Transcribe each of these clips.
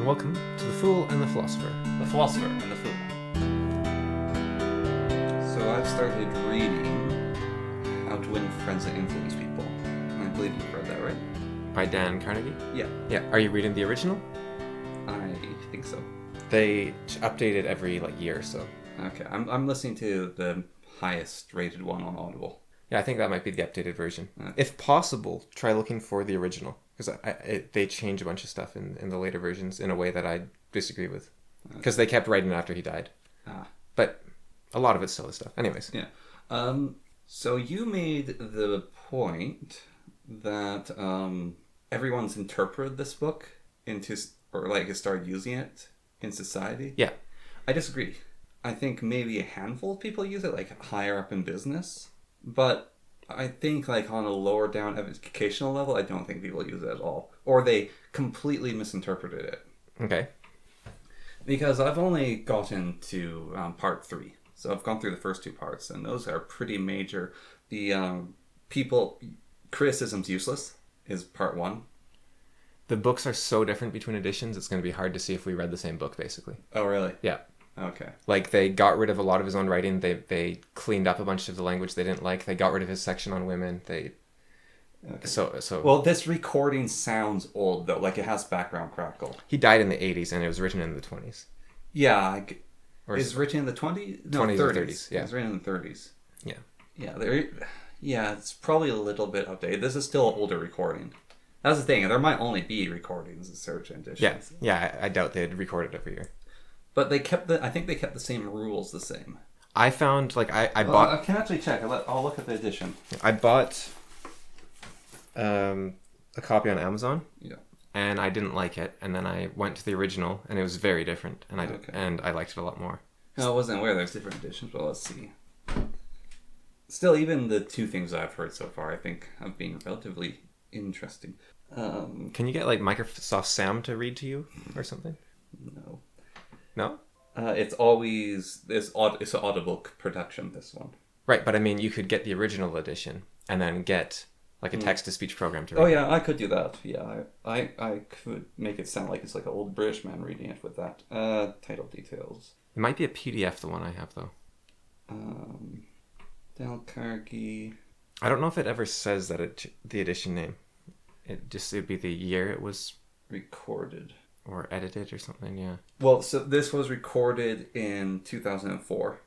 and welcome to The Fool and the Philosopher. The Philosopher and The Fool. So I've started reading How to Win Friends and Influence People. I believe you've read that, right? By Dan Carnegie? Yeah. Yeah. Are you reading the original? I think so. They update it every year or so. Okay, I'm listening to the highest rated one on Audible. Yeah, I think that might be the updated version. Okay. If possible, try looking for the original. Because they change a bunch of stuff in the later versions in a way that I disagree with. Because they kept writing it after he died. But a lot of it's still his stuff. Anyways. Yeah. So you made the point that everyone's interpreted this book into, or has started using it in society. Yeah. I disagree. I think maybe a handful of people use it, higher up in business. But I think on a lower down educational level, I don't think people use it at all. Or they completely misinterpreted it. Okay. Because I've only gotten to part 3. So I've gone through the first 2 parts, and those are pretty major. The criticism's useless is part 1. The books are so different between editions, it's going to be hard to see if we read the same book, basically. Oh, really? Yeah. Okay. They got rid of a lot of his own writing. They cleaned up a bunch of the language they didn't like. They got rid of his section on women. Okay. So Well, this recording sounds old, though. It has background crackle. He died in the 80s, and it was written in the 20s. Yeah. It's written in the 20s? No, 20s 30s. Or 30s, yeah. It's written in the 30s. Yeah. Yeah, it's probably a little bit updated. This is still an older recording. That's the thing. There might only be recordings in certain editions. Yeah. I doubt they'd record it every year. But I think they kept the same rules the same. I found, I bought... I can actually check. I'll look at the edition. I bought a copy on Amazon. Yeah. And I didn't like it. And then I went to the original, and it was very different. And I liked it a lot more. No, I wasn't aware there's different editions, but let's see. Still, even the 2 things I've heard so far, I think, have been relatively interesting. Can you get, Microsoft Sam to read to you or something? No. No? It's an Audible production, this one. Right, but I mean, you could get the original edition and then get a text-to-speech program to read. Oh yeah, I could do that. Yeah, I could make it sound like it's an old British man reading it with that. Title details. It might be a PDF, the one I have, though. Dale Carnegie. I don't know if it ever says that the edition name. It'd be the year it was recorded. Or edited or something, yeah. Well, so this was recorded in 2004.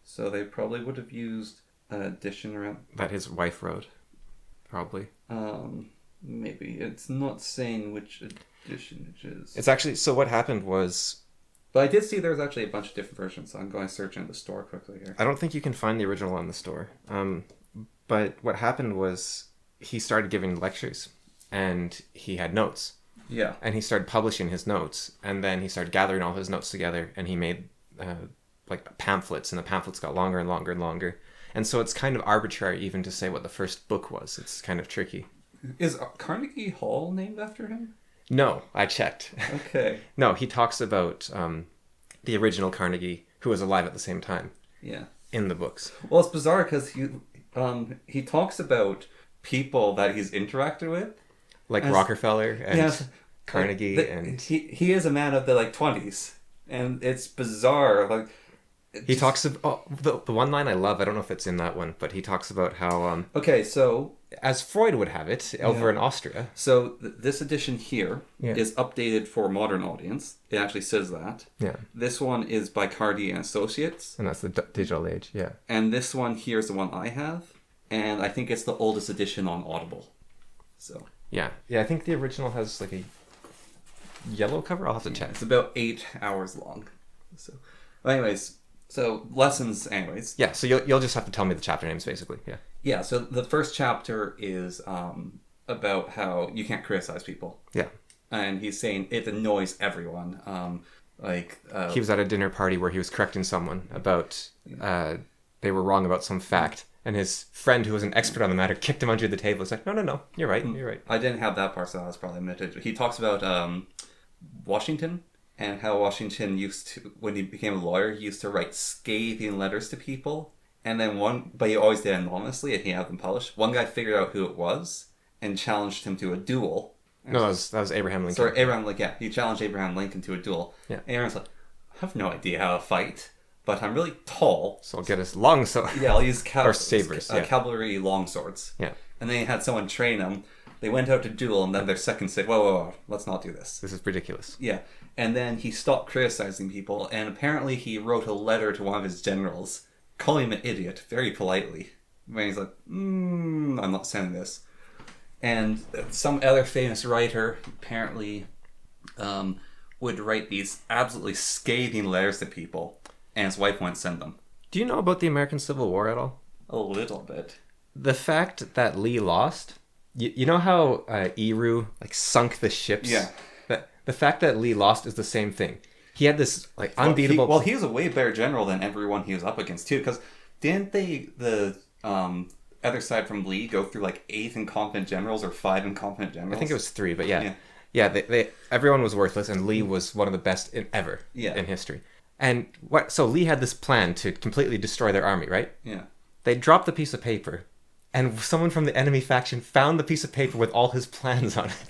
So they probably would have used an edition around... That his wife wrote, probably. Maybe. It's not saying which edition it is. It's actually... So what happened was... But I did see there's actually a bunch of different versions, so I'm going to search in the store quickly here. I don't think you can find the original on the store. But what happened was he started giving lectures, and he had notes. Yeah. And he started publishing his notes, and then he started gathering all his notes together, and he made pamphlets, and the pamphlets got longer and longer and longer. And so it's kind of arbitrary even to say what the first book was. It's kind of tricky. Is Carnegie Hall named after him? No, I checked. Okay. No, he talks about the original Carnegie, who was alive at the same time. Yeah. In the books. Well, it's bizarre because he talks about people that he's interacted with. Rockefeller and Carnegie and... He is a man of the 20s. And it's bizarre. He talks about... the one line I love, I don't know if it's in that one, but he talks about how... okay, so... As Freud would have it, over in Austria. So this edition here is updated for modern audience. It actually says that. Yeah. This one is by Carnegie and Associates. And that's the digital age, yeah. And this one here is the one I have. And I think it's the oldest edition on Audible. So... Yeah, I think the original has a yellow cover. I'll have to check. It's about 8 hours long. So, anyways, lessons. Anyways. Yeah, so you'll just have to tell me the chapter names, basically. Yeah. Yeah. So the first chapter is about how you can't criticize people. Yeah. And he's saying it annoys everyone. He was at a dinner party where he was correcting someone about they were wrong about some fact. And his friend, who was an expert on the matter, kicked him under the table. It's like, no, you're right. I didn't have that part, so that was probably omitted. He talks about Washington and how Washington used to, when he became a lawyer, he used to write scathing letters to people. And then but he always did anonymously, and he had them published. One guy figured out who it was and challenged him to a duel. No, that was Abraham Lincoln. Sorry, Abraham Lincoln. Yeah, he challenged Abraham Lincoln to a duel. Yeah. Abraham's like, I have no idea how to fight, but I'm really tall. So I'll get us long sword. Yeah, I'll use or sabers. cavalry longswords. Yeah. And then he had someone train him. They went out to duel, and then their second said, whoa, let's not do this. This is ridiculous. Yeah. And then he stopped criticizing people, and apparently he wrote a letter to one of his generals, calling him an idiot, very politely. When he's like, I'm not sending this. And some other famous writer apparently would write these absolutely scathing letters to people, and his wife wouldn't send them. Do you know about the American Civil War at all? A little bit. The fact that Lee lost, you know how Eru sunk the ships? Yeah. The fact that Lee lost is the same thing. He had this unbeatable... He was a way better general than everyone he was up against too, because didn't the other side from Lee go through 8 incompetent generals or 5 incompetent generals? I think it was 3, but yeah, they everyone was worthless, and Lee was one of the best ever in history. And so Lee had this plan to completely destroy their army, right? Yeah. They dropped the piece of paper, and someone from the enemy faction found the piece of paper with all his plans on it.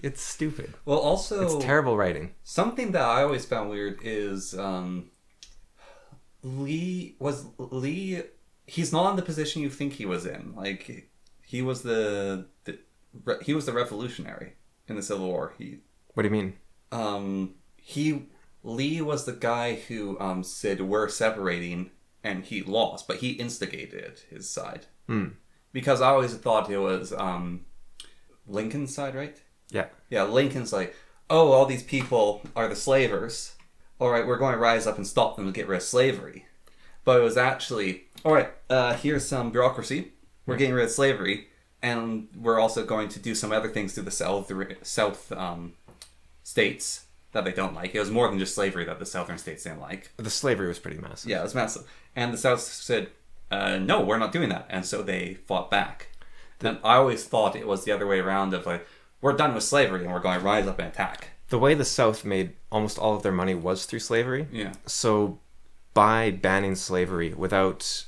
It's stupid. Well, also... It's terrible writing. Something that I always found weird is Lee... He's not in the position you think he was in. He was he was the revolutionary in the Civil War. What do you mean? Lee was the guy who said we're separating, and he lost, but he instigated his side. Because I always thought it was Lincoln's side, right? Yeah. Yeah, Lincoln's like, oh, all these people are the slavers. All right, we're going to rise up and stop them and get rid of slavery. But it was actually, all right, here's some bureaucracy. We're getting rid of slavery, and we're also going to do some other things to the South states that they don't like. It was more than just slavery that the Southern states didn't like. The slavery was pretty massive. Yeah, it was massive. And the South said, no, we're not doing that. And so they fought back. And I always thought it was the other way around of we're done with slavery and we're going to rise up and attack. The way the South made almost all of their money was through slavery. Yeah. So by banning slavery without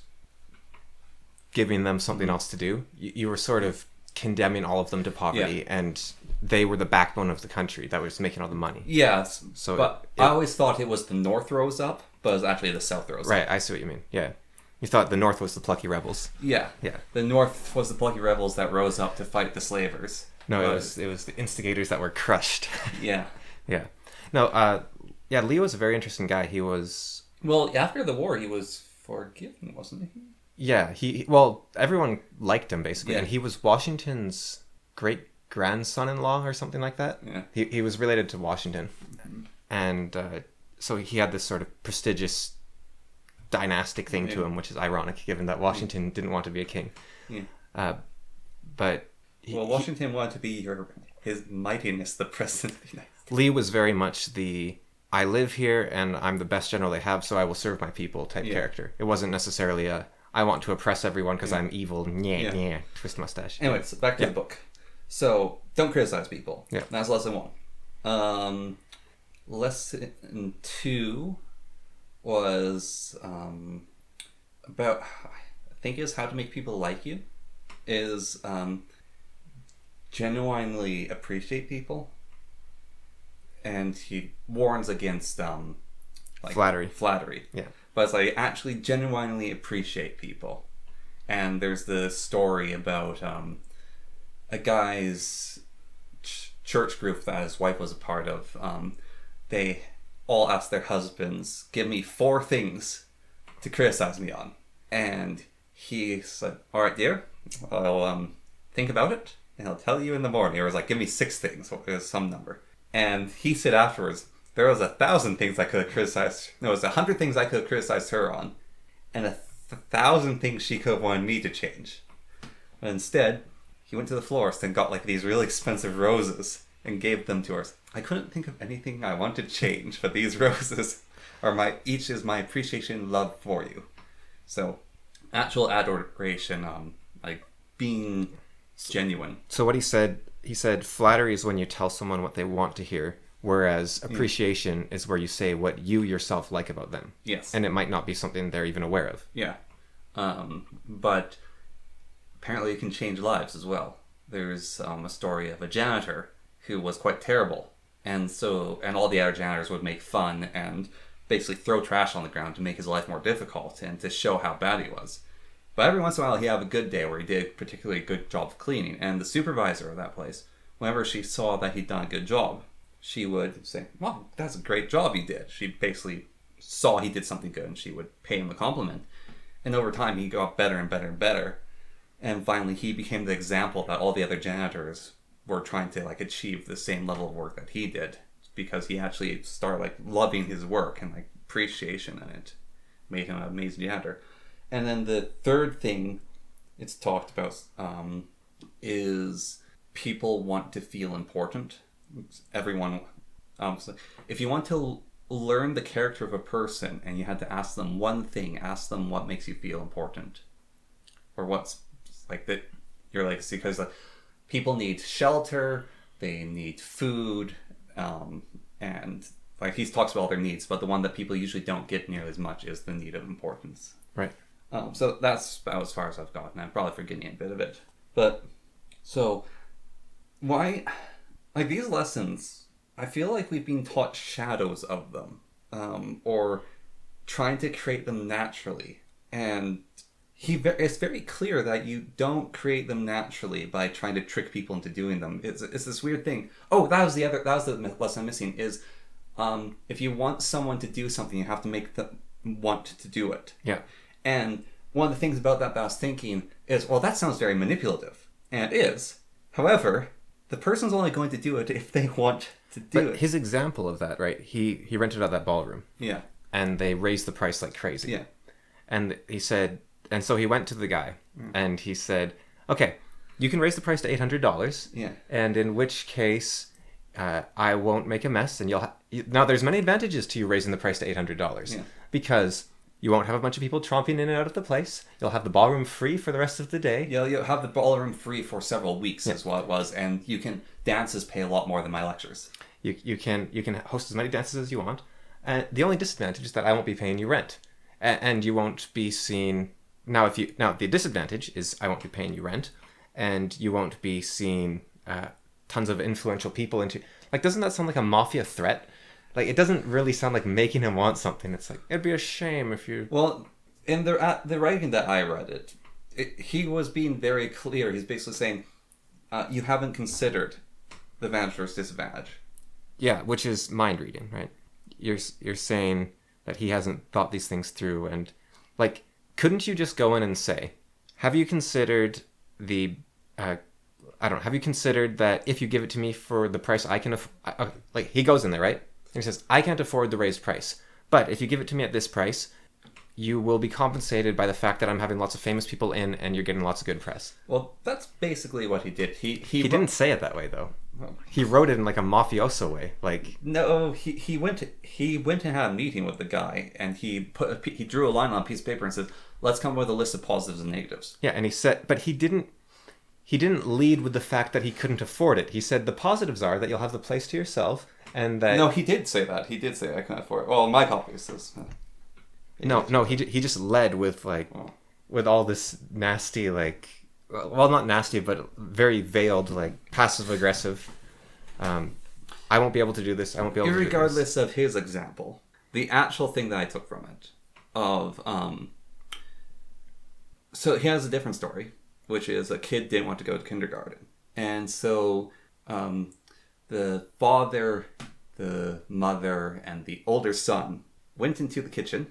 giving them something else to do, you were sort of condemning all of them to poverty, and they were the backbone of the country that was making all the money. Yeah. But I always thought it was the North rose up, but it was actually the South rose up. Right, I see what you mean. Yeah. You thought the North was the plucky rebels. Yeah. Yeah. The North was the plucky rebels that rose up to fight the slavers. No, it was the instigators that were crushed. Yeah. Yeah. No, Lee was a very interesting guy. He was... Well, after the war, he was forgiven, wasn't he? Yeah, everyone liked him, basically. Yeah. And he was Washington's great-grandson-in-law or something like that. Yeah. He was related to Washington. And so he had this sort of prestigious dynastic thing to him, which is ironic, given that Washington didn't want to be a king. Yeah. But... Washington wanted to be his mightiness, the president of the United States. Lee was very much I live here and I'm the best general they have, so I will serve my people type character. It wasn't necessarily I want to oppress everyone because I'm evil, twist mustache. Anyways, back to the book. So, don't criticize people. Yeah. That's lesson 1. Lesson 2 was about, I think is how to make people like you, is genuinely appreciate people. And he warns against flattery. Yeah. But it's actually genuinely appreciate people. And there's the story about a guy's church group that his wife was a part of. They all asked their husbands, give me 4 things to criticize me on. And he said, all right, dear, I'll think about it, and I'll tell you in the morning. Or it was give me 6 things, or it was some number. And he said afterwards, there was 1,000 things I could have criticized. No, it was 100 things I could have criticized her on, and 1,000 things she could have wanted me to change. But instead, he went to the florist and got these really expensive roses and gave them to her. I couldn't think of anything I wanted to change, but these roses are each is my appreciation and love for you. So, actual adoration, being genuine. So what he said flattery is when you tell someone what they want to hear, whereas appreciation is where you say what you yourself like about them. Yes. And it might not be something they're even aware of. Yeah. But apparently it can change lives as well. there's a story of a janitor who was quite terrible. And all the other janitors would make fun and basically throw trash on the ground to make his life more difficult and to show how bad he was. But every once in a while, he'd have a good day where he did a particularly good job of cleaning. And the supervisor of that place, whenever she saw that he'd done a good job, she would say, "Wow, that's a great job you did." She basically saw he did something good and she would pay him a compliment. And over time, he got better and better and better. And finally, he became the example that all the other janitors were trying to like achieve the same level of work that he did, because he actually started like loving his work and like appreciation in it. Made him an amazing janitor. And then the third thing it's talked about is people want to feel important. Everyone, so if you want to learn the character of a person and you had to ask them one thing, ask them what makes you feel important, or what's like that your legacy, because like people need shelter, they need food, and like he talks about all their needs, but the one that people usually don't get nearly as much is the need of importance. Right. So that's about as far as I've gotten. I'm probably forgetting a bit of it, but so why, like these lessons, I feel like we've been taught shadows of them, or trying to create them naturally, and it's very clear that you don't create them naturally by trying to trick people into doing them. It's this weird thing. Oh, that was the lesson I'm missing is, if you want someone to do something, you have to make them want to do it. Yeah. And one of the things about that I was thinking is, well, that sounds very manipulative, and it is. However, the person's only going to do it if they want to do it. His example of that, right? He rented out that ballroom. Yeah. And they raised the price like crazy. Yeah. And he said, and so he went to the guy and he said, "Okay, you can raise the price to $800. Yeah. And in which case, I won't make a mess, and now there's many advantages to you raising the price to $800 because you won't have a bunch of people tromping in and out of the place. You'll have the ballroom free for the rest of the day. You'll have the ballroom free for several weeks is what it was, and you can dances pay a lot more than my lectures. You can host as many dances as you want. And the only disadvantage is that I won't be paying you rent, and you won't be seen. Now the disadvantage is I won't be paying you rent, and you won't be seeing tons of influential people into. Like, doesn't that sound like a mafia threat? Like, it doesn't really sound like making him want something. It's like, it'd be a shame if you... Well, in the writing that I read he was being very clear. He's basically saying, you haven't considered the advantage versus disadvantage. Yeah, which is mind reading, right? You're saying that he hasn't thought these things through, and like, couldn't you just go in and say, have you considered have you considered that if you give it to me for the price I can like, he goes in there, right? And he says, I can't afford the raised price, but if you give it to me at this price, you will be compensated by the fact that I'm having lots of famous people in and you're getting lots of good press. Well, that's basically what he did. He didn't say it that way, though. He wrote it in like a mafioso way. Like, no, he went and had a meeting with the guy, and he drew a line on a piece of paper and said, let's come up with a list of positives and negatives. Yeah, and he said, but he didn't lead with the fact that he couldn't afford it. He said the positives are that you'll have the place to yourself, and that... No, he did say that. He did say I can't afford it. Well, my copy says... No, he just led with, like, with all this nasty, like... Well, not nasty, but very veiled, like, passive-aggressive. I won't be able to do this. I won't be able to do this. Regardless of his example, the actual thing that I took from it, so he has a different story, which is a kid didn't want to go to kindergarten. And so the father, the mother, and the older son went into the kitchen,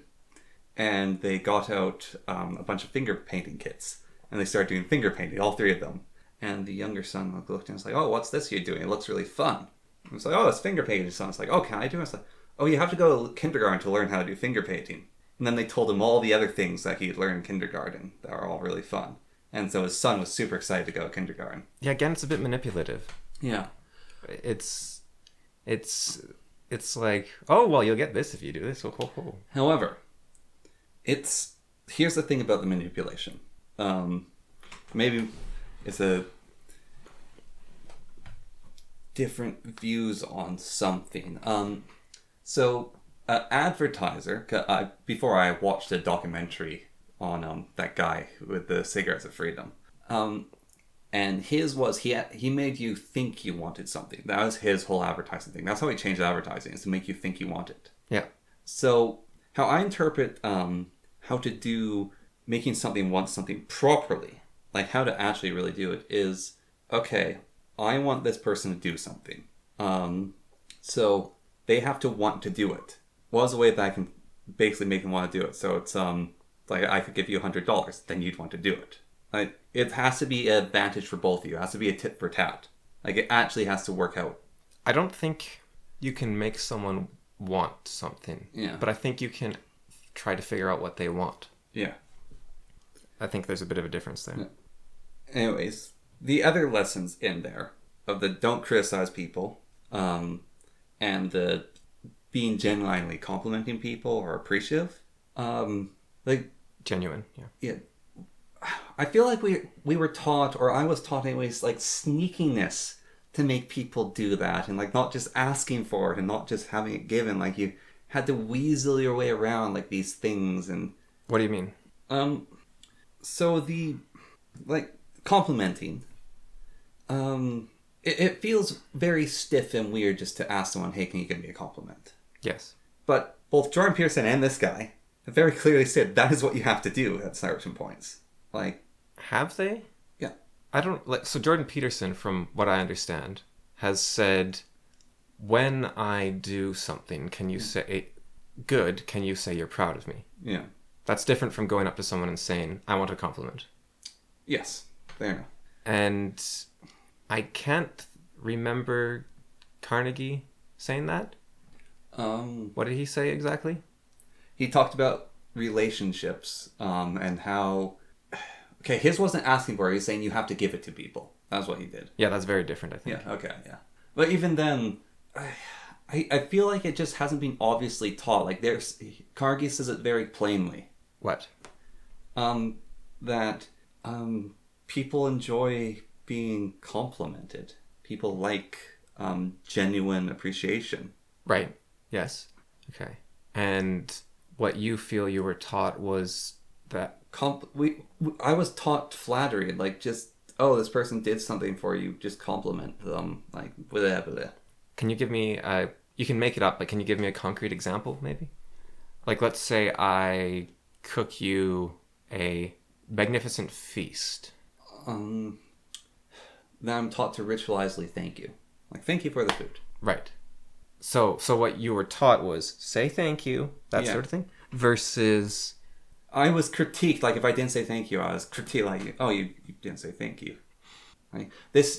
and they got out a bunch of finger painting kits. And they started doing finger painting, all three of them. And the younger son looked and was like, oh, what's this you're doing? It looks really fun. And it's like, oh, it's finger painting. So it's like, oh, can I do it? It's like, oh, you have to go to kindergarten to learn how to do finger painting. And then they told him all the other things that he'd learned in kindergarten that are all really fun. And so his son was super excited to go to kindergarten. Yeah, again, it's a bit manipulative. Yeah. It's like, oh, well, you'll get this if you do this. Oh. However, here's the thing about the manipulation. Maybe it's a different views on something. So an advertiser, before I watched a documentary on that guy with the cigarettes of freedom, And his was he made you think you wanted something. That was his whole advertising thing. That's how he changed advertising, is to make you think you want it. Yeah. So how I interpret how to do making something want something properly, like how to actually really do it, is, okay, I want this person to do something. So they have to want to do it. What is the way that I can basically make them want to do it? So it's like I could give you $100, then you'd want to do it. Like, it has to be an advantage for both of you. It has to be a tit for tat. Like, it actually has to work out. I don't think you can make someone want something. Yeah. But I think you can try to figure out what they want. Yeah. I think there's a bit of a difference there. Yeah. Anyways, the other lessons in there of the don't criticize people, and the being genuinely complimenting people or appreciative, like, Genuine, yeah. yeah. I feel like we were taught, or I was taught anyways, like sneakiness to make people do that, and like not just asking for it and not just having it given. Like, you had to weasel your way around like these things. And What do you mean? so the, like, complimenting, it feels very stiff and weird just to ask someone, hey, can you give me a compliment? Yes. But both Jordan Peterson and this guy have very clearly said that is what you have to do at certain points. Like, Have they? yeah. I don't like. So Jordan Peterson, from what I understand, has said, when I do something, can you say good? Can you say you're proud of me? Yeah. That's different from going up to someone and saying, I want a compliment. Yes. Fair enough. And I can't remember Carnegie saying that. What did he say exactly? He talked about relationships, and how, okay, his wasn't asking for it. He was saying you have to give it to people. That's what he did. Yeah, that's very different, I think. Yeah. Okay. Yeah. But even then, I feel like it just hasn't been obviously taught. Like, Carnegie says it very plainly. What? That people enjoy being complimented. People like genuine appreciation. Right. Yes. Okay. And what you feel you were taught was that... I was taught flattery, like, just, oh, this person did something for you, just compliment them, like, blah, blah, blah. Can you give me you can make it up, but can you give me a concrete example, maybe? Like, let's say I cook you a magnificent feast. Then I'm taught to ritualizely thank you. Like, thank you for the food. Right. So what you were taught was say thank you, that sort of thing, versus... I was critiqued, like, if I didn't say thank you, I was critiqued, like, oh, you didn't say thank you. Like,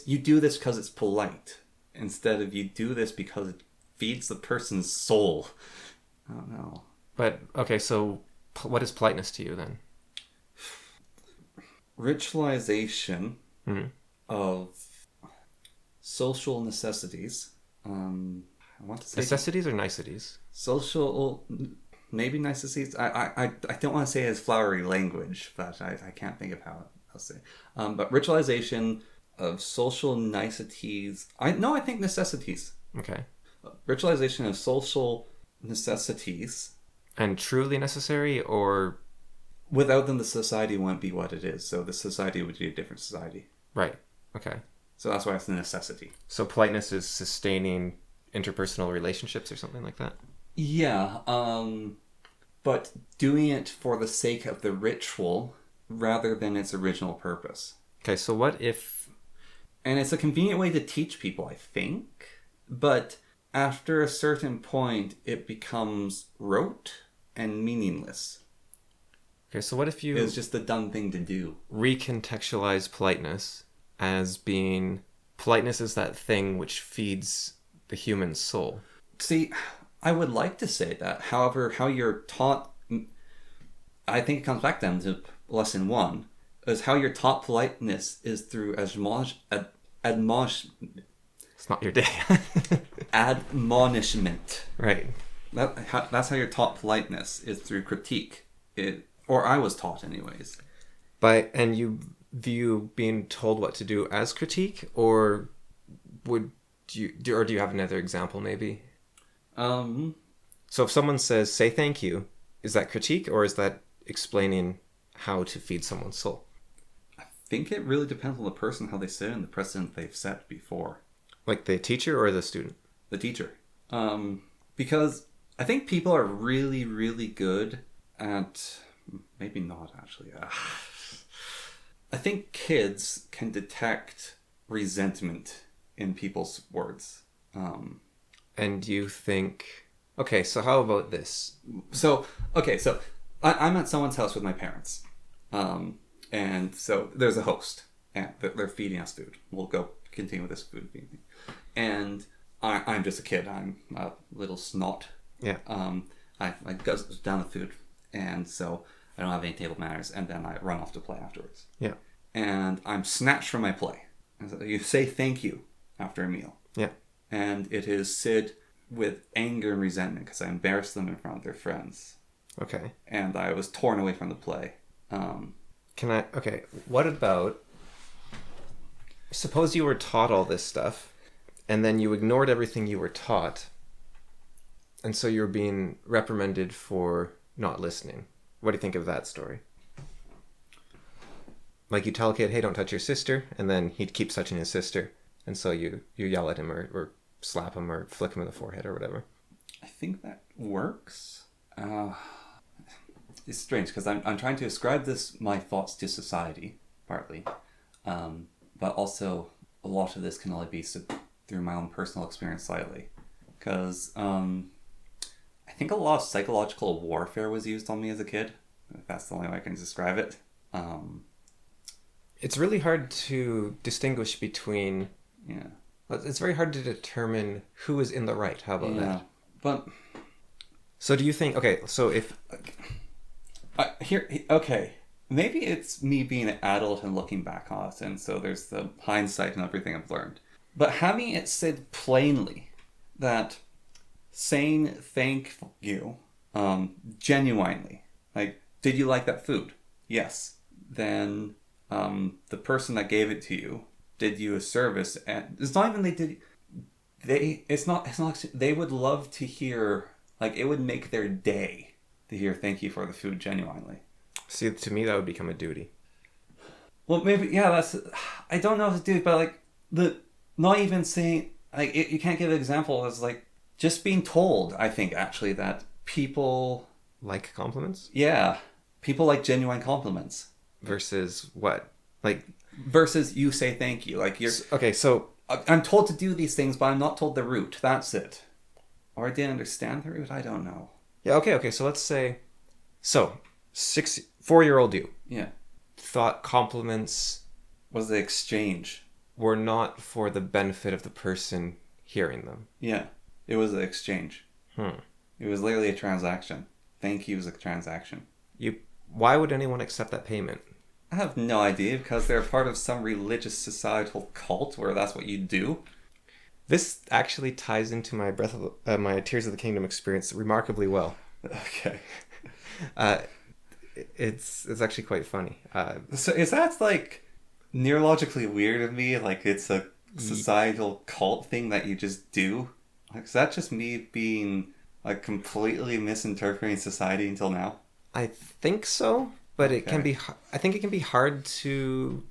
you do this because it's polite, instead of you do this because it feeds the person's soul. I don't know. But, okay, so what is politeness to you, then? Ritualization of social necessities. I want to say Necessities or niceties? social, maybe niceties. I don't want to say it as flowery language, but I can't think of how I'll say. But ritualization of social niceties. I think necessities. Okay. Ritualization of social necessities. And truly necessary, or... Without them, the society won't be what it is. So the society would be a different society. Right. Okay. So that's why it's a necessity. So politeness is sustaining interpersonal relationships or something like that? Yeah, but doing it for the sake of the ritual rather than its original purpose. Okay, so what if... And it's a convenient way to teach people, I think. But after a certain point, it becomes rote and meaningless. Okay, so what if you... It's just a dumb thing to do. Recontextualize politeness as being... Politeness is that thing which feeds the human soul. See, I would like to say that. However, how you're taught... I think it comes back then to lesson 1. Is how you're taught politeness is through It's not your day. admonishment. Right. That's how you're taught politeness, is through critique. Or I was taught anyways. And you view being told what to do as critique, or do you have another example maybe? So if someone says say thank you, is that critique or is that explaining how to feed someone's soul? I think it really depends on the person, how they sit and the precedent they've set before. Like the teacher or the student? The teacher. Because I think people are really, really good at... Maybe not, actually. I think kids can detect resentment in people's words. And you think... Okay, so how about this? So I'm at someone's house with my parents. And so there's a host. And they're feeding us food. We'll go continue with this food feeding. And I'm just a kid. I'm a little snot. Yeah. I go down the food. And so I don't have any table manners. And then I run off to play afterwards. Yeah. And I'm snatched from my play. And so you say thank you after a meal. Yeah. And it is said with anger and resentment because I embarrassed them in front of their friends. Okay. And I was torn away from the play. Okay, what about... Suppose you were taught all this stuff, and then you ignored everything you were taught, and so you're being reprimanded for not listening. What do you think of that story? Like you tell a kid, hey, don't touch your sister, and then he keeps touching his sister, and so you yell at him or slap him or flick him in the forehead or whatever. I think that works. It's strange because I'm trying to ascribe my thoughts to society, partly. But also, a lot of this can only be through my own personal experience slightly. Because I think a lot of psychological warfare was used on me as a kid. If that's the only way I can describe it. It's really hard to distinguish between... Yeah. It's very hard to determine who is in the right. How about that? But... So do you think... Okay, so if... Okay. Maybe it's me being an adult and looking back on it, and so there's the hindsight and everything I've learned. But having it said plainly that saying thank you, genuinely, like, did you like that food? Yes. Then the person that gave it to you did you a service, and it's not even they would love to hear, like, it would make their day to hear thank you for the food genuinely. See, to me, that would become a duty. Well, maybe, yeah, I don't know if it's duty, but, like, not even saying, like, you can't give an example as, like, just being told, I think, actually, that people... Like compliments? Yeah. People like genuine compliments. Versus what? Like... Versus you say thank you. Like, you're... Okay, so... I'm told to do these things, but I'm not told the route. That's it. Or I didn't understand the route? I don't know. Yeah, okay, so let's say... So, 4-year-old you. Yeah. Thought compliments... Was the exchange. Were not for the benefit of the person hearing them. Yeah. It was an exchange. It was literally a transaction. Thank you was a transaction. Why would anyone accept that payment? I have no idea, because they're part of some religious societal cult where that's what you do. This actually ties into my my Tears of the Kingdom experience remarkably well. Okay. It's actually quite funny. So is that, like, neurologically weird of me? Like, it's a societal cult thing that you just do? Like, is that just me being, like, completely misinterpreting society until now? I think so, but Okay. it can be... I think it can be hard to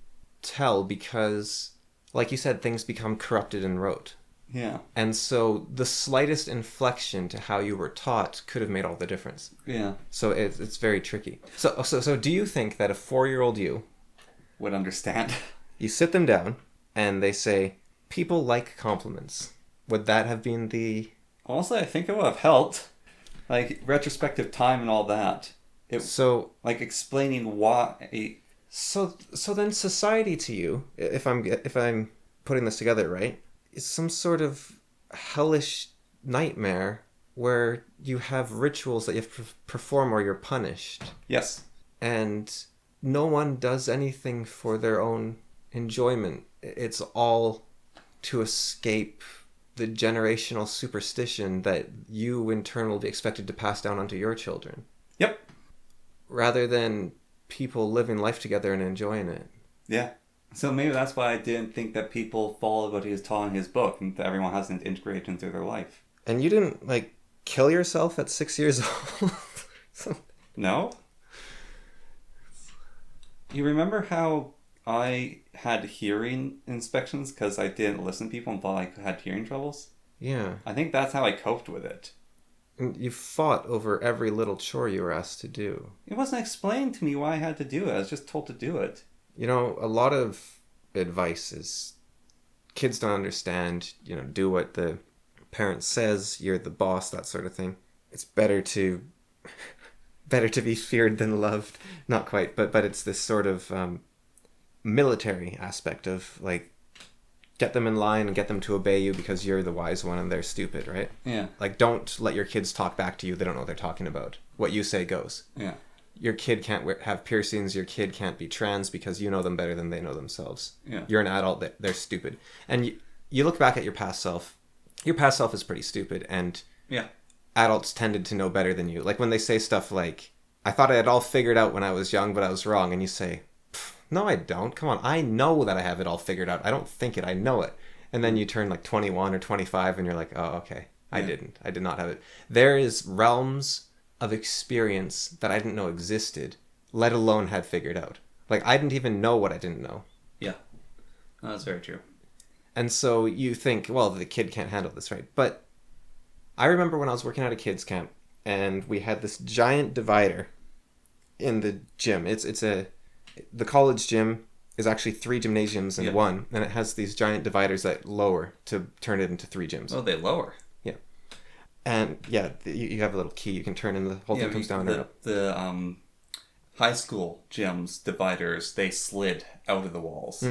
tell because, like you said, things become corrupted and rote. Yeah. And so the slightest inflection to how you were taught could have made all the difference. Yeah. So it's very tricky. So do you think that a 4-year-old you... Would understand. You sit them down and they say, people like compliments. Would that have been the... Honestly, I think it would have helped. Like, retrospective time and all that. So... Like, explaining why... So then society to you, if I'm putting this together right, is some sort of hellish nightmare where you have rituals that you have to perform or you're punished. Yes. And no one does anything for their own enjoyment. It's all to escape the generational superstition that you in turn will be expected to pass down onto your children. Yep. Rather than people living life together and enjoying it. Yeah. So maybe that's why I didn't think that people followed what he was taught in his book and that everyone hasn't integrated into their life. And you didn't, like, kill yourself at 6 years old? No? You remember how I had hearing inspections because I didn't listen to people and thought I had hearing troubles. Yeah. I think that's how I coped with it. And you fought over every little chore you were asked to do. It wasn't explained to me why I had to do it. I was just told to do it. You know, a lot of advice is kids don't understand, do what the parent says, you're the boss, that sort of thing. It's better to be feared than loved. Not quite, but it's this sort of military aspect of like get them in line and get them to obey you because you're the wise one and they're stupid, right? Yeah. Like don't let your kids talk back to you. They don't know what they're talking about. What you say goes. Yeah. Your kid can't have piercings. Your kid can't be trans because you know them better than they know themselves. Yeah. You're an adult. They're stupid. And you look back at your past self. Your past self is pretty stupid. And yeah, adults tended to know better than you. Like when they say stuff like, I thought I had all figured out when I was young, but I was wrong. And you say, no, I don't. Come on. I know that I have it all figured out. I don't think it. I know it. And then you turn like 21 or 25 and you're like, oh, okay. I didn't. I did not have it. There is realms of experience that I didn't know existed, let alone had figured out. Like I didn't even know what I didn't know. Yeah. That's very true. And so you think, well, the kid can't handle this, right? But I remember when I was working at a kids camp and we had this giant divider in the gym. The college gym is actually 3 gymnasiums in one, and it has these giant dividers that lower to turn it into 3 gyms. Oh, they lower. Yeah. And yeah, you have a little key you can turn and the whole thing comes down. The high school gyms dividers, they slid out of the walls.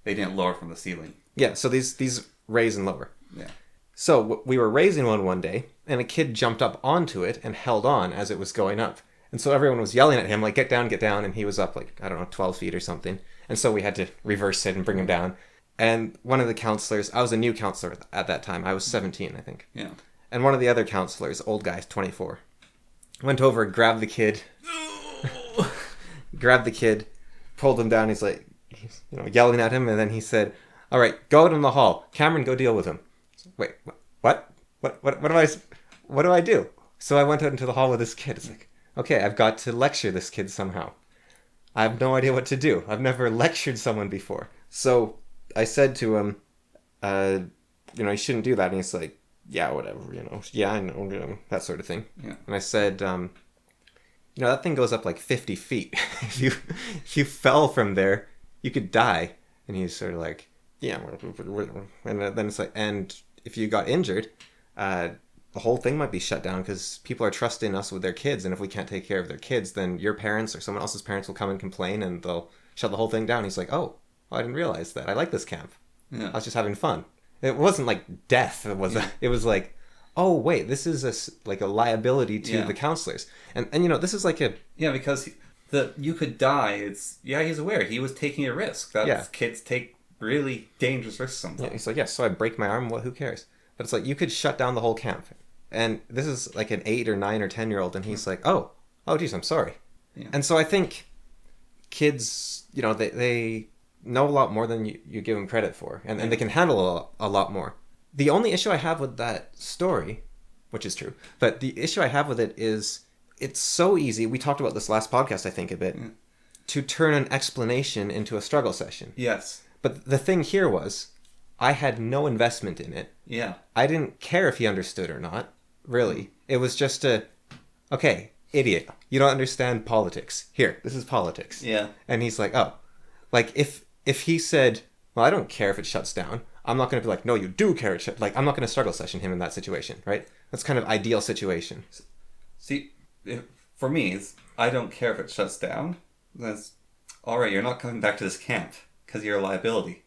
They didn't lower from the ceiling. Yeah, so these raise and lower. Yeah. So we were raising one day, and a kid jumped up onto it and held on as it was going up. And so everyone was yelling at him, like, get down, and he was up, like, I don't know, 12 feet or something. And so we had to reverse it and bring him down. And one of the counselors, I was a new counselor at that time. I was 17, I think. Yeah. And one of the other counselors, old guy, 24, went over, grabbed the kid, pulled him down. He's like, yelling at him. And then he said, all right, go out in the hall. Cameron, go deal with him. Wait, what? What do I do? So I went out into the hall with this kid. It's like, okay, I've got to lecture this kid somehow. I have no idea what to do. I've never lectured someone before. So I said to him, you shouldn't do that. And he's like, yeah, whatever, yeah, I know, that sort of thing. Yeah. And I said, that thing goes up like 50 feet. If you fell from there, you could die. And he's sort of like, yeah. And then it's like, and if you got injured, the whole thing might be shut down because people are trusting us with their kids. And if we can't take care of their kids, then your parents or someone else's parents will come and complain and they'll shut the whole thing down. He's like, oh, I didn't realize that. I like this camp. Yeah. I was just having fun. It wasn't like death. It was like, oh, wait, this is a liability to the counselors. And this is like a... Yeah, because you could die. He's aware. He was taking a risk. Kids take really dangerous risks sometimes. Yeah, he's like, so I break my arm. Well, who cares? But it's like, you could shut down the whole camp. And this is like an 8 or 9 or 10-year-old, and he's like, oh, geez, I'm sorry. Yeah. And so I think kids, they know a lot more than you give them credit for, and they can handle a lot more. The only issue I have with that story, which is true, but the issue I have with it is it's so easy, we talked about this last podcast, I think, a bit, to turn an explanation into a struggle session. Yes. But the thing here was, I had no investment in it. Yeah. I didn't care if he understood or not, really. It was just okay, idiot, you don't understand politics. Here, this is politics. Yeah. And he's like, oh. Like, if he said, well, I don't care if it shuts down, I'm not going to be like, no, you do care it shuts. Like, I'm not going to struggle session him in that situation, right? That's kind of ideal situation. See, for me, I don't care if it shuts down. That's, all right, you're not coming back to this camp because you're a liability.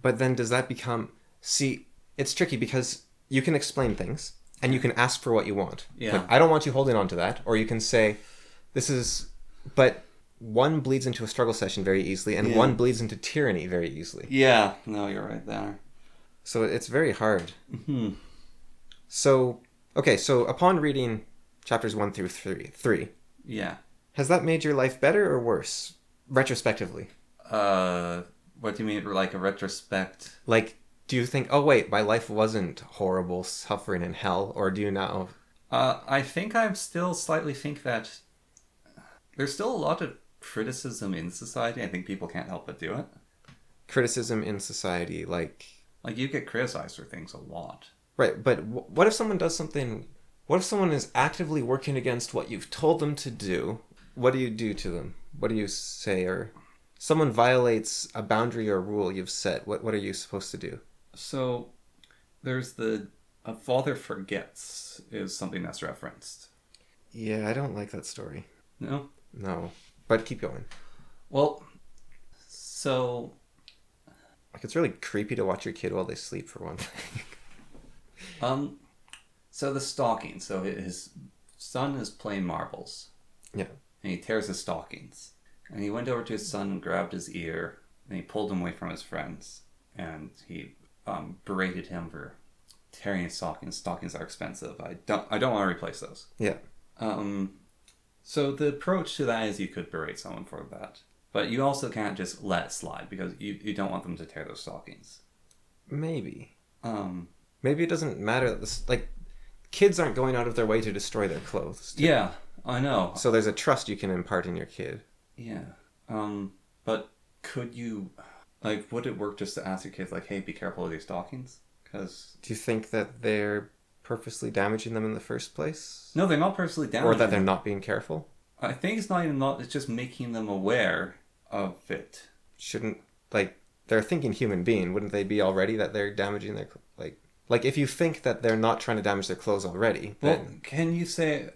But then does that become... See, it's tricky because you can explain things and you can ask for what you want. Yeah. Like, I don't want you holding on to that. Or you can say, this is... But one bleeds into a struggle session very easily and one bleeds into tyranny very easily. Yeah. No, you're right there. So it's very hard. Mm-hmm. So, okay, so upon reading chapters 1 through 3... Yeah. Has that made your life better or worse? Retrospectively. What do you mean, like a retrospect? Like, do you think, oh wait, my life wasn't horrible, suffering in hell, or do you now... I think I still slightly think that there's still a lot of criticism in society. I think people can't help but do it. Criticism in society, like you get criticized for things a lot. right, but what if someone does something? What if someone is actively working against what you've told them to do? What do you do to them? What do you say? Or someone violates a boundary or a rule you've set. What are you supposed to do? So there's a father forgets is something that's referenced. Yeah, I don't like that story. No? No, but keep going. Well, so... Like, it's really creepy to watch your kid while they sleep, for one thing. So the stalking. So his son is playing marbles. Yeah. And he tears his stockings. And he went over to his son and grabbed his ear. And he pulled him away from his friends. And he berated him for tearing his stockings. Stockings are expensive. I don't want to replace those. Yeah. So the approach to that is you could berate someone for that. But you also can't just let it slide because you don't want them to tear those stockings. Maybe. Maybe it doesn't matter that kids aren't going out of their way to destroy their clothes. Yeah, I know. So there's a trust you can impart in your kid. Yeah. But could you, would it work just to ask your kids, hey, be careful of these stockings? Because... Do you think that they're purposely damaging them in the first place? No, they're not purposely damaging or that they're not being careful? I think it's not even it's just making them aware of it. Shouldn't, they're a thinking human being. Wouldn't they be already that they're damaging their, like if you think that they're not trying to damage their clothes already, well, then... can you say,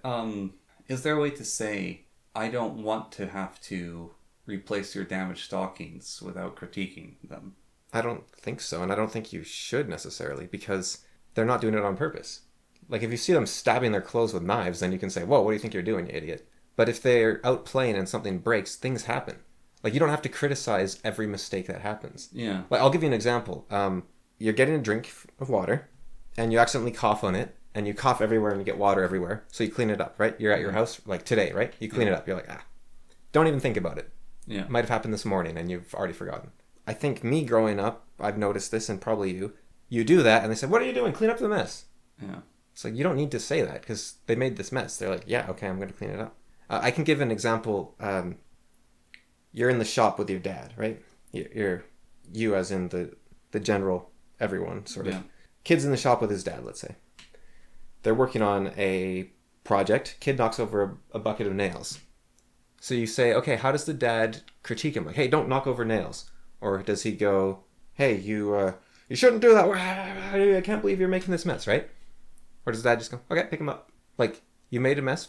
is there a way to say, I don't want to have to replace your damaged stockings without critiquing them? I don't think so, and I don't think you should necessarily, because they're not doing it on purpose. Like, if you see them stabbing their clothes with knives, then you can say, whoa, what do you think you're doing, you idiot? But if they're out playing and something breaks, things happen. Like, you don't have to criticize every mistake that happens. Yeah. Like, I'll give you an example. You're getting a drink of water, and you accidentally cough on it, and you cough everywhere and you get water everywhere, so you clean it up, right? You're at your house, like today, right? You clean it up. You're like, don't even think about it. Yeah. It might have happened this morning, and you've already forgotten. I think me growing up, I've noticed this, and probably you do that, and they say, what are you doing? Clean up the mess. Yeah. It's like, you don't need to say that, because they made this mess. They're like, yeah, okay, I'm going to clean it up. I can give an example. You're in the shop with your dad, right? You as in the general, everyone, sort of. Yeah. Kid's in the shop with his dad, let's say. They're working on a project. Kid knocks over a bucket of nails. So you say, okay, how does the dad critique him? Like, hey, don't knock over nails. Or does he go, hey, you shouldn't do that. I can't believe you're making this mess, right? Or does dad just go, okay, pick him up. Like, you made a mess,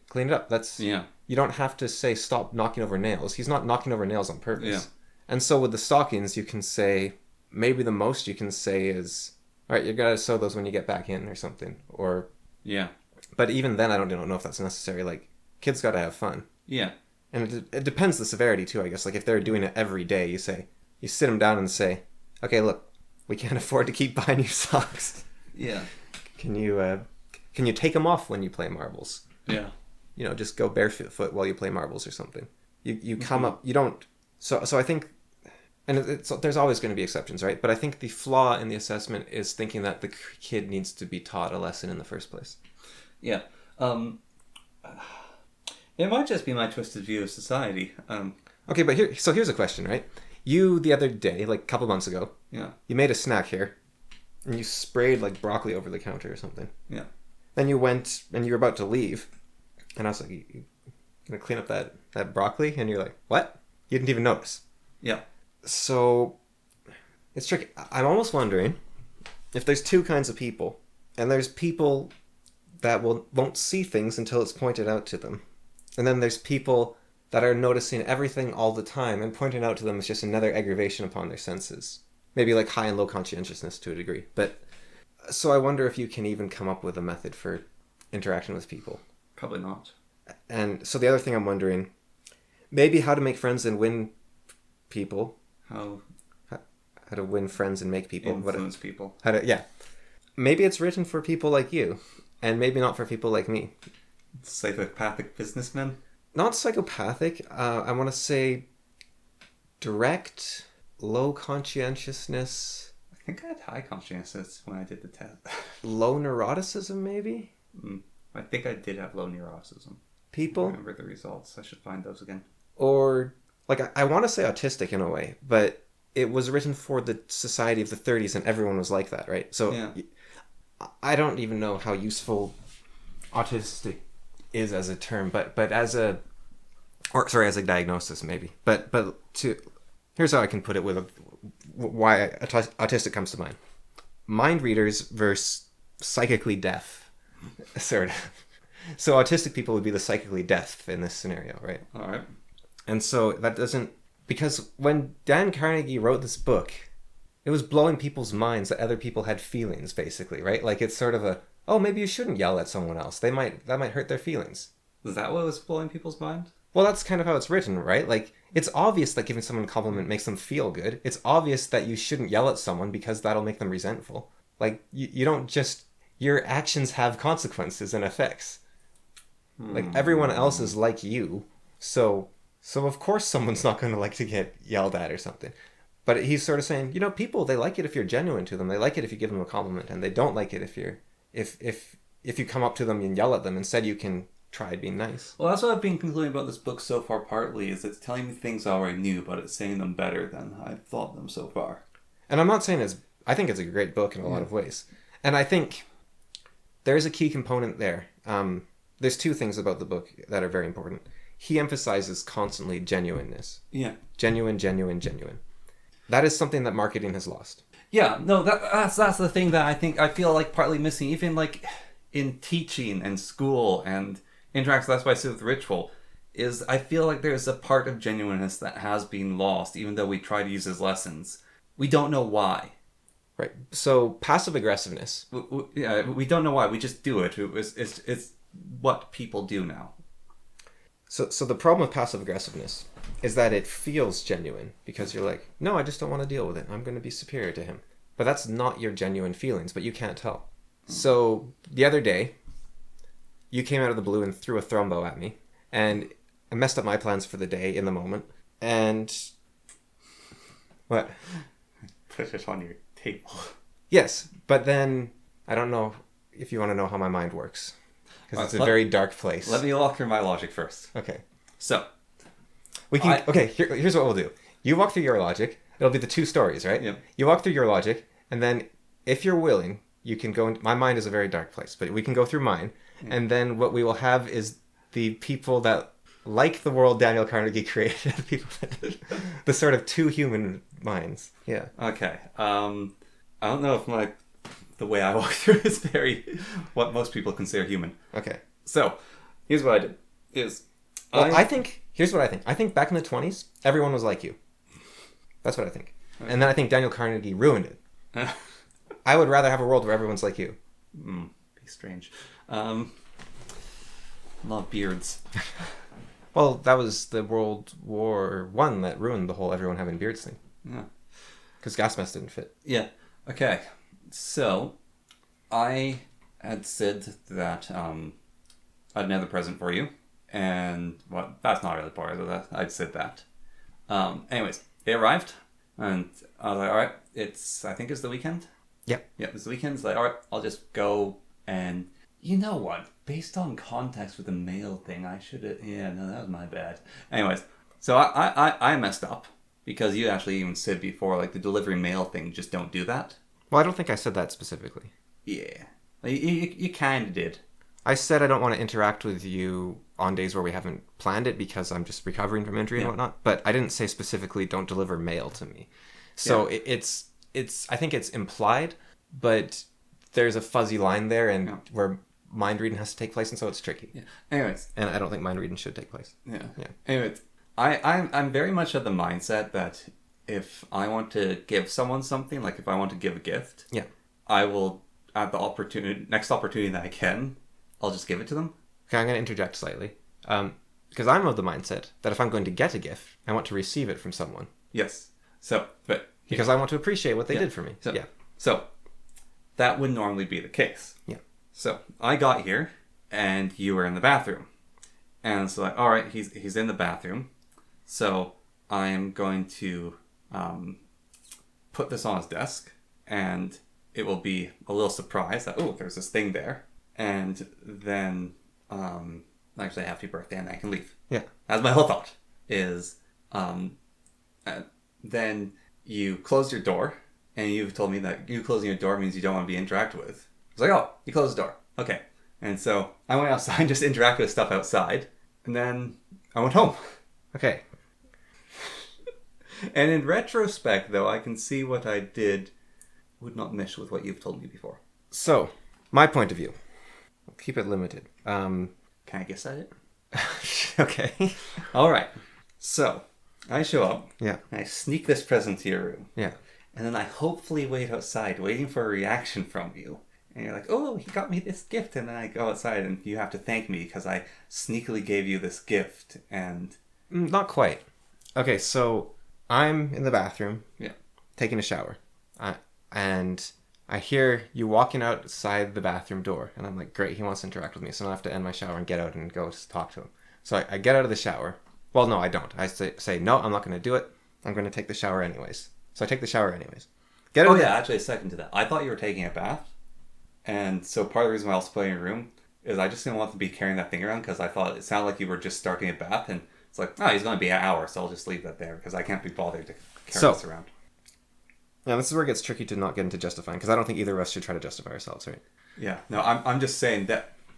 clean it up. Yeah. You don't have to say, stop knocking over nails. He's not knocking over nails on purpose. Yeah. And so with the stockings, you can say, maybe the most you can say is, all right, you got to sew those when you get back in or something. Or... Yeah. But even then, I don't know if that's necessary. Like, kids got to have fun. Yeah. And it depends the severity, too, I guess. Like, if they're doing it every day, you sit them down and say, okay, look, we can't afford to keep buying you socks. Yeah. Can you take them off when you play marbles? Yeah. Just go barefoot while you play marbles or something. You come up, you don't... So I think... And there's always going to be exceptions, right? But I think the flaw in the assessment is thinking that the kid needs to be taught a lesson in the first place. Yeah. It might just be my twisted view of society. Okay, but here's a question, right? You, the other day, like a couple months ago, Yeah. you made a snack here, and you sprayed like broccoli over the counter or something. Yeah. Then you went, and you were about to leave, and I was like, you gonna clean up that broccoli? And you're like, what? You didn't even notice. Yeah. So, it's tricky. I'm almost wondering if there's two kinds of people, and there's people that won't see things until it's pointed out to them. And then there's people that are noticing everything all the time, and pointing out to them is just another aggravation upon their senses. Maybe like high and low conscientiousness to a degree. But so I wonder if you can even come up with a method for interacting with people. Probably not. And so the other thing I'm wondering, maybe how to make friends and win people. How to win friends and make people. Influence people. Yeah. Maybe it's written for people like you, and maybe not for people like me. Psychopathic businessmen? Not psychopathic. I want to say direct, low conscientiousness. I think I had high conscientiousness when I did the test. Low neuroticism, maybe? I think I did have low neuroticism. People? I remember the results. I should find those again. or like I want to say autistic in a way, but it was written for the society of the 30s and everyone was like that, right? So Yeah. I don't even know how useful autistic is as a term, but as a, or sorry, as a diagnosis maybe. But to, here's how I can put it with why autistic comes to mind. Mind readers versus psychically deaf, sort of. So autistic people would be the psychically deaf in this scenario, right? All right. And so that doesn't, because when Dan Carnegie wrote this book, it was blowing people's minds that other people had feelings, basically, right? Like it's sort of a, oh, maybe you shouldn't yell at someone else. That might hurt their feelings. Is that what was blowing people's mind? Well, that's kind of how it's written, right? Like, it's obvious that giving someone a compliment makes them feel good. It's obvious that you shouldn't yell at someone because that'll make them resentful. Like, you don't just, your actions have consequences and effects. Like, everyone else is like you, so of course someone's not going to like to get yelled at or something. But he's sort of saying, people, they like it if you're genuine to them. They like it if you give them a compliment, and they don't like it if you're, if you come up to them and yell at them. Instead, you can try being nice. Well, that's what I've been concluding about this book so far, partly, is it's telling me things I already knew, but it's saying them better than I've thought them so far. And I'm not saying I think it's a great book in a lot of ways. And I think there's a key component there. There's two things about the book that are very important. He emphasizes constantly genuineness. Yeah. Genuine, genuine, genuine. That is something that marketing has lost. Yeah, no, that's the thing that I feel like partly missing, even like in teaching and school and interacts. That's why I say with ritual, is I feel like there's a part of genuineness that has been lost, even though we try to use as lessons. We don't know why. Right. So passive aggressiveness. We don't know why. We just do it. It's what people do now. So the problem with passive aggressiveness is that it feels genuine because you're like, no, I just don't want to deal with it. I'm going to be superior to him. But that's not your genuine feelings, but you can't tell. So the other day, you came out of the blue and threw a thrombo at me, and I messed up my plans for the day in the moment. And what? Put it on your table. Yes, but then I don't know if you want to know how my mind works, because it's a very dark place. Let me walk through my logic first. Okay. So we can. Here's what we'll do. You walk through your logic. It'll be the two stories, right? Yep. You walk through your logic, and then if you're willing, you can go into... My mind is a very dark place, but we can go through mine. Yeah. And then what we will have is the people that like the world Daniel Carnegie created, people that, the sort of two human minds. Yeah. Okay. I don't know if the way I walk through is very what most people consider human. Okay. So, here's what I did. Here's what I think. I think back in the 20s, everyone was like you. That's what I think. Okay. And then I think Daniel Carnegie ruined it. I would rather have a world where everyone's like you. Be strange. A lot of beards. Well, that was the World War I that ruined the whole everyone having beards thing. Yeah. Because gas masks didn't fit. Yeah. Okay. So, I had said that I had another present for you. And, well, that's not really part of that. I'd said that. Anyways, it arrived. And I was like, all right, I think it's the weekend. Yep. Yeah, it's the weekend. It's like, all right, I'll just go. And you know what? Based on context with the mail thing, I should have... Yeah, no, that was my bad. Anyways, so I messed up. Because you actually even said before, like, the delivery mail thing, just don't do that. Well, I don't think I said that specifically. Yeah. You kind of did. I said I don't want to interact with you on days where we haven't planned it because I'm just recovering from injury and whatnot. But I didn't say specifically don't deliver mail to me. So it's I think it's implied, but there's a fuzzy line there and where mind reading has to take place, and so it's tricky. Yeah. Anyways. And I don't think mind reading should take place. Yeah. Anyways, I'm very much of the mindset that if I want to give someone something, like if I want to give a gift, I will, at the next opportunity that I can, I'll just give it to them. Okay, I'm going to interject slightly. Because I'm of the mindset that if I'm going to get a gift, I want to receive it from someone. Yes. So, but... Because I want to appreciate what they did for me. So, that would normally be the case. Yeah. So, I got here, and you were in the bathroom. And so, like, all right, he's in the bathroom. So, I am going to put this on his desk, and it will be a little surprise that, oh, there's this thing there. And then, actually, happy birthday, and I can leave. Yeah. That's my whole thought. is then you close your door, and you've told me that you closing your door means you don't want to be interacted with. It's like, oh, you closed the door. Okay. And so I went outside and just interacted with stuff outside, and then I went home. Okay. And in retrospect, though, I can see what I did would not mesh with what you've told me before. So, my point of view. I'll keep it limited. Can I guess at it? Okay. All right. So, I show up. Yeah. And I sneak this present to your room. Yeah. And then I hopefully wait outside, waiting for a reaction from you. And you're like, oh, he got me this gift. And then I go outside and you have to thank me because I sneakily gave you this gift. And Not quite. Okay, so I'm in the bathroom. Yeah. Taking a shower. And I hear you walking outside the bathroom door. And I'm like, great, he wants to interact with me. So I have to end my shower and get out and go talk to him. So I get out of the shower. Well, no, I don't. I say no, I'm not going to do it. I'm going to take the shower anyways. So I take the shower anyways. Actually, a second to that. I thought you were taking a bath. And so part of the reason why I was playing in your room is I just didn't want to be carrying that thing around because I thought it sounded like you were just starting a bath. And it's like, oh, he's going to be an hour, so I'll just leave that there because I can't be bothered to carry this around. Yeah, this is where it gets tricky to not get into justifying because I don't think either of us should try to justify ourselves, right? Yeah. No, I'm just saying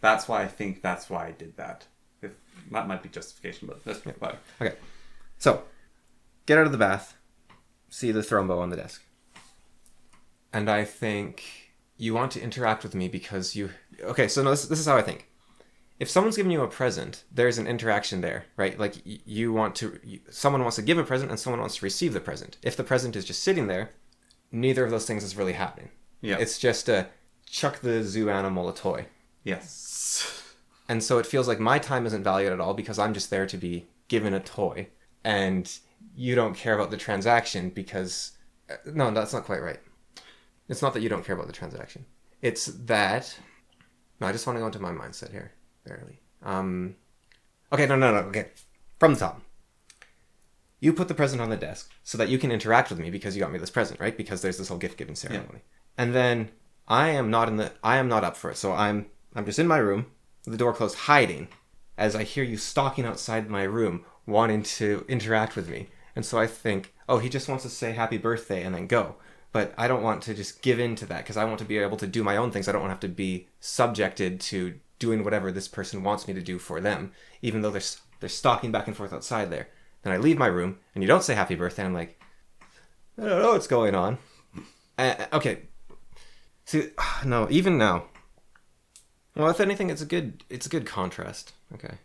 that's why I think that's why I did that. That might be justification, but that's fine. Okay. So, get out of the bath, see the thrombo on the desk. And I think you want to interact with me because you... Okay, so no, this is how I think. If someone's giving you a present, there's an interaction there, right? Like, someone wants to give a present and someone wants to receive the present. If the present is just sitting there, neither of those things is really happening. Yeah. It's just a chuck the zoo animal a toy. Yes. And so it feels like my time isn't valued at all because I'm just there to be given a toy. And you don't care about the transaction because... No, that's not quite right. It's not that you don't care about the transaction. It's that... No, I just want to go into my mindset here. Barely. Okay, no. Okay. From the top. You put the present on the desk so that you can interact with me because you got me this present, right? Because there's this whole gift-giving ceremony. Yeah. And then I am not up for it. So I'm just in my room, the door closed, hiding, as I hear you stalking outside my room, wanting to interact with me. And so I think, oh, he just wants to say happy birthday and then go. But I don't want to just give in to that because I want to be able to do my own things. I don't want to have to be subjected to doing whatever this person wants me to do for them, even though they're stalking back and forth outside there. Then I leave my room and you don't say happy birthday. I'm like, I don't know what's going on. Okay. See, no, even now. Well, if anything, it's a good contrast. Okay.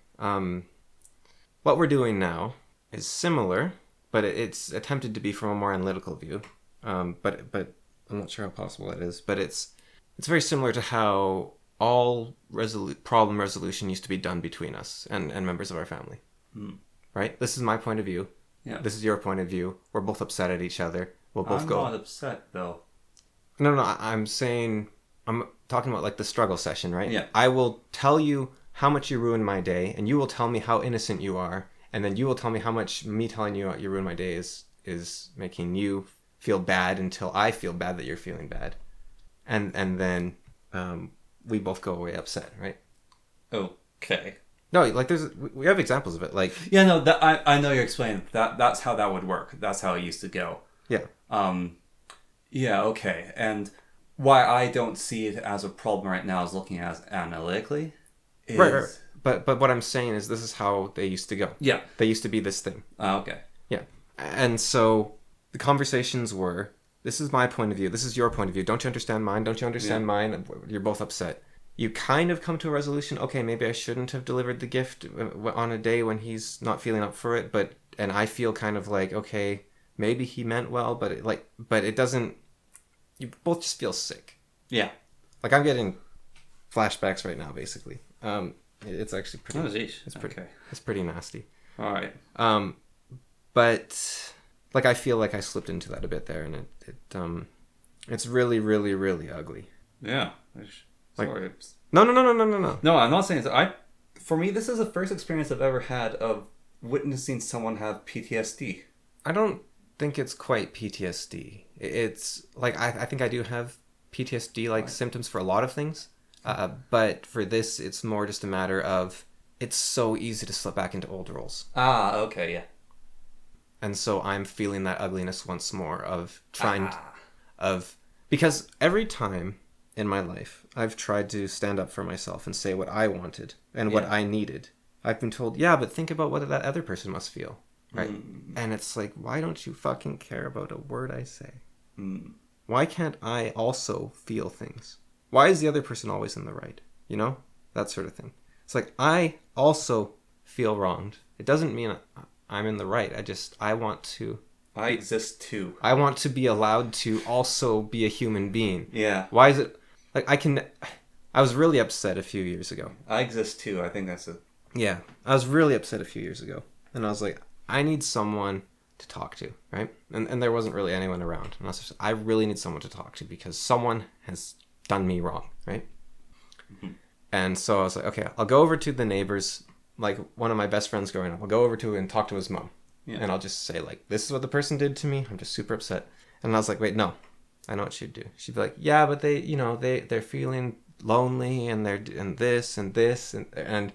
What we're doing now is similar, but it's attempted to be from a more analytical view. But I'm not sure how possible that is. But it's very similar to how all problem resolution used to be done between us and members of our family. Right? This is my point of view. Yeah. This is your point of view. We're both upset at each other. We'll both go. I'm not upset though. No. I'm talking about like the struggle session, right? Yeah. I will tell you how much you ruined my day, and you will tell me how innocent you are, and then you will tell me how much me telling you you ruined my day is making you feel bad until I feel bad that you're feeling bad, and then we both go away upset, right? Okay. No, like we have examples of it, like yeah, no, that I know you're explaining that's how that would work. That's how it used to go. Yeah. Yeah. Okay. And why I don't see it as a problem right now is looking at it analytically. Right. But what I'm saying is this is how they used to go. Yeah. They used to be this thing. Okay. Yeah. And so the conversations were, this is my point of view. This is your point of view. Don't you understand mine? Don't you understand mine? You're both upset. You kind of come to a resolution. Okay, maybe I shouldn't have delivered the gift on a day when he's not feeling up for it. And I feel kind of like, okay, maybe he meant well, but it doesn't. You both just feel sick. Yeah. Like I'm getting flashbacks right now, basically. It's actually pretty. Oh, geez. It's pretty nasty. All right. But like I feel like I slipped into that a bit there, and it's really, really, really ugly. Yeah. Sorry. No. No, I'm not saying so. For me, this is the first experience I've ever had of witnessing someone have PTSD. I don't think it's quite PTSD. It's like I think I do have PTSD like symptoms for a lot of things, but for this, it's more just a matter of it's so easy to slip back into old roles. Ah, okay, yeah. And so I'm feeling that ugliness once more of because every time in my life I've tried to stand up for myself and say what I wanted and what I needed, I've been told, yeah, but think about what that other person must feel, right? And it's like, why don't you fucking care about a word I say? Why can't I also feel things? Why is the other person always in the right? You know, that sort of thing. It's like, I also feel wronged. It doesn't mean I'm in the right. I want to... I exist too. I want to be allowed to also be a human being. Yeah. Why is it... Like, I was really upset a few years ago. I exist too. I think that's it. Yeah. I was really upset a few years ago. And I was like, I need someone to talk to, right? And there wasn't really anyone around. And I was just, I really need someone to talk to because someone has done me wrong, right? Mm-hmm. And so I was like, okay, I'll go over to the neighbors, like one of my best friends growing up. I'll go over to and talk to his mom. Yeah. And I'll just say, like, this is what the person did to me. I'm just super upset. And I was like, wait, no. I know what she'd do. She'd be like, yeah, but they, you know, they're feeling lonely and this. And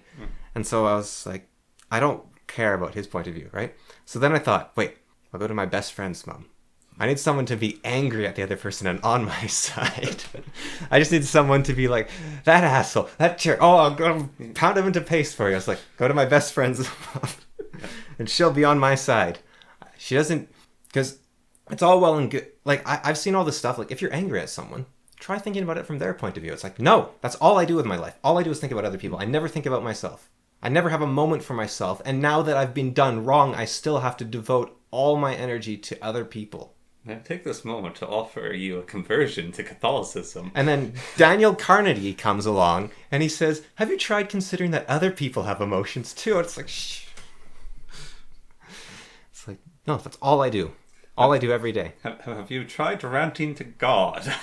so I was like, I don't care about his point of view, right? So then I thought, wait, I'll go to my best friend's mom. I need someone to be angry at the other person and on my side. I just need someone to be like, that asshole, that jerk. Oh, I'll go pound him into paste for you. I was like, go to my best friend's mom and she'll be on my side. She doesn't, because it's all well and good. Like, I've seen all this stuff. Like, if you're angry at someone, try thinking about it from their point of view. It's like, no, that's all I do with my life. All I do is think about other people. I never think about myself. I never have a moment for myself. And now that I've been done wrong, I still have to devote all my energy to other people. I take this moment to offer you a conversion to Catholicism. And then Daniel Carnegie comes along and he says, have you tried considering that other people have emotions too? And it's like, shh. It's like, no, that's all I do. All I do every day. Have you tried ranting to God?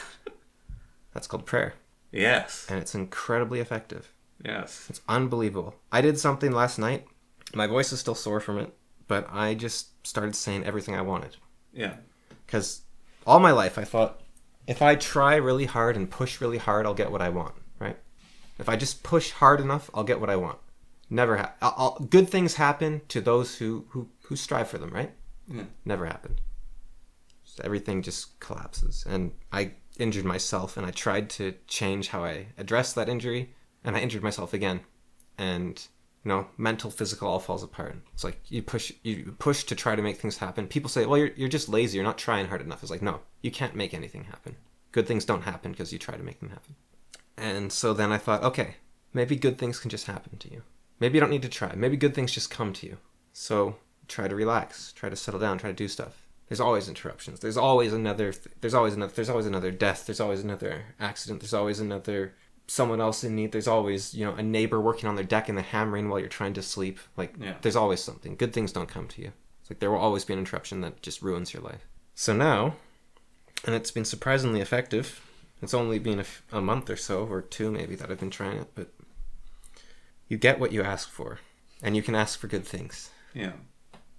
That's called prayer. Yes. And it's incredibly effective. Yes. It's unbelievable. I did something last night. My voice is still sore from it, but I just started saying everything I wanted. Yeah. Because all my life I thought, if I try really hard and push really hard, I'll get what I want, right? If I just push hard enough, I'll get what I want. Never good things happen to those who strive for them, right? Yeah. Never happened. So everything just collapses. And I injured myself, and I tried to change how I addressed that injury, and I injured myself again. And mental, physical, all falls apart. It's like you push to try to make things happen. People say, well, you're just lazy. You're not trying hard enough. It's like, no, you can't make anything happen. Good things don't happen because you try to make them happen. And so then I thought, okay, maybe good things can just happen to you. Maybe you don't need to try. Maybe good things just come to you. So try to relax, try to settle down, try to do stuff. There's always interruptions. There's always another death. There's always another accident. There's always another someone else in need. There's always, a neighbor working on their deck and they're hammering while you're trying to sleep. There's always something. Good things don't come to you. It's like there will always be an interruption that just ruins your life. So now, and it's been surprisingly effective. It's only been a month or so, or two maybe, that I've been trying it, but you get what you ask for, and you can ask for good things. Yeah.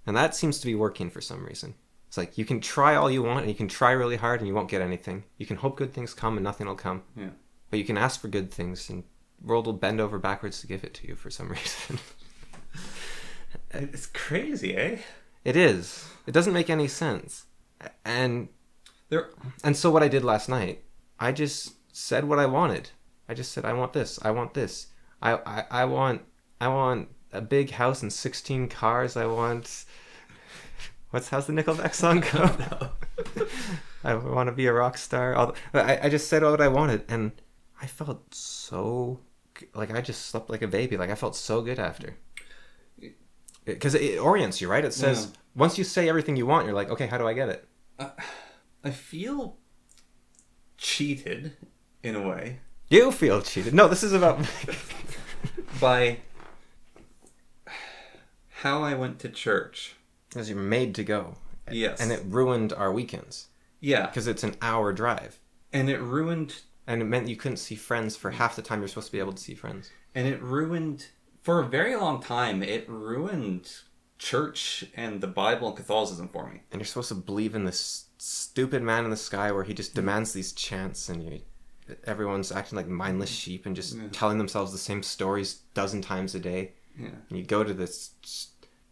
And that seems to be working for some reason. It's like you can try all you want, and you can try really hard, and you won't get anything. You can hope good things come, and nothing will come. Yeah. But you can ask for good things, and the world will bend over backwards to give it to you for some reason. It's crazy, eh? It is. It doesn't make any sense. And so what I did last night, I just said what I wanted. I just said, I want this. I want this. I want a big house and 16 cars. I want... How's the Nickelback song go? I want to be a rock star. I just said what I wanted, and I felt so... Like, I just slept like a baby. Like, I felt so good after. Because it orients you, right? It says, once you say everything you want, you're like, okay, how do I get it? I feel cheated, in a way. You feel cheated. No, this is about... by how I went to church. Because you're made to go. Yes. And it ruined our weekends. Yeah. Because it's an hour drive. And it ruined... And it meant you couldn't see friends for half the time you're supposed to be able to see friends. And it ruined... For a very long time, it ruined church and the Bible and Catholicism for me. And you're supposed to believe in this stupid man in the sky where he just demands these chants, and everyone's acting like mindless sheep and just telling themselves the same stories 12 times a day. Yeah. And you go to this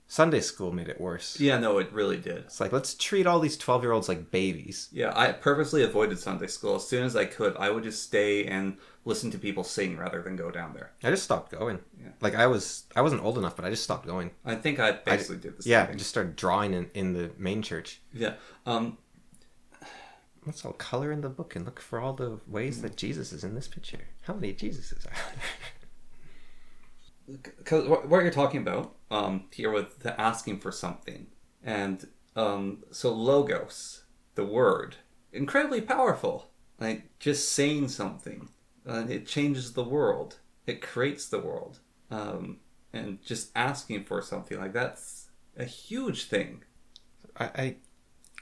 Sunday school made it worse. Yeah, no, it really did. It's like, let's treat all these 12-year-olds like babies. Yeah, I purposely avoided Sunday school. As soon as I could, I would just stay and listen to people sing rather than go down there. I just stopped going. Yeah. Like, I wasn't old enough, but I just stopped going. I think I basically did the same Yeah, thing. just started drawing in the main church. Yeah. Let's all color in the book and look for all the ways that Jesus is in this picture. How many Jesuses are there? Because what you're talking about here with the asking for something. And so logos, the word, incredibly powerful. Like, just saying something. It changes the world. It creates the world. And just asking for something, like, that's a huge thing.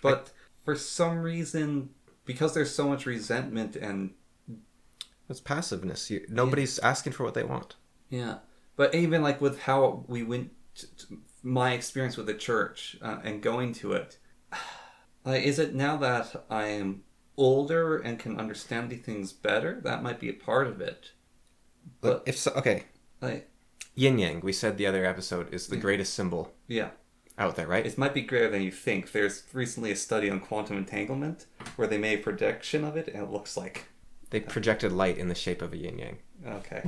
But for some reason, because there's so much resentment and... It's passiveness. Nobody's asking for what they want. Yeah. But even, like, with how we went... my experience with the church and going to it, like, is it now that I am older and can understand these things better? That might be a part of it. But if so, okay. Like, Yin Yang, we said the other episode, is the greatest symbol out there, right? It might be greater than you think. There's recently a study on quantum entanglement where they made a prediction of it, and it looks like... They projected light in the shape of a yin yang. Okay.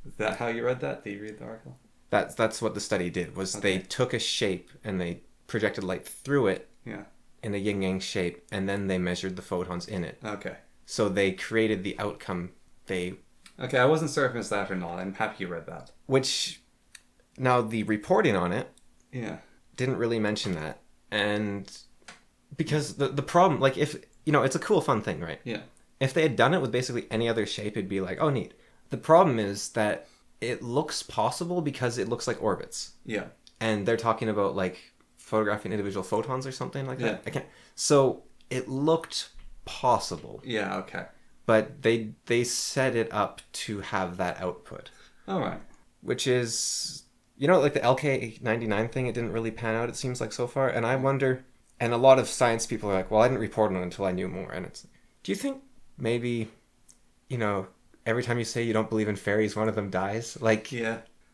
Is that how you read that? Did you read the article? That's what the study did, was they took a shape and they projected light through it in a yin-yang shape, and then they measured the photons in it. Okay. So they created the outcome Okay, I wasn't certain if it's that or not. I'm happy you read that. Which, now the reporting on it didn't really mention that. And because the problem, like, if, it's a cool, fun thing, right? Yeah. If they had done it with basically any other shape, it'd be like, oh, neat. The problem is that it looks possible because it looks like orbits. Yeah. And they're talking about, like, photographing individual photons or something like that. Yeah. So it looked possible. Yeah, okay. But they set it up to have that output. All right. Which is, like the LK99 thing, it didn't really pan out, it seems like, so far. And I wonder, and a lot of science people are like, well, I didn't report on it until I knew more. And it's, do you think maybe, every time you say you don't believe in fairies, one of them dies? Like, do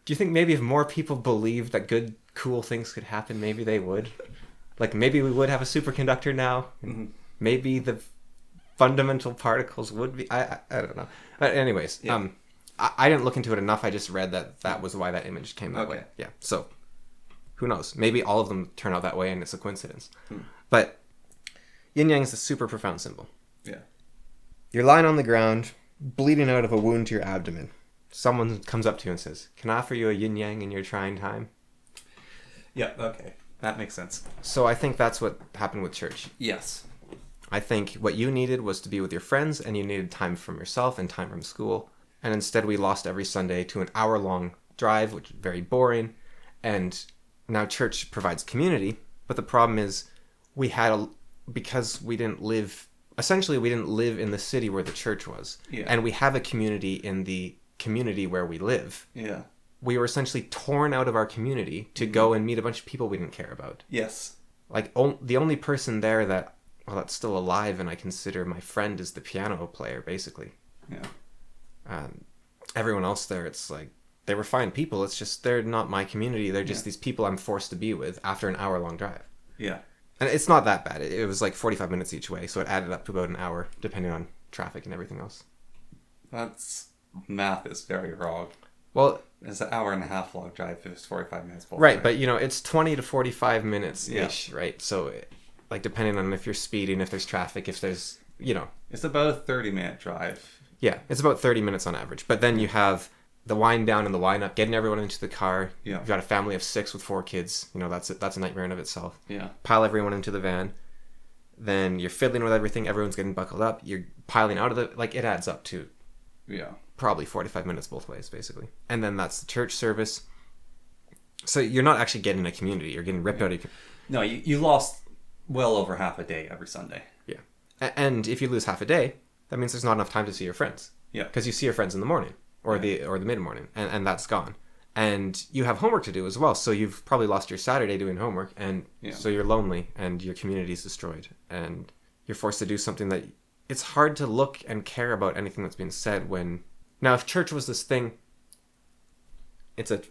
you think maybe if more people believed that good, cool things could happen, maybe they would? Like, maybe we would have a superconductor now. Mm-hmm. Maybe the fundamental particles would be... I don't know. But anyways, I didn't look into it enough. I just read that was why that image came that way. Yeah, so who knows? Maybe all of them turn out that way and it's a coincidence. But yin-yang is a super profound symbol. Yeah. You're lying on the ground, bleeding out of a wound to your abdomen. Someone comes up to you and says, can I offer you a yin-yang in your trying time? Yeah, okay. That makes sense. So I think that's what happened with church. Yes. I think what you needed was to be with your friends, and you needed time from yourself and time from school. And instead we lost every Sunday to an hour-long drive, which is very boring. And now church provides community, but the problem is because we didn't live... Essentially, we didn't live in the city where the church was. Yeah. And we have a community in the community where we live. Yeah. We were essentially torn out of our community to go and meet a bunch of people we didn't care about. Yes. Like, the only person there that's still alive and I consider my friend is the piano player, basically. Yeah. Everyone else there, it's like, they were fine people. It's just, they're not my community. They're just these people I'm forced to be with after an hour-long drive. Yeah. And it's not that bad. It was like 45 minutes each way, so it added up to about an hour, depending on traffic and everything else. Math is very wrong. Well, it's an hour and a half long drive if it's 45 minutes. Right, but it's 20 to 45 minutes-ish, right? So, like, depending on if you're speeding, if there's traffic, if there's, It's about a 30-minute drive. Yeah, it's about 30 minutes on average. But then you have the wind down and the wind up, getting everyone into the car. Yeah. You've got a family of 6 with 4 kids. That's a nightmare in of itself. Yeah. Pile everyone into the van. Then you're fiddling with everything. Everyone's getting buckled up. You're piling out of it adds up to probably 45 minutes both ways, basically. And then that's the church service. So you're not actually getting a community. You're getting ripped out of your... No, you lost well over half a day every Sunday. Yeah. And if you lose half a day, that means there's not enough time to see your friends. Yeah. Because you see your friends in the morning or the mid-morning, and that's gone. And you have homework to do as well, so you've probably lost your Saturday doing homework, and so you're lonely, and your community's destroyed, and you're forced to do something that... It's hard to look and care about anything that's being said when... Now, if church was this thing... it's a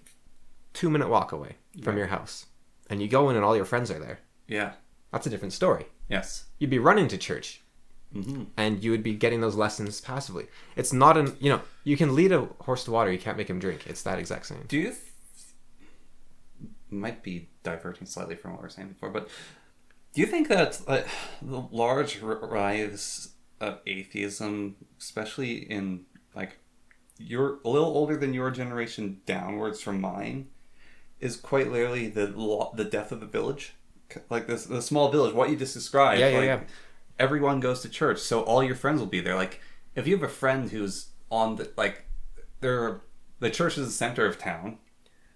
2-minute walk away from your house, and you go in and all your friends are there. Yeah. That's a different story. Yes. You'd be running to church, and you would be getting those lessons passively. It's not you can lead a horse to water, you can't make him drink. It's that exact same. Do you might be diverting slightly from what we were saying before, but do you think that the large rise of atheism, especially in like you're a little older than your generation downwards from mine, is quite literally the death of the village? Like the small village, what you just described. Yeah. Everyone goes to church, so all your friends will be there. Like if you have a friend who's on the church is the center of town,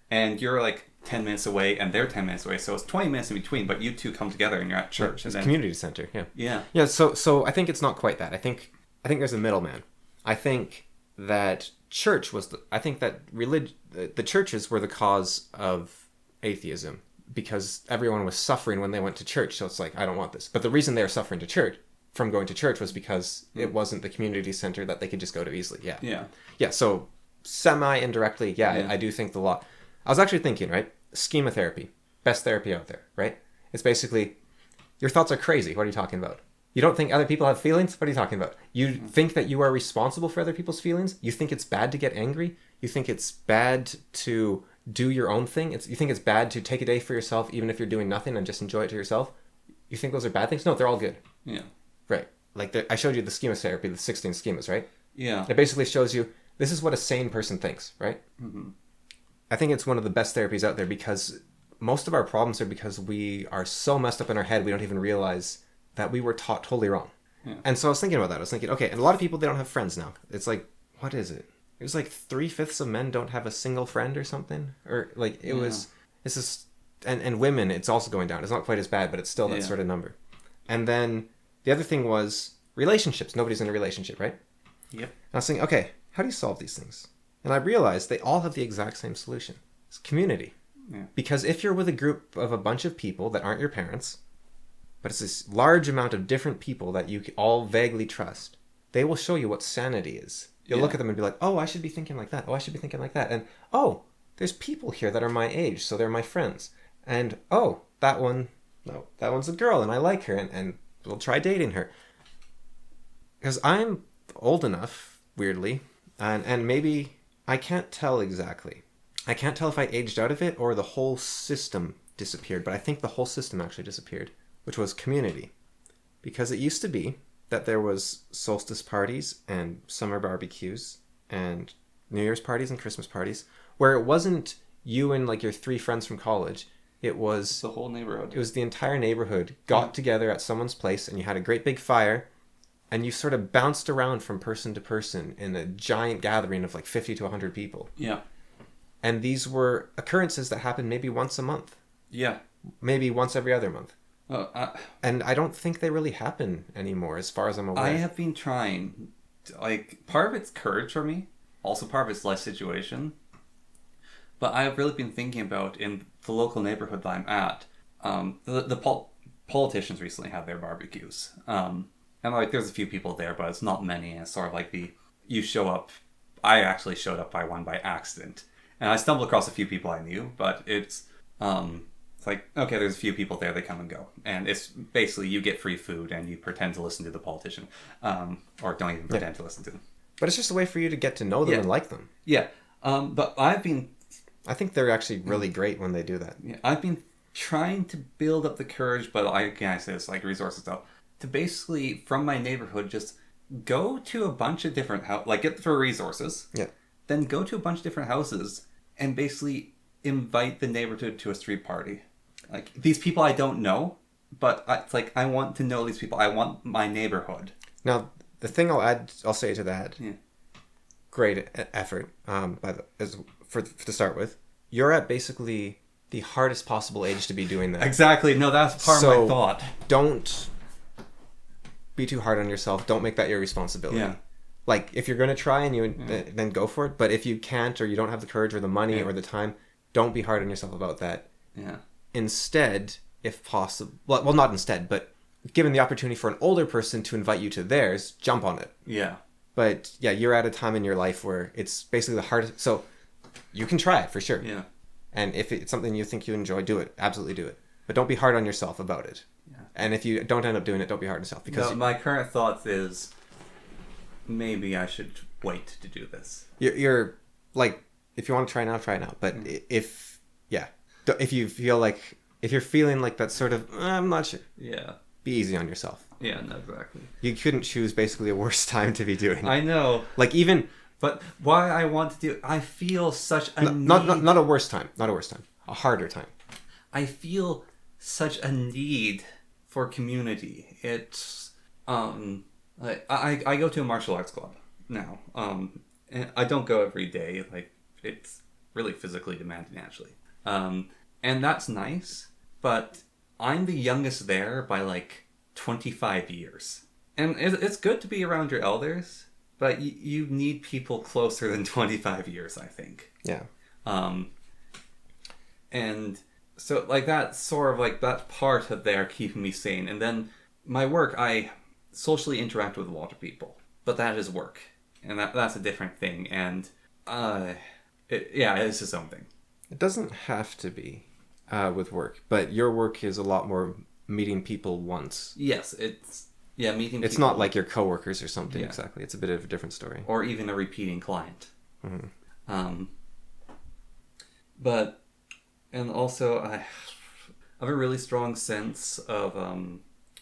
and you're like 10 minutes away, and they're 10 minutes away, so it's 20 minutes in between. But you two come together, and you're at church. It's a community center. Yeah. Yeah. So I think it's not quite that. I think there's a middleman. I think that church was the churches were the cause of atheism, because everyone was suffering when they went to church. So it's like, I don't want this. But the reason they were suffering from going to church was because it wasn't the community center that they could just go to easily. Yeah. So semi-indirectly, I do think the law. I was actually thinking, right? Schema therapy, best therapy out there, right? It's basically, your thoughts are crazy. What are you talking about? You don't think other people have feelings? What are you talking about? You think that you are responsible for other people's feelings? You think it's bad to get angry? You think it's bad to do your own thing? You think it's bad to take a day for yourself, even if you're doing nothing, and just enjoy it to yourself? You think those are bad things? No, they're all good. Yeah. Right. Like I showed you the schema therapy, the 16 schemas, right? Yeah. It basically shows you, this is what a sane person thinks, right? Mm-hmm. I think it's one of the best therapies out there, because most of our problems are because we are so messed up in our head, we don't even realize that we were taught totally wrong. Yeah. And so I was thinking about that. I was thinking, okay, and a lot of people, they don't have friends now. It's like, what is it? It was like 3/5 of men don't have a single friend or something. Or like it's just, and women, it's also going down. It's not quite as bad, but it's still that sort of number. And then the other thing was relationships. Nobody's in a relationship, right? Yep. And I was thinking, okay, how do you solve these things? And I realized they all have the exact same solution. It's community. Yeah. Because if you're with a group of a bunch of people that aren't your parents, but it's this large amount of different people that you all vaguely trust, they will show you what sanity is. You'll look at them and be like, oh, I should be thinking like that. Oh, I should be thinking like that. And, oh, there's people here that are my age, so they're my friends. And, oh, that one's a girl, and I like her, and we'll try dating her. Because I'm old enough, weirdly, and maybe I can't tell exactly. I can't tell if I aged out of it or the whole system disappeared, but I think the whole system actually disappeared, which was community. Because it used to be that there was solstice parties and summer barbecues and New Year's parties and Christmas parties, where it wasn't you and like your 3 friends from college. It was the whole neighborhood. It was the entire neighborhood got together at someone's place, and you had a great big fire, and you sort of bounced around from person to person in a giant gathering of like 50 to 100 people. Yeah. And these were occurrences that happened maybe once a month. Yeah. Maybe once every other month. And I don't think they really happen anymore, as far as I'm aware. I have been trying, part of it's courage for me, also part of it's life situation. But I have really been thinking about, in the local neighborhood that I'm at, the politicians recently had their barbecues. And there's a few people there, but it's not many. And it's sort of you show up. I actually showed up by one by accident. And I stumbled across a few people I knew, but it's like, okay, there's a few people there, they come and go. And it's basically you get free food and you pretend to listen to the politician. Or don't even pretend to listen to them. But it's just a way for you to get to know them and like them. Yeah. But I think they're actually really great when they do that. Yeah, I've been trying to build up the courage, but I say it's like resources stuff, to basically, from my neighborhood, just go to a bunch of different get for resources. Yeah. Then go to a bunch of different houses and basically invite the neighborhood to a street party. Like, these people I don't know, but I want to know these people. I want my neighborhood. Now, the thing I'll say to that, great effort, to start with. You're at basically the hardest possible age to be doing that. Exactly. No, that's part of my thought. Don't be too hard on yourself. Don't make that your responsibility. Yeah. Like, if you're going to try then go for it. But if you can't, or you don't have the courage or the money or the time, don't be hard on yourself about that. Yeah. Instead, if possible, well, not instead, but given the opportunity for an older person to invite you to theirs, jump on it. Yeah. But yeah, you're at a time in your life where it's basically the hardest. So you can try it for sure. Yeah. And if it's something you think you enjoy, do it. Absolutely do it. But don't be hard on yourself about it. Yeah. And if you don't end up doing it, don't be hard on yourself. Because my current thought is maybe I should wait to do this. You're like, if you want to try now, try now. But if you feel like, if you're feeling like that sort of, I'm not sure. Yeah. Be easy on yourself. Yeah, no, exactly. You couldn't choose basically a worse time to be doing it. I know. Like even... But why I want to do it, I feel such a need... Not a worse time. Not a worse time. A harder time. I feel such a need for community. It's... like, I go to a martial arts club now. And I don't go every day. Like, it's really physically demanding, actually. And that's nice. But I'm the youngest there by, like, 25 years. And it's good to be around your elders, but you need people closer than 25 years, I think. Yeah. And so, like, that sort of, like, that part of there keeping me sane. And then my work, I socially interact with a lot of people. But that is work. And that's a different thing. And, it's its own thing. It doesn't have to be with work, but your work is a lot more meeting people once. Yes, meeting people. It's not like your coworkers or something, Yeah. exactly. It's a bit of a different story. Or even a repeating client. Mm-hmm. And also, I have a really strong sense of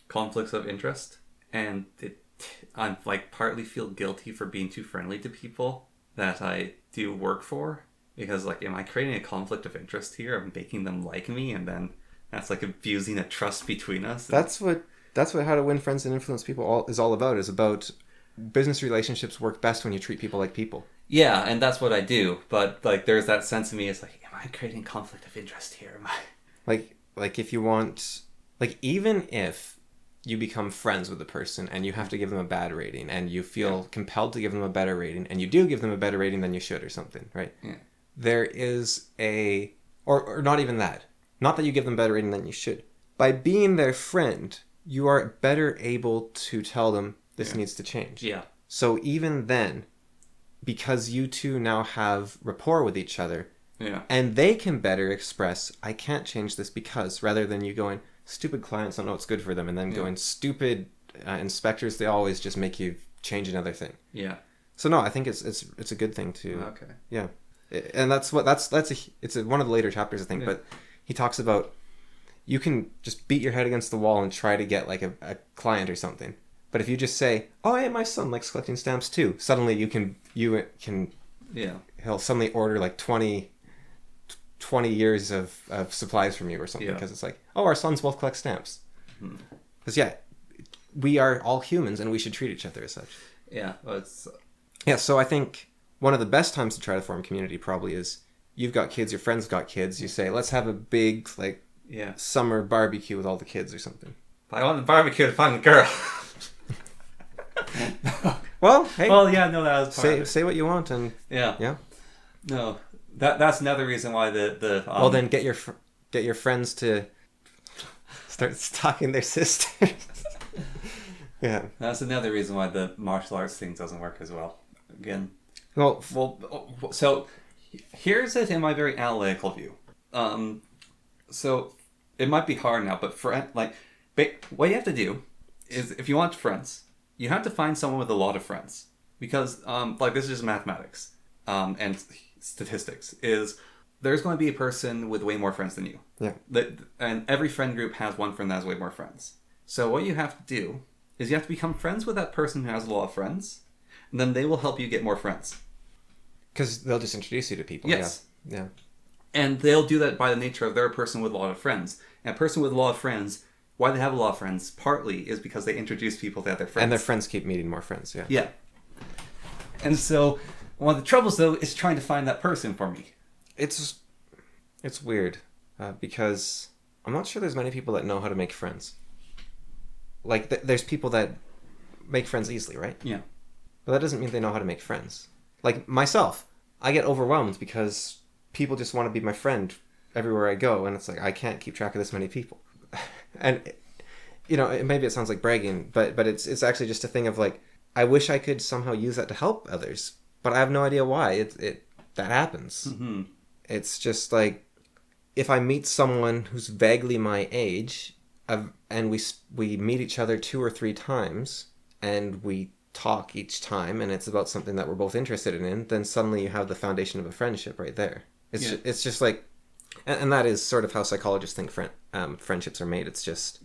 conflicts of interest. And I'm, like, partly feel guilty for being too friendly to people that I do work for. Because, like, am I creating a conflict of interest here? I'm making them like me, and then that's, like, abusing a trust between us. That's what How to Win Friends and Influence People is all about. Is about business relationships work best when you treat people like people. Yeah, and that's what I do. But, like, there's that sense of me. It's like, am I creating conflict of interest here? Am I? Like if you want, like, even if you become friends with a person and you have to give them a bad rating and you feel compelled to give them a better rating and you do give them a better rating than you should or something, right? Yeah. There is or not even that. Not that you give them better rating than you should. By being their friend, you are better able to tell them this needs to change. Yeah. So even then, because you two now have rapport with each other, and they can better express, I can't change this because, rather than you going, stupid clients don't know what's good for them, and then going, stupid inspectors, they always just make you change another thing. Yeah. So no, I think it's a good thing to. Okay. Yeah. And it's one of the later chapters, I think, but he talks about you can just beat your head against the wall and try to get like a client or something. But if you just say, oh, hey, my son likes collecting stamps too, suddenly you can he'll suddenly order like 20 years of supplies from you or something, because it's like, oh, our sons both collect stamps. Because we are all humans and we should treat each other as such. Yeah. Well, it's... Yeah, so I think one of the best times to try to form community probably is you've got kids, your friends got kids, you say, let's have a big, like, summer barbecue with all the kids or something. I want the barbecue to find the girl. Well, hey. Well, that was say what you want and... Yeah. No, that's another reason why the well, then get your friends to start stalking their sisters. Yeah. That's another reason why the martial arts thing doesn't work as well. Again... Well, so here's it in my very analytical view. So it might be hard now, but what you have to do is, if you want friends, you have to find someone with a lot of friends, because this is just mathematics and statistics. Is there's going to be a person with way more friends than you. Yeah. And every friend group has one friend that has way more friends. So what you have to do is you have to become friends with that person who has a lot of friends. And then they will help you get more friends. Because they'll just introduce you to people. Yes. Yeah. And they'll do that by the nature of they're a person with a lot of friends. And a person with a lot of friends, why they have a lot of friends, partly is because they introduce people to other friends. And their friends keep meeting more friends, Yeah. And so, one of the troubles, though, is trying to find that person for me. It's weird. Because I'm not sure there's many people that know how to make friends. Like, there's people that make friends easily, right? Yeah. But that doesn't mean they know how to make friends. Like myself, I get overwhelmed because people just want to be my friend everywhere I go, and it's like, I can't keep track of this many people. And, maybe it sounds like bragging, but it's actually just a thing of like, I wish I could somehow use that to help others, but I have no idea why. that happens. Mm-hmm. It's just like, if I meet someone who's vaguely my age, and we meet each other 2 or 3 times, and we talk each time, and it's about something that we're both interested in, then suddenly you have the foundation of a friendship right there. It's just like, and that is sort of how psychologists think friendships are made. It's just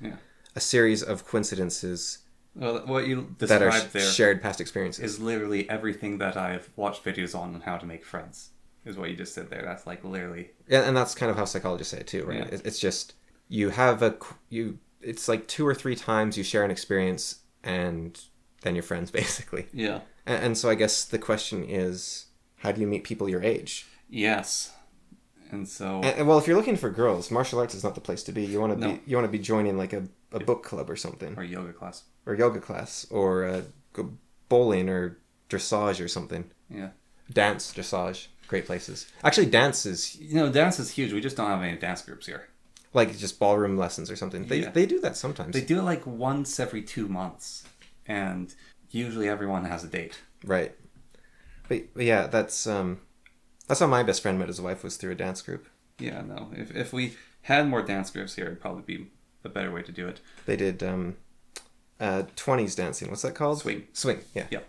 a series of coincidences. Well, what you that are described there shared past experiences is literally everything that I've watched videos on how to make friends. Is what you just said there. That's like literally. Yeah, and that's kind of how psychologists say it too, right? Yeah. It's just it's like 2 or 3 times you share an experience, and then you're friends, basically. Yeah. And so I guess the question is, how do you meet people your age? Yes. And so, and well, if you're looking for girls, martial arts is not the place to be. You want to be joining like a book club or something, or yoga class, or go bowling or dressage or something. Yeah. Dance, dressage, great places. Actually, dance is huge. We just don't have any dance groups here. Like just ballroom lessons or something. They do that sometimes. They do it like once every 2 months, and usually everyone has a date. Right. But yeah, that's how my best friend met his wife, was through a dance group. Yeah, no. If we had more dance groups here, it'd probably be a better way to do it. They did 20s dancing. What's that called? Swing. Yeah. Yeah.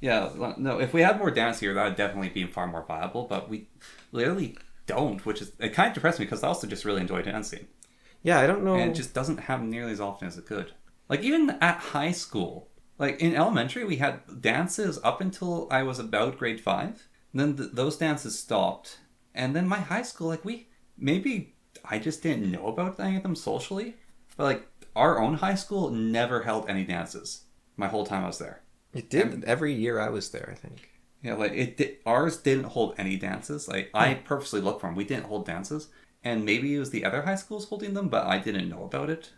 Yeah. No. If we had more dance here, that would definitely be far more viable. But we literally don't, which is it kind of depressed me because I also just really enjoy dancing. Yeah, I don't know. And it just doesn't happen nearly as often as it could. Like even at high school, like in elementary, we had dances up until I was about grade 5. Then those dances stopped, and then my high school, like maybe I just didn't know about any of them socially, but like our own high school never held any dances my whole time I was there. It did every year I was there, I think. Yeah, like ours didn't hold any dances. Like I purposely looked for them. We didn't hold dances, and maybe it was the other high schools holding them, but I didn't know about it.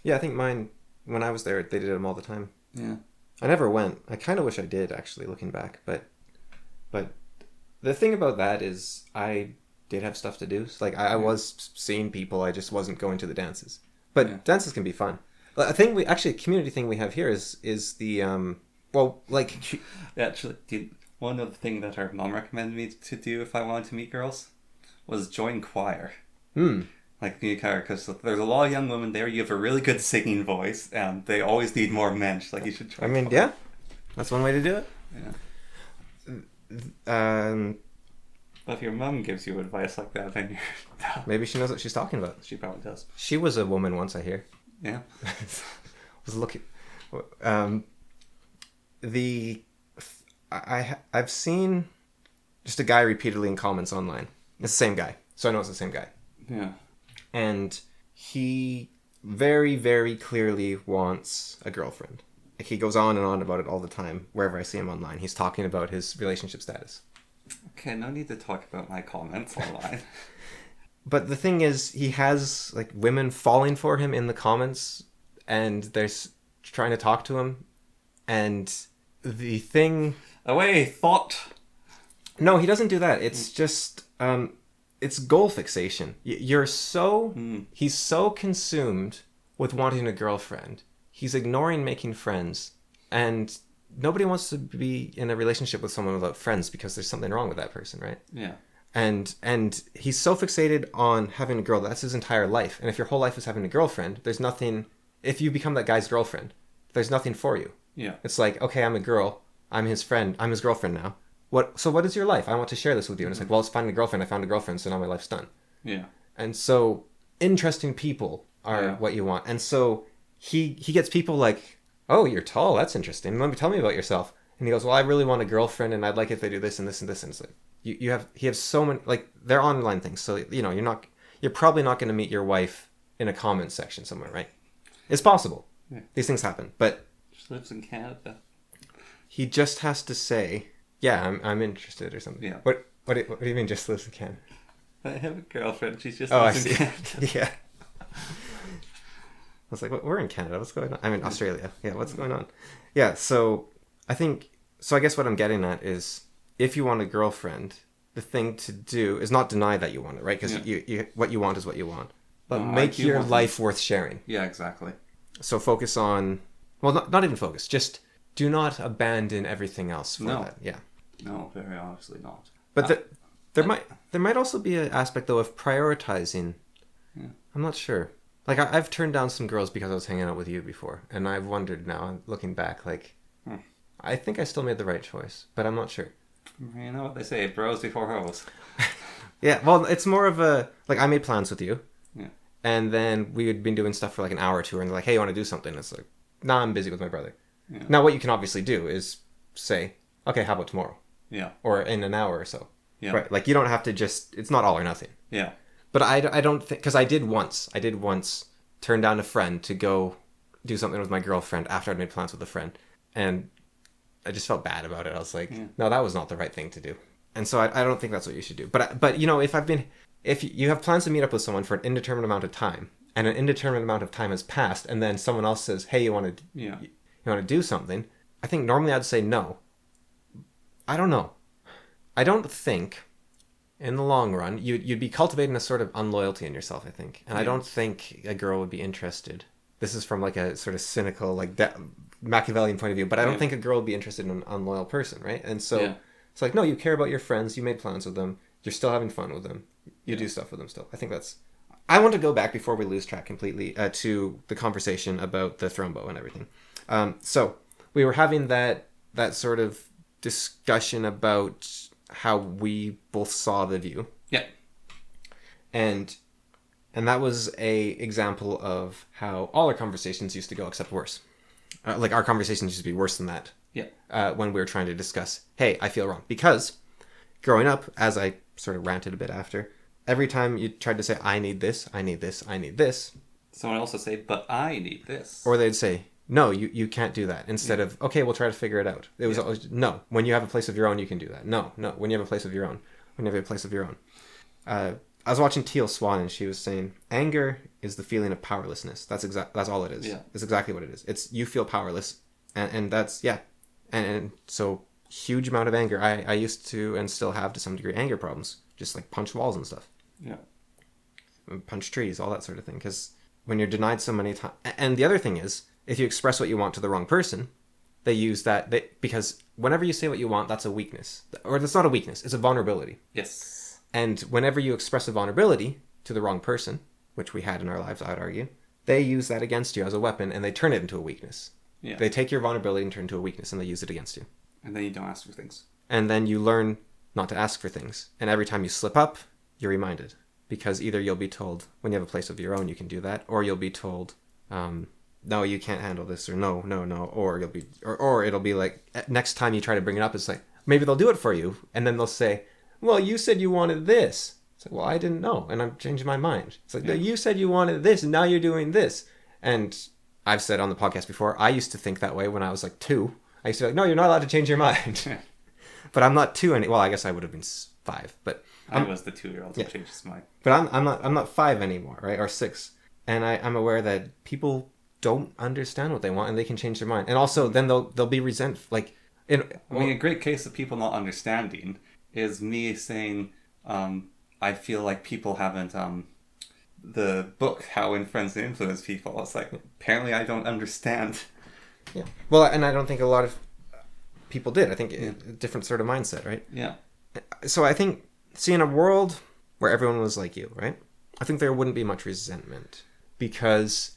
Yeah, I think mine, when I was there, they did them all the time. Yeah. I never went. I kind of wish I did, actually, looking back, but the thing about that is I did have stuff to do. So, like I was seeing people, I just wasn't going to the dances. But dances can be fun. I think a community thing we have here is the actually, one of the things that our mom recommended me to do if I wanted to meet girls was join choir. Like community choir, because there's a lot of young women there. You have a really good singing voice, and they always need more men. Like you should join. Choir. Yeah, that's one way to do it. Yeah. But if your mum gives you advice like that, then you're... Maybe she knows what she's talking about. She probably does. She was a woman once, I hear. Yeah. Was looking. I've seen just a guy repeatedly in comments online. It's the same guy, so I know it's the same guy. Yeah. And he very, very clearly wants a girlfriend. Like he goes on and on about it all the time. Wherever I see him online, he's talking about his relationship status. Okay, no need to talk about my comments online. But the thing is, he has like women falling for him in the comments, and they're trying to talk to him. And the thing... Away, thought! No, he doesn't do that. It's just... it's goal fixation. You're so... He's so consumed with wanting a girlfriend. He's ignoring making friends. And nobody wants to be in a relationship with someone without friends because there's something wrong with that person, right? Yeah. And he's so fixated on having a girl, that's his entire life. And if your whole life is having a girlfriend, there's nothing... If you become that guy's girlfriend, there's nothing for you. Yeah. It's like, okay, I'm a girl. I'm his friend. I'm his girlfriend now. So what is your life? I want to share this with you. And it's like, well, it's finding a girlfriend. I found a girlfriend, so now my life's done. Yeah. And so interesting people are what you want. And so he gets people like, oh, you're tall. That's interesting. Tell me about yourself. And he goes, well, I really want a girlfriend, and I'd like if they do this and this and this. And it's like, he has so many, like, they're online things. So, you're probably not going to meet your wife in a comment section somewhere, right? It's possible. Yeah. These things happen. But she lives in Canada. He just has to say, yeah, I'm interested or something. Yeah. What do you mean just lives in Canada? I have a girlfriend. She's just lives in Canada. Yeah. I was like, we're in Canada. What's going on? I'm in Australia. Yeah, what's going on? Yeah, so I guess what I'm getting at is if you want a girlfriend, the thing to do is not deny that you want it, right? Because you what you want is what you want. But make your life worth sharing. Yeah, exactly. So focus on... Well, not even focus. Just do not abandon everything else for that. Yeah. No, very honestly not. But there might also be an aspect though of prioritizing. Yeah. I'm not sure. Like I've turned down some girls because I was hanging out with you before, and I've wondered now, looking back, like I think I still made the right choice, but I'm not sure. You know what they say, bros before hoes. Yeah, well, it's more of a like I made plans with you, Yeah. and then we had been doing stuff for like an hour or two, and they're like, "Hey, you want to do something?" It's like, "Nah, I'm busy with my brother." Yeah. Now, what you can obviously do is say, "Okay, how about tomorrow?" Yeah. Or in an hour or so. Yeah. Right. Like you don't have to just. It's not all or nothing. Yeah. But I don't think because I did once turn down a friend to go do something with my girlfriend after I'd made plans with a friend, and I just felt bad about it. I was like, no, that was not the right thing to do. And so I don't think that's what you should do. But you know, if you have plans to meet up with someone for an indeterminate amount of time, and an indeterminate amount of time has passed, and then someone else says, hey, you want to do something, I think normally I'd say no. I don't know. I don't think in the long run you'd be cultivating a sort of unloyalty in yourself, I think. And I don't think a girl would be interested. This is from like a sort of cynical, like Machiavellian point of view, but I don't think a girl would be interested in an unloyal person, right? And so it's like, no, you care about your friends, you made plans with them, you're still having fun with them, you do stuff with them still. I think that's... I want to go back before we lose track completely to the conversation about the thrombo and everything. So we were having that sort of discussion about how we both saw the view. Yeah. And that was a example of how all our conversations used to go, except worse. Like our conversations used to be worse than that. Yeah. When we were trying to discuss, hey, I feel wrong. Because growing up, as I sort of ranted a bit after, every time you tried to say, I need this, I need this, I need this. Someone else would say, but I need this. Or they'd say, no, you can't do that. Instead of, okay, we'll try to figure it out. It was always, no, when you have a place of your own, you can do that. No, when you have a place of your own. When you have a place of your own. I was watching Teal Swan, and she was saying, anger is the feeling of powerlessness. That's all it is. Yeah. It's exactly what it is. It's you feel powerless. And that's, yeah. And so huge amount of anger. I used to, and still have to some degree, anger problems. Just like punch walls and stuff. Yeah. Punch trees, all that sort of thing. Because when you're denied so many times... And the other thing is, if you express what you want to the wrong person, they use that... because whenever you say what you want, that's a weakness. Or that's not a weakness, it's a vulnerability. Yes. And whenever you express a vulnerability to the wrong person, which we had in our lives, I'd argue, they use that against you as a weapon, and they turn it into a weakness. Yeah. They take your vulnerability and turn it into a weakness, and they use it against you. And then you don't ask for things. And then you learn not to ask for things. And every time you slip up, you're reminded. Because either you'll be told, when you have a place of your own, you can do that, or you'll be told, no, you can't handle this, or no, or you'll be, or it'll be like, next time you try to bring it up, it's like, maybe they'll do it for you, and then they'll say, well, you said you wanted this. It's like, well, I didn't know, and I'm changing my mind. It's like, you said you wanted this, and now you're doing this. And I've said on the podcast before, I used to think that way when I was like 2. I used to be like, no, you're not allowed to change your mind. But I'm not 2 well, I guess I would have been 5, but I was the 2-year-old who changed his mind. But I'm not 5 anymore, right? Or 6. And I'm aware that people don't understand what they want, and they can change their mind. And also, then they'll be resentful. Like, a great case of people not understanding is me saying, I feel like people haven't, the book, How Influence and Influence People. It's like, apparently I don't understand. Yeah. Well, and I don't think a lot of people did. I think a different sort of mindset, right? Yeah. So I think, see, in a world where everyone was like you, right? I think there wouldn't be much resentment. Because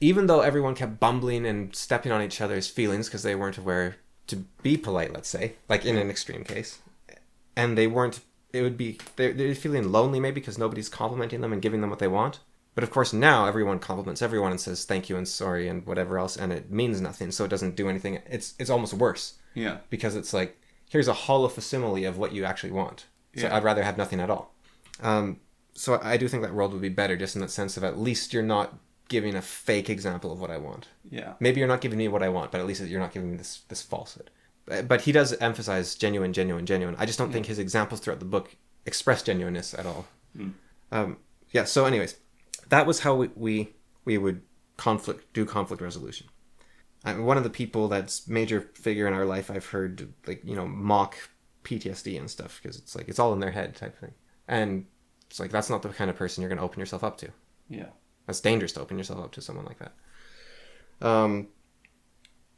even though everyone kept bumbling and stepping on each other's feelings because they weren't aware to be polite, let's say, like in an extreme case, and they weren't, they're feeling lonely maybe because nobody's complimenting them and giving them what they want. But of course now everyone compliments everyone and says thank you and sorry and whatever else, and it means nothing, so it doesn't do anything. It's almost worse. Yeah. Because it's like, here's a hollow facsimile of what you actually want. So I'd rather have nothing at all. So I do think that world would be better just in that sense of at least you're not giving a fake example of what I want. Yeah. Maybe you're not giving me what I want, but at least you're not giving me this falsehood. But he does emphasize genuine. I just don't think his examples throughout the book express genuineness at all. So anyways, that was how we would do conflict resolution. One of the people that's major figure in our life I've heard, like, mock PTSD and stuff, because it's like it's all in their head type thing. And it's like, that's not the kind of person you're going to open yourself up to. Yeah. That's dangerous to open yourself up to someone like that.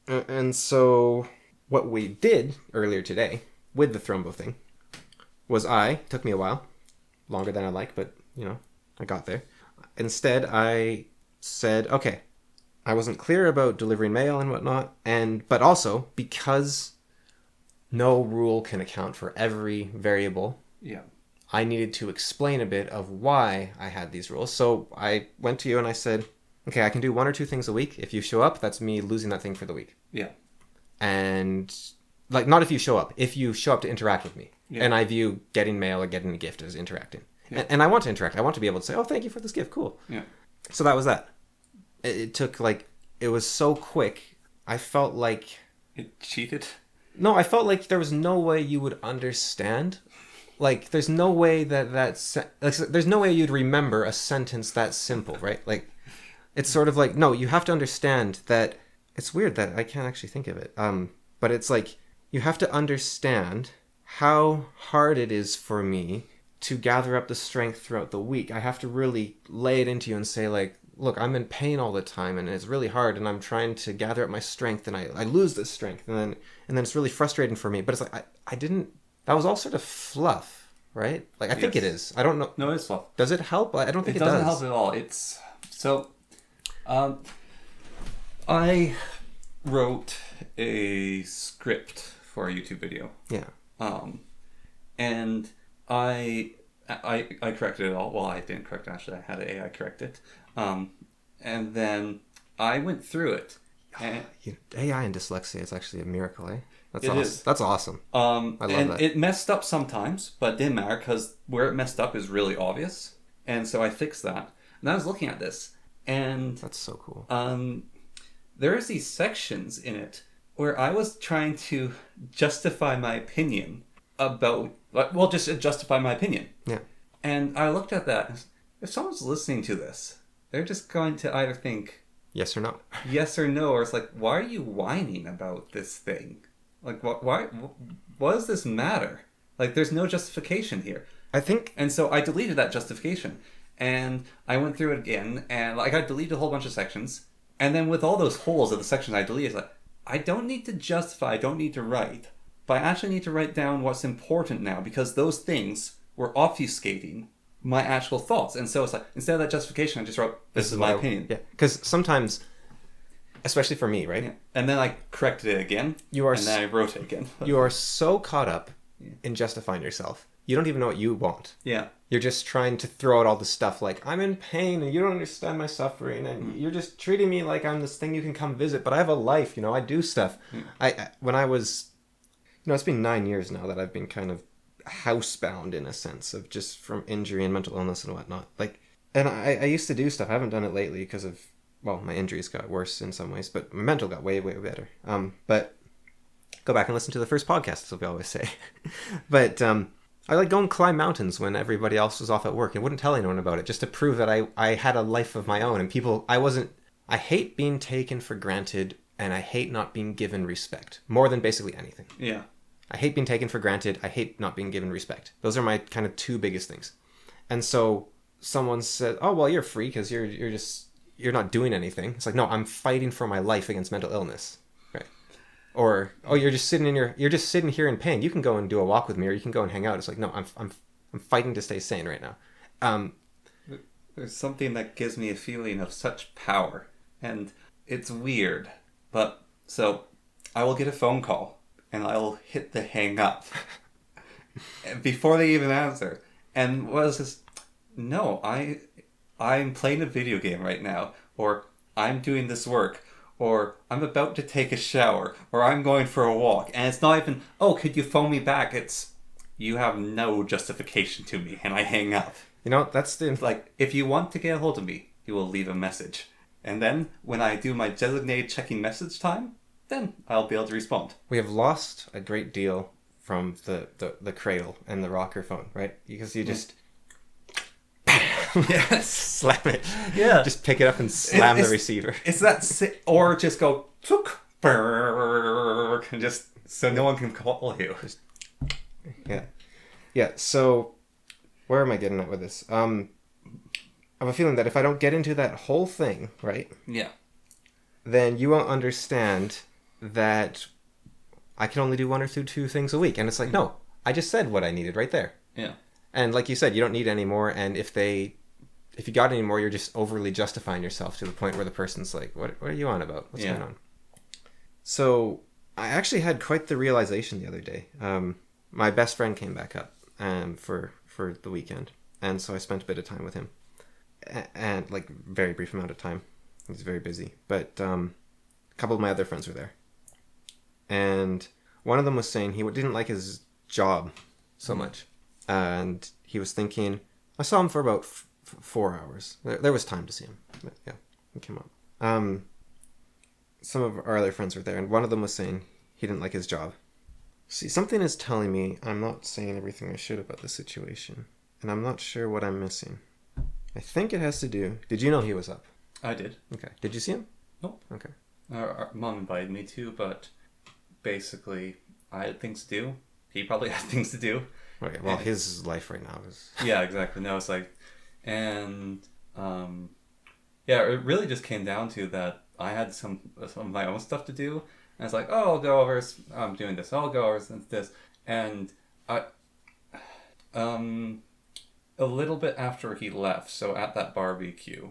And so what we did earlier today with the thrombo thing was took me a while, longer than I like, but, I got there. Instead, I said, okay, I wasn't clear about delivering mail and whatnot, but also because no rule can account for every variable. Yeah. I needed to explain a bit of why I had these rules. So I went to you and I said, okay, I can do 1 or 2 things a week. If you show up, that's me losing that thing for the week. Yeah. And not if you show up. If you show up to interact with me. Yeah. And I view getting mail or getting a gift as interacting. Yeah. And I want to interact. I want to be able to say, oh, thank you for this gift. Cool. Yeah. So that was that. It took it was so quick. I felt like... It cheated? No, I felt like there was no way you would understand. There's no way there's no way you'd remember a sentence that simple, right? It's sort of no, you have to understand that it's weird that I can't actually think of it. But it's you have to understand how hard it is for me to gather up the strength throughout the week. I have to really lay it into you and say look, I'm in pain all the time and it's really hard and I'm trying to gather up my strength and I lose this strength and then it's really frustrating for me. But it's I didn't, that was all sort of fluff, right? I think it is. I don't know. No, it's fluff. Does it help? I don't think it does. It doesn't help at all. It's so. I wrote a script for a YouTube video. Yeah. And I corrected it all. Well, I didn't correct it, actually. I had AI correct it. And then I went through it. And AI and dyslexia is actually a miracle, eh? That's it awesome. is. That's awesome. I love that. It messed up sometimes, but it didn't matter because where it messed up is really obvious. And so I fixed that. And I was looking at this, and that's so cool. There's these sections in it where I was trying to justify my opinion about, just justify my opinion. Yeah. And I looked at that, and if someone's listening to this, they're just going to either think yes or no. Yes or no, or it's why are you whining about this thing? Why? What does this matter? There's no justification here. I think... And so I deleted that justification. And I went through it again, and I deleted a whole bunch of sections. And then with all those holes of the sections I deleted, I don't need to justify, I don't need to write. But I actually need to write down what's important now, because those things were obfuscating my actual thoughts. And so it's instead of that justification, I just wrote, this is my opinion. Yeah, because sometimes, especially for me, right? Yeah. And then I corrected it again, and then I wrote it again. You are so caught up in justifying yourself. You don't even know what you want. Yeah. You're just trying to throw out all this stuff I'm in pain and you don't understand my suffering and you're just treating me like I'm this thing you can come visit, but I have a life, I do stuff. When I was, it's been 9 years now that I've been kind of housebound in a sense of just from injury and mental illness and whatnot. And I used to do stuff. I haven't done it lately because of, my injuries got worse in some ways, but my mental got way, way better. But go back and listen to the first podcast, as we always say. But, I go and climb mountains when everybody else was off at work and wouldn't tell anyone about it just to prove that I had a life of my own and I hate being taken for granted and I hate not being given respect more than basically anything. Yeah. I hate being taken for granted. I hate not being given respect. Those are my kind of 2 biggest things. And so someone said, oh, well, you're free because you're not doing anything. It's no, I'm fighting for my life against mental illness. Or, oh, you're just sitting here in pain. You can go and do a walk with me, or you can go and hang out. It's no, I'm fighting to stay sane right now. There's something that gives me a feeling of such power, and it's weird. But so I will get a phone call, and I'll hit the hang up before they even answer. And what is this? No, I'm playing a video game right now, or I'm doing this work. Or I'm about to take a shower, or I'm going for a walk. And it's not even, oh, could you phone me back? It's, you have no justification to me, and I hang up. That's the... if you want to get a hold of me, you will leave a message. And then, when I do my designated checking message time, then I'll be able to respond. We have lost a great deal from the cradle and the rocker phone, right? Because you just... Yes. Slam it. Yeah. Just pick it up and slam the receiver. It's that, or just go, and just, so no one can call you. Yeah. Yeah, so, where am I getting at with this? I have a feeling that if I don't get into that whole thing, right? Yeah. Then you won't understand that I can only do 1 or 2 things a week. And it's no, I just said what I needed right there. Yeah. And like you said, you don't need any more. And if you got any more, you're just overly justifying yourself to the point where the person's like, what are you on about? What's going on? So I actually had quite the realization the other day. My best friend came back up for the weekend. And so I spent a bit of time with him. And like very brief amount of time. He was very busy. But a couple of my other friends were there. And one of them was saying he didn't like his job so much. And he was thinking, I saw him for about 4 hours. There was time to see him. But yeah, he came up. Some of our other friends were there, and one of them was saying he didn't like his job. See, something is telling me I'm not saying everything I should about the situation, and I'm not sure what I'm missing. I think it has to do... Did you know he was up? I did. Okay. Did you see him? Nope. Okay. Our mom invited me to, but basically I had things to do. He probably had things to do. Okay, well, his life right now is... Yeah, exactly. No, it's like... And... yeah, it really just came down to that I had some of my own stuff to do. And it's like, oh, I'll go over, I'm doing this, I'll go over this. And I... a little bit after he left, so at that barbecue,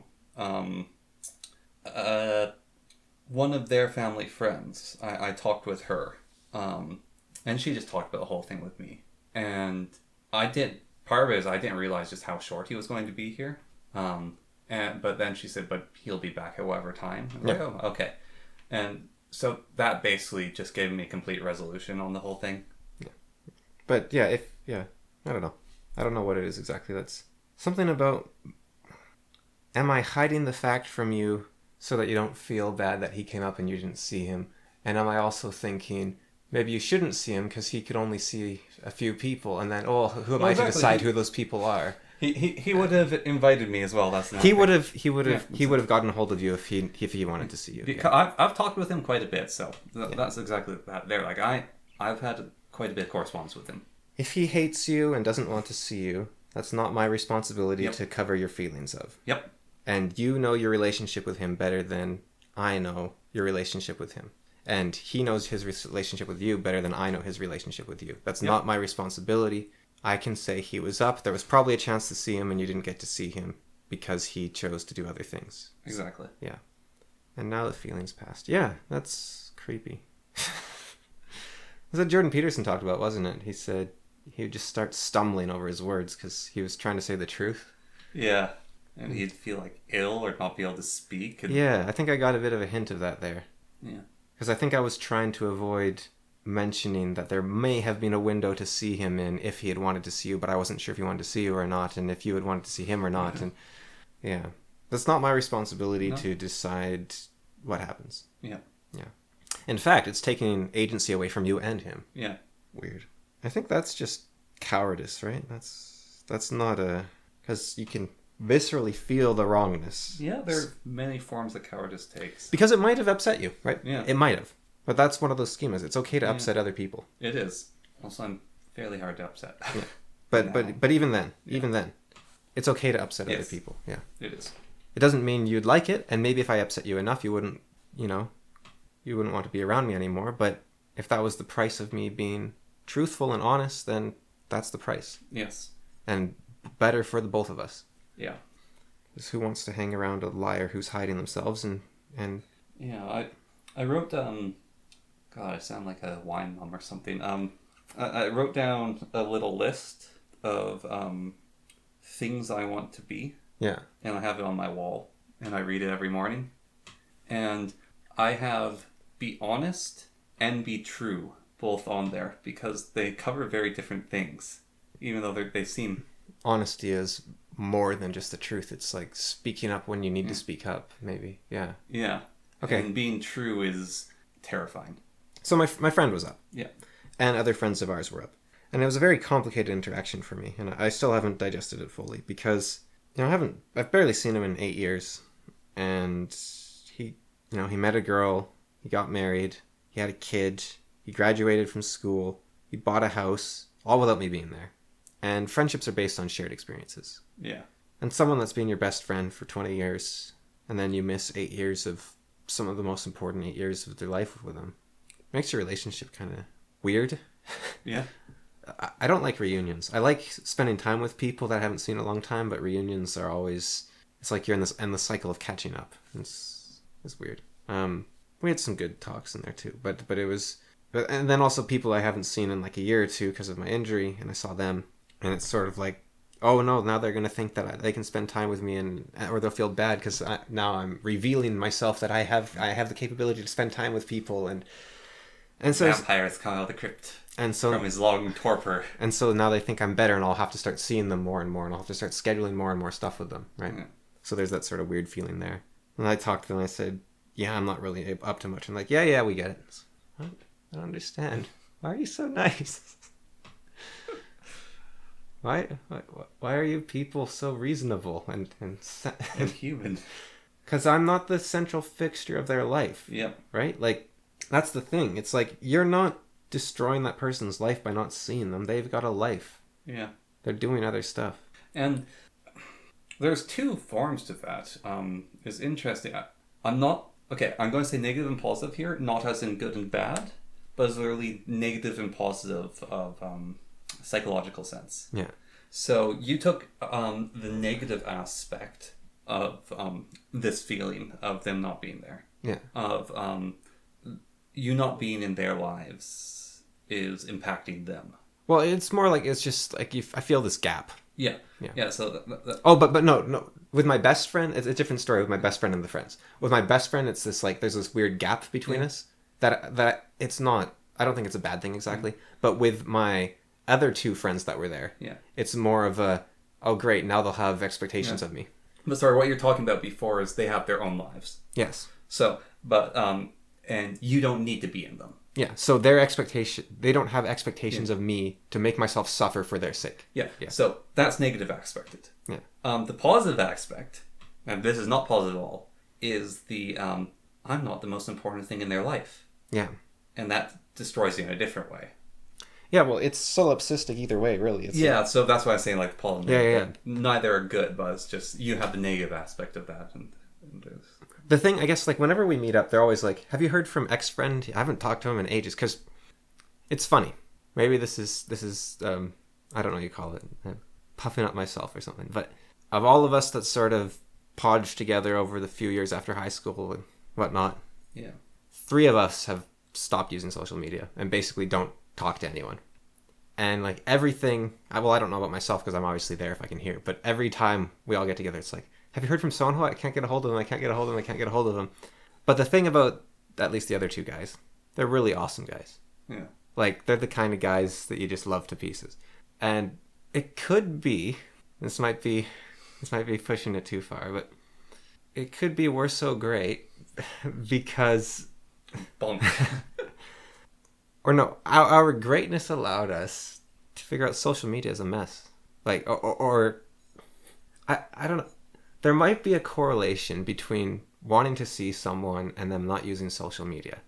one of their family friends, I talked with her, and she just talked about the whole thing with me. And part of it is I didn't realize just how short he was going to be here. But then she said, but he'll be back at whatever time. I'm like, oh, okay. And so that basically just gave me complete resolution on the whole thing. Yeah. But yeah, I don't know. I don't know what it is exactly. That's something about, am I hiding the fact from you so that you don't feel bad that he came up and you didn't see him? And am I also thinking, maybe you shouldn't see him because he could only see a few people, and then, who am I to decide who those people are? He would have invited me as well. That's he would have gotten a hold of you if he wanted to see you. Yeah. I've talked with him quite a bit, so that's exactly that. There, like I've had quite a bit of correspondence with him. If he hates you and doesn't want to see you, that's not my responsibility to cover your feelings of. Yep. And you know your relationship with him better than I know your relationship with him. And he knows his relationship with you better than I know his relationship with you. That's not my responsibility. I can say he was up. There was probably a chance to see him and you didn't get to see him because he chose to do other things. Exactly. Yeah. And now the feeling's passed. Yeah, that's creepy. That's what Jordan Peterson talked about, wasn't it? He said he would just start stumbling over his words because he was trying to say the truth. Yeah. And he'd feel like ill or not be able to speak. Yeah, I think I got a bit of a hint of that there. Yeah. Because I think I was trying to avoid mentioning that there may have been a window to see him in if he had wanted to see you, but I wasn't sure if he wanted to see you or not, and if you had wanted to see him or not. And yeah, that's not my responsibility to decide what happens. Yeah. Yeah. In fact, it's taking agency away from you and him. Yeah. Weird. I think that's just cowardice, right? That's not because you can viscerally feel the wrongness. Yeah, there are many forms that cowardice takes. Because it might have upset you, right? Yeah. It might have. But that's one of those schemas. It's okay to upset other people. It is. Also, I'm fairly hard to upset. Yeah. But even then, it's okay to upset other people. Yeah. It is. It doesn't mean you'd like it, and maybe if I upset you enough, you wouldn't want to be around me anymore. But if that was the price of me being truthful and honest, then that's the price. Yes. And better for the both of us. Yeah. Because who wants to hang around a liar who's hiding themselves and... Yeah, I wrote God, I sound like a wine mom or something. I wrote down a little list of things I want to be. Yeah. And I have it on my wall, and I read it every morning. And I have be honest and be true both on there because they cover very different things, even though they seem... Honesty is more than just the truth. It's like speaking up when you need to speak up, maybe. Yeah. Yeah. Okay. And being true is terrifying. So my friend was up. Yeah. And other friends of ours were up. And it was a very complicated interaction for me. And I still haven't digested it fully because, I've barely seen him in 8 years. And he met a girl. He got married. He had a kid. He graduated from school. He bought a house, all without me being there. And friendships are based on shared experiences. Yeah. And someone that's been your best friend for 20 years, and then you miss 8 years of some of the most important 8 years of their life with them, makes your relationship kind of weird. Yeah. I don't like reunions. I like spending time with people that I haven't seen in a long time, but reunions are always, it's like you're in this endless cycle of catching up. It's weird. We had some good talks in there too, but it was, and then also people I haven't seen in like a year or two because of my injury, and I saw them, and it's sort of like, oh no, now they're gonna think that they can spend time with me, or they'll feel bad because now I'm revealing myself that I have the capability to spend time with people, and so Vampires come out of the crypt. And so from his long torpor. And so now they think I'm better, and I'll have to start seeing them more and more, and I'll have to start scheduling more and more stuff with them, right? Yeah. So there's that sort of weird feeling there. And I talked to them, I said, yeah, I'm not really up to much. And like, yeah, we get it. I don't understand. Why are you so nice? Why are you people so reasonable and human? Because I'm not the central fixture of their life. Yeah. Right? Like, that's the thing. It's like, you're not destroying that person's life by not seeing them. They've got a life. Yeah. They're doing other stuff. And there's two forms to that. It's interesting. I'm going to say negative and positive here, not as in good and bad, but as really negative and positive of psychological sense. Yeah. So you took the negative aspect of this feeling of them not being there. Yeah. Of you not being in their lives is impacting them. Well, it's more like, it's just like, I feel this gap. Yeah. So oh, but no. With my best friend, it's a different story with my best friend and the friends. With my best friend, it's this like, there's this weird gap between us that it's not, I don't think it's a bad thing exactly. But with my other two friends that were there, it's more of a, oh great, now they'll have expectations of me. But sorry, what you're talking about before is they have their own lives. Yes. So, but and you don't need to be in them. Yeah. So their expectation, they don't have expectations of me to make myself suffer for their sake. Yeah. So that's negative aspected. Yeah. The positive aspect, and this is not positive at all, is the I'm not the most important thing in their life. Yeah. And that destroys you in a different way. Yeah, well, it's solipsistic either way, really. It's so that's why I'm saying like positive. Yeah. Neither are good, but it's just you have the negative aspect of that. And the thing, I guess, like whenever we meet up, they're always like, "Have you heard from X friend? I haven't talked to him in ages." Because it's funny. Maybe this is I don't know what you call it, puffing up myself or something. But of all of us that sort of podged together over the few years after high school and whatnot, 3 of us have stopped using social media and basically don't talk to anyone. And like everything, I don't know about myself because I'm obviously there if I can hear, but every time we all get together, it's like, have you heard from so-and-so? I can't get a hold of them. But the thing about at least the other 2 guys, they're really awesome guys. Yeah. Like, they're the kind of guys that you just love to pieces. And it could be, this might be pushing it too far, but it could be we're so great because... Or no, our greatness allowed us to figure out social media is a mess. Like, or I don't know. There might be a correlation between wanting to see someone and them not using social media.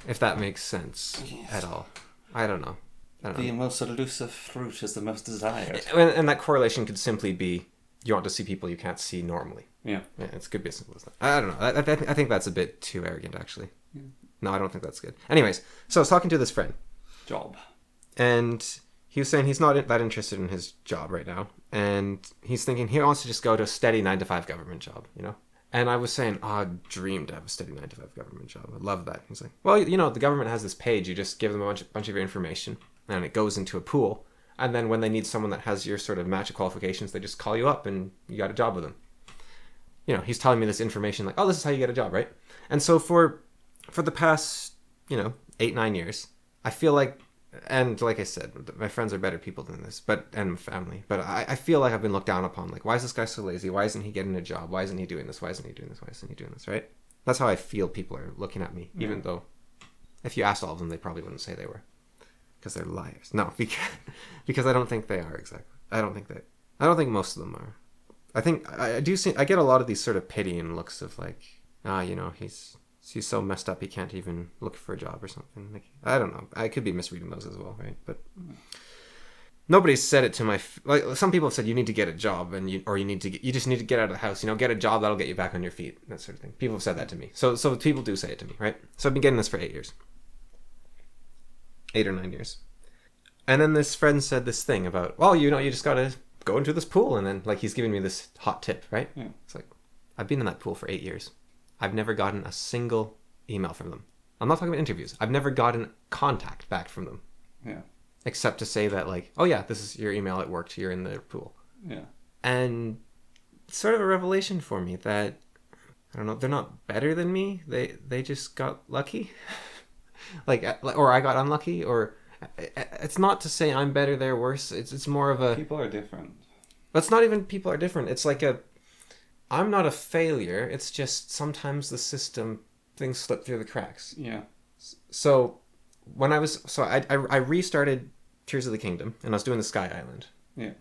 If that makes sense at all. I don't know. The most elusive fruit is the most desired. And that correlation could simply be you want to see people you can't see normally. Yeah, it could be as simple as that. I don't know. I think that's a bit too arrogant, actually. Yeah. No, I don't think that's good. Anyways, so I was talking to this friend. Job. And he was saying he's not that interested in his job right now. And he's thinking he wants to just go to a steady 9-to-5 government job, you know? And I was saying, I dreamed to have a steady 9-to-5 government job. I love that. He's like, well, you know, the government has this page. You just give them a bunch of your information, and it goes into a pool. And then when they need someone that has your sort of match of qualifications, they just call you up, and you got a job with them. You know, he's telling me this information like, oh, this is how you get a job, right? And so for the past, 8-9 years, I feel like, and like I said, my friends are better people than this, and my family, but I feel like I've been looked down upon. Like, why is this guy so lazy? Why isn't he getting a job? Why isn't he doing this? Why isn't he doing this? Why isn't he doing this, right? That's how I feel people are looking at me, even though if you asked all of them, they probably wouldn't say they were. Because they're liars. No, because I don't think they are exactly. I don't think most of them are. I think I get a lot of these sort of pitying looks of like, he's so messed up he can't even look for a job or something. Like, I don't know. I could be misreading those as well, right? But nobody's said it to my like. Some people have said you need to get a job and you just need to get out of the house. Get a job that'll get you back on your feet. That sort of thing. People have said that to me. So people do say it to me, right? So I've been getting this for 8 years. 8 or 9 years. And then this friend said this thing about, well, you just gotta go into this pool, and then like he's giving me this hot tip, right? Yeah. It's like, I've been in that pool for 8 years. I've never gotten a single email from them. I'm not talking about interviews. I've never gotten contact back from them. Yeah. Except to say that, like, oh yeah, this is your email, it worked, you're in the pool. Yeah. And it's sort of a revelation for me that, I don't know, they're not better than me. They just got lucky. Or I got unlucky, or it's not to say I'm better, they're worse. It's more of a... People are different. But it's not even people are different. It's like I'm not a failure. It's just sometimes the system, things slip through the cracks. Yeah. So when I restarted Tears of the Kingdom, and I was doing the Sky Island. Yeah.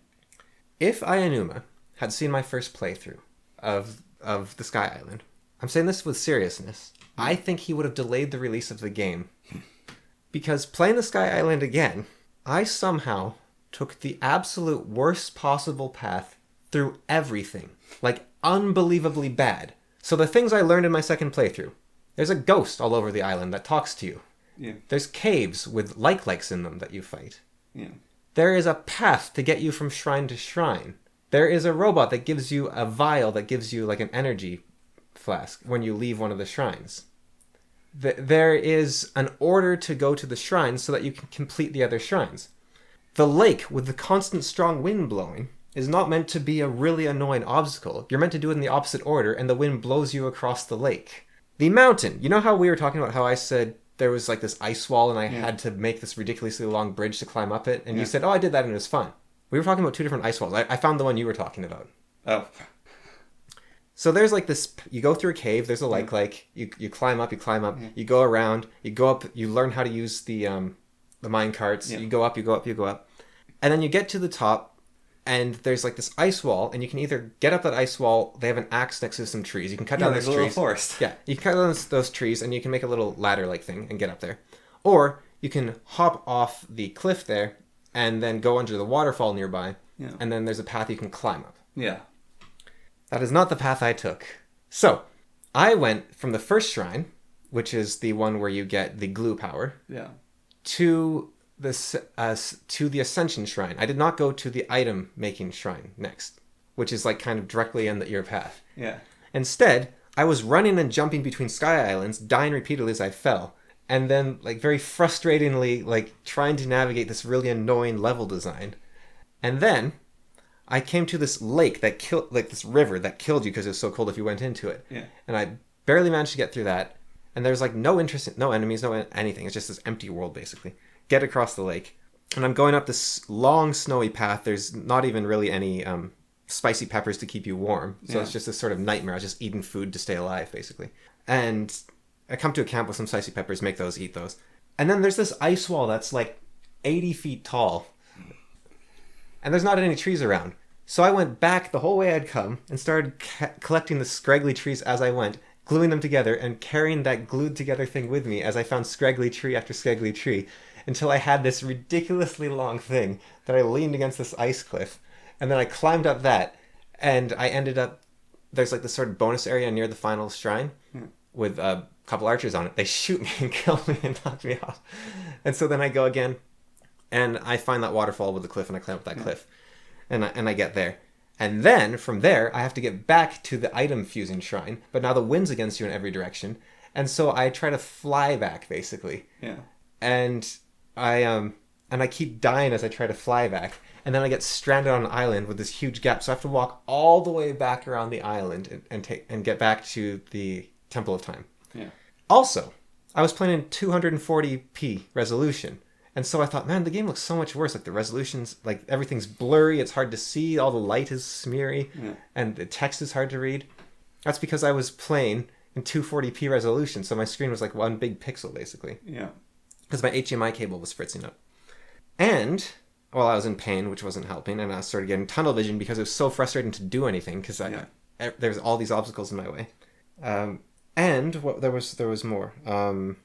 If Ayanuma had seen my first playthrough of the Sky Island, I'm saying this with seriousness, I think he would have delayed the release of the game. Because playing the Sky Island again, I somehow took the absolute worst possible path through everything. Like, unbelievably bad. So the things I learned in my second playthrough, there's a ghost all over the island that talks to you. Yeah. There's caves with likes in them that you fight. Yeah. There is a path to get you from shrine to shrine. There is a robot that gives you a vial that gives you like an energy flask when you leave one of the shrines. There is an order to go to the shrines so that you can complete the other shrines. The lake with the constant strong wind blowing is not meant to be a really annoying obstacle. You're meant to do it in the opposite order, and the wind blows you across the lake. The mountain. You know how we were talking about how I said there was like this ice wall and I had to make this ridiculously long bridge to climb up it? And you said, oh, I did that and it was fun. We were talking about two different ice walls. I found the one you were talking about. Oh. So there's like this, you go through a cave, there's a lake, you climb up, you go around, you go up, you learn how to use the mine carts, you go up. And then you get to the top, and there's like this ice wall, and you can either get up that ice wall, they have an axe next to some trees, you can cut down those trees. There's a little forest. Yeah, you can cut down those trees, and you can make a little ladder-like thing and get up there. Or you can hop off the cliff there, and then go under the waterfall nearby, and then there's a path you can climb up. Yeah. That is not the path I took. So, I went from the first shrine, which is the one where you get the glue power, to the Ascension Shrine. I did not go to the item making shrine next, which is like kind of directly in your path. Yeah. Instead, I was running and jumping between Sky Islands, dying repeatedly as I fell, and then like very frustratingly like trying to navigate this really annoying level design. And then I came to this lake that killed, like this river that killed you because it was so cold if you went into it. Yeah. And I barely managed to get through that. And there's like no interest, no enemies, no anything. It's just this empty world basically. Get across the lake, and I'm going up this long snowy path. There's not even really any spicy peppers to keep you warm, so it's just this sort of nightmare. I was just eating food to stay alive, basically. And I come to a camp with some spicy peppers, make those, eat those. And then there's this ice wall that's like 80 feet tall, and there's not any trees around. So I went back the whole way I'd come and started collecting the scraggly trees as I went, gluing them together and carrying that glued together thing with me as I found scraggly tree after scraggly tree, until I had this ridiculously long thing that I leaned against this ice cliff. And then I climbed up that, and I ended up, there's like this sort of bonus area near the final shrine with a couple archers on it. They shoot me and kill me and knock me off. And so then I go again, and I find that waterfall with the cliff, and I climb up that cliff. And I get there. And then, from there, I have to get back to the item fusing shrine, but now the wind's against you in every direction. And so I try to fly back, basically. Yeah. And I keep dying as I try to fly back, and then I get stranded on an island with this huge gap, so I have to walk all the way back around the island and get back to the Temple of Time. Yeah. Also, I was playing in 240p resolution, and so I thought, man, the game looks so much worse. Like the resolution's, like everything's blurry, it's hard to see, all the light is smeary, and the text is hard to read. That's because I was playing in 240p resolution, so my screen was like one big pixel, basically. Yeah. Because my HDMI cable was fritzing up. And, well, I was in pain, which wasn't helping, and I started getting tunnel vision because it was so frustrating to do anything, because there's all these obstacles in my way. And there was more. All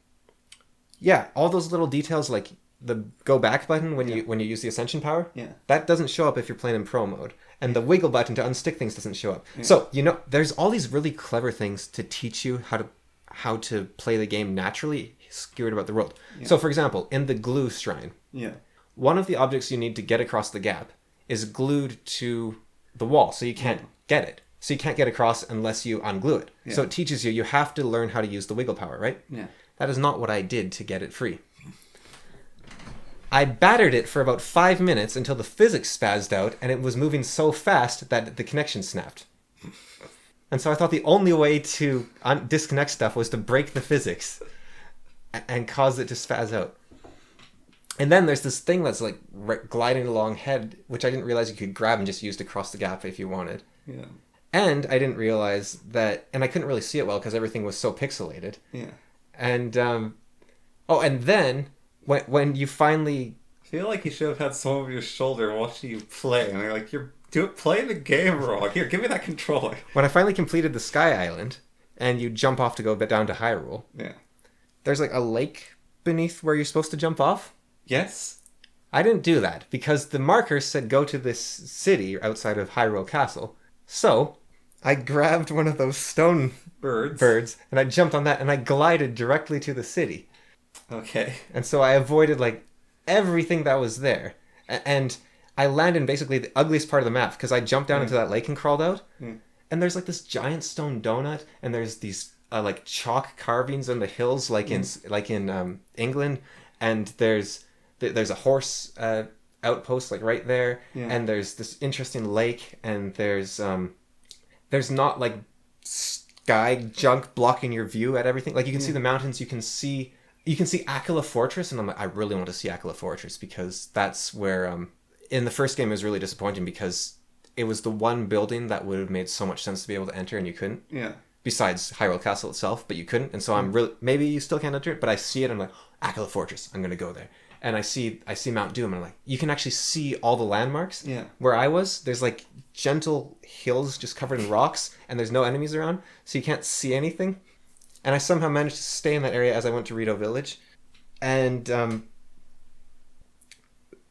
those little details, like the go back button when you use the Ascension power, that doesn't show up if you're playing in pro mode. And the wiggle button to unstick things doesn't show up. Yeah. So, there's all these really clever things to teach you how to play the game naturally, scared about the world. Yeah. So, for example, in the glue shrine, one of the objects you need to get across the gap is glued to the wall, so you can't get it. So you can't get across unless you unglue it. Yeah. So it teaches you have to learn how to use the wiggle power, right? Yeah. That is not what I did to get it free. I battered it for about 5 minutes until the physics spazzed out and it was moving so fast that the connection snapped. And so I thought the only way to disconnect stuff was to break the physics and cause it to spaz out. And then there's this thing that's like gliding along head, which I didn't realize you could grab and just use to cross the gap if you wanted. Yeah. And I didn't realize that, and I couldn't really see it well because everything was so pixelated. Yeah. And, and then when you finally... I feel like you should have had someone over your shoulder watching you play. And they're like, play the game wrong. Here, give me that controller. When I finally completed the Sky Island, and you jump off to go down to Hyrule, there's like a lake beneath where you're supposed to jump off. Yes. I didn't do that because the marker said go to this city outside of Hyrule Castle. So I grabbed one of those stone birds and I jumped on that and I glided directly to the city. Okay. And so I avoided like everything that was there. And I landed in basically the ugliest part of the map because I jumped down into that lake and crawled out. And there's like this giant stone donut and there's these like chalk carvings on the hills like in England, and there's a horse outpost like right there, and there's this interesting lake, and there's not like sky junk blocking your view at everything. Like you can see the mountains, you can see Akila Fortress, and I'm like, I really want to see Akila Fortress because that's where in the first game it was really disappointing because it was the one building that would have made so much sense to be able to enter and you couldn't. Yeah. Besides Hyrule Castle itself, but you couldn't, and so I'm really, maybe you still can't enter it, but I see it, I'm like, Akila Fortress, I'm gonna go there. And I see Mount Doom, and I'm like, you can actually see all the landmarks. Yeah. Where I was, there's like gentle hills just covered in rocks, and there's no enemies around, so you can't see anything. And I somehow managed to stay in that area as I went to Rito Village. And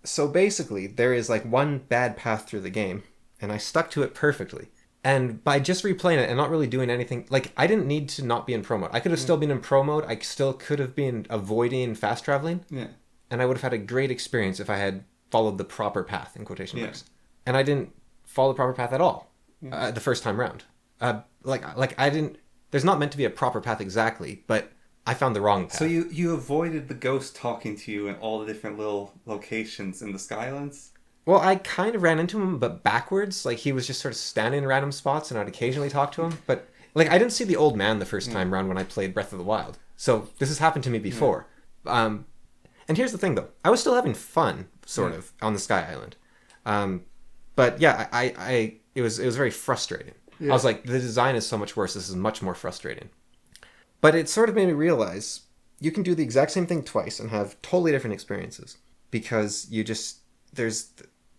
so basically, there is like one bad path through the game, and I stuck to it perfectly. And by just replaying it and not really doing anything, like I didn't need to not be in pro mode. I could have still been in pro mode. I still could have been avoiding fast traveling. Yeah. And I would have had a great experience if I had followed the proper path, in quotation marks. And I didn't follow the proper path at all the first time round. Like I didn't... There's not meant to be a proper path exactly, but I found the wrong path. So you avoided the ghost talking to you in all the different little locations in the Skylands? Well, I kind of ran into him, but backwards. Like, he was just sort of standing in random spots, and I'd occasionally talk to him. But, like, I didn't see the old man the first time round when I played Breath of the Wild. So, this has happened to me before. And here's the thing, though. I was still having fun, sort of, on the Sky Island. But, yeah, it was very frustrating. Yeah. I was like, the design is so much worse. This is much more frustrating. But it sort of made me realize you can do the exact same thing twice and have totally different experiences. Because there's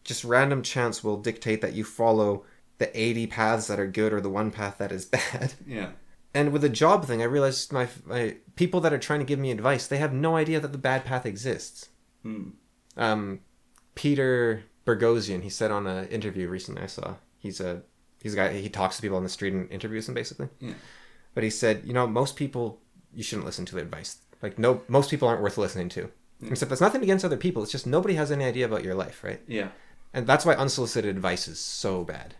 just random chance will dictate that you follow the 80 paths that are good or the one path that is bad. Yeah. And with the job thing, I realized my people that are trying to give me advice, they have no idea that the bad path exists. Peter Boghossian, he said on an interview recently I saw, he's a guy, he talks to people on the street and interviews them basically. Yeah. But he said, most people, you shouldn't listen to the advice. Like, no, most people aren't worth listening to. Yeah. Except that's nothing against other people. It's just nobody has any idea about your life, right? Yeah. And that's why unsolicited advice is so bad.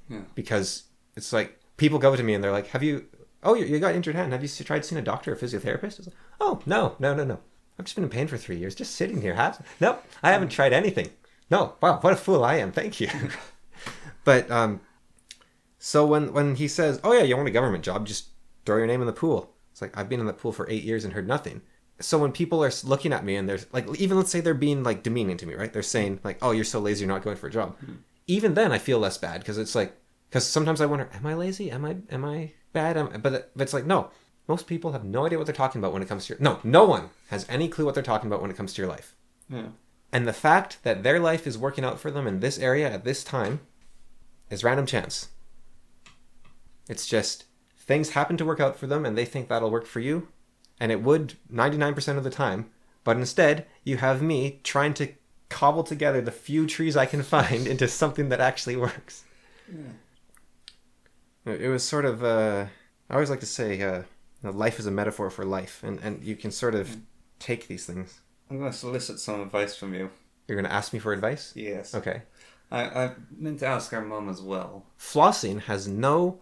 Yeah. Because it's like, people go to me and they're like, you got injured hand. Have you tried seeing a doctor or physiotherapist? I was like, oh, no. I've just been in pain for 3 years, just sitting here. Nope, I haven't tried anything. No, wow, what a fool I am. Thank you. But, so when he says, oh yeah, you want a government job, just throw your name in the pool. It's like, I've been in the pool for 8 years and heard nothing. So when people are looking at me and they're like, even let's say they're being like demeaning to me, right? They're saying like, oh, you're so lazy, you're not going for a job. Mm-hmm. Even then I feel less bad because it's like, because sometimes I wonder, am I lazy? Am I bad? But it's like, no, most people have no idea what they're talking about when it comes to no one has any clue what they're talking about when it comes to your life. Yeah. And the fact that their life is working out for them in this area at this time is random chance. It's just things happen to work out for them and they think that'll work for you. And it would 99% of the time. But instead, you have me trying to cobble together the few trees I can find into something that actually works. Yeah. It was sort of, I always like to say, life is a metaphor for life. And you can sort of take these things. I'm going to solicit some advice from you. You're going to ask me for advice? Yes. Okay. I meant to ask our mom as well. Flossing has no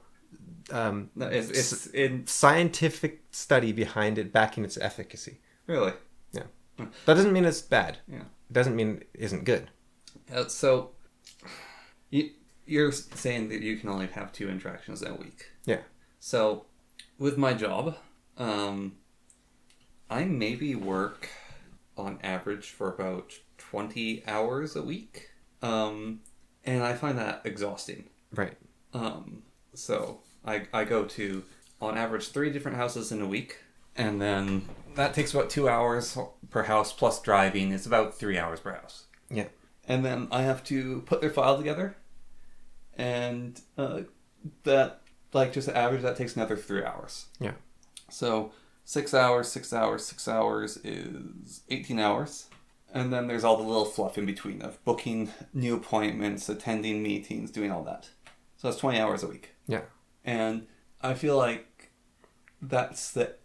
No, it's in... scientific study behind it backing its efficacy. Really? Yeah. That doesn't mean it's bad. Yeah. It doesn't mean it isn't good. So, you're saying that you can only have 2 interactions in a week. Yeah. So, with my job, I maybe work on average for about 20 hours a week. And I find that exhausting. Right. So I go to, on average, 3 different houses in a week. And then that takes about 2 hours per house, plus driving. It's about 3 hours per house. Yeah. And then I have to put their file together. And that, like, just the average, that takes another 3 hours. Yeah. So 6 hours, 6 hours, 6 hours is 18 hours. And then there's all the little fluff in between of booking new appointments, attending meetings, doing all that. So that's 20 hours a week. Yeah. And I feel like that's the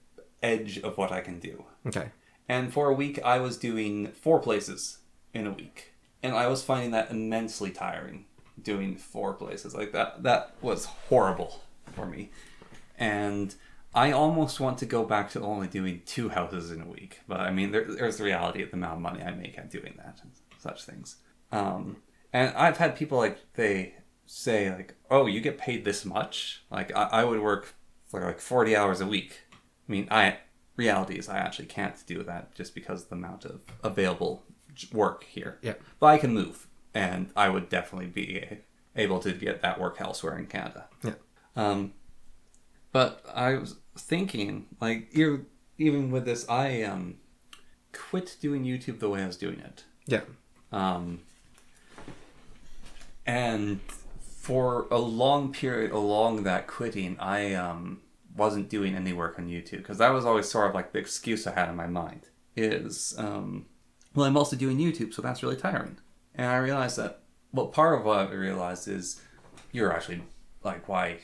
edge of what I can do. Okay. And for a week, I was doing 4 places in a week. And I was finding that immensely tiring, doing 4 places like that. That was horrible for me. And I almost want to go back to only doing 2 houses in a week. But I mean, there's the reality of the amount of money I make at doing that and such things. And I've had people, like, they say, like, oh, you get paid this much? Like, I would work for like 40 hours a week. I mean, reality is I actually can't do that just because of the amount of available work here. Yeah. But I can move, and I would definitely be able to get that work elsewhere in Canada. Yeah. But I was thinking, like, even with this, I quit doing YouTube the way I was doing it. Yeah. And for a long period along that quitting, I wasn't doing any work on YouTube, because that was always sort of like the excuse I had in my mind is, well, I'm also doing YouTube, so that's really tiring. And I realized that, well, part of what I realized is you're actually, like, why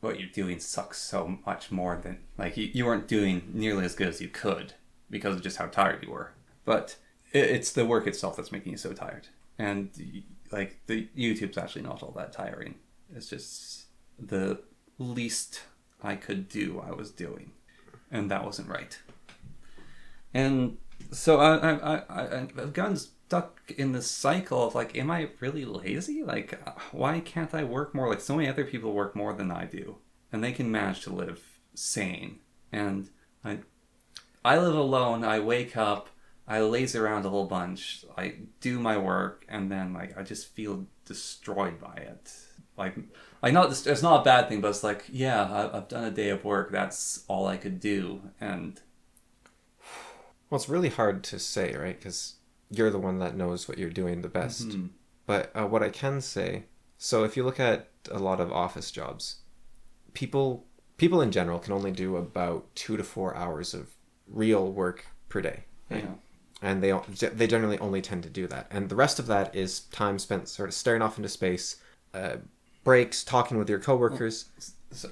what you're doing sucks so much more than, like, you weren't doing nearly as good as you could because of just how tired you were. But it's the work itself that's making you so tired. And, like, the YouTube's actually not all that tiring. It's just the least I could do, I was doing. And that wasn't right. And so I've gotten stuck in this cycle of, like, am I really lazy? Like, why can't I work more? Like, so many other people work more than I do, and they can manage to live sane. And I live alone. I wake up, I laze around a whole bunch, I do my work, and then, like, I just feel destroyed by it. Like not, it's not a bad thing, but it's like, yeah, I've done a day of work. That's all I could do, and Well, it's really hard to say, right? Because you're the one that knows what you're doing the best. Mm-hmm. But what I can say, so if you look at a lot of office jobs, people in general can only do about 2 to 4 hours of real work per day. Right? Yeah. And they generally only tend to do that. And the rest of that is time spent sort of staring off into space, breaks, talking with your coworkers. So,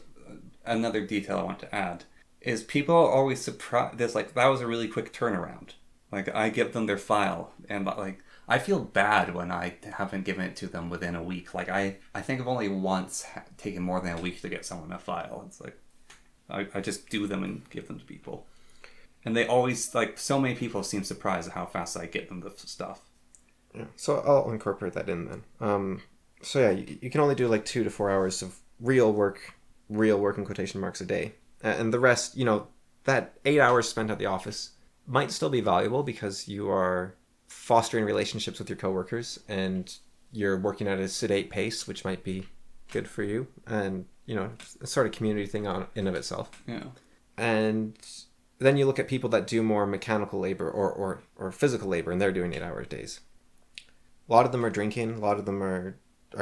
another detail I want to add is people are always surprised. There's, like, that was a really quick turnaround. Like, I give them their file, and, like, I feel bad when I haven't given it to them within a week. Like, I think I've only once taken more than a week to get someone a file. It's like, I just do them and give them to people. And they always, like, so many people seem surprised at how fast I get them the stuff. Yeah. So I'll incorporate that in then. So yeah, you can only do like 2 to 4 hours of real work in quotation marks a day. And the rest, that 8 hours spent at the office might still be valuable because you are fostering relationships with your coworkers and you're working at a sedate pace, which might be good for you. And, it's a sort of community thing in of itself. Yeah. And then you look at people that do more mechanical labor or physical labor, and they're doing 8-hour days. A lot of them are drinking. A lot of them are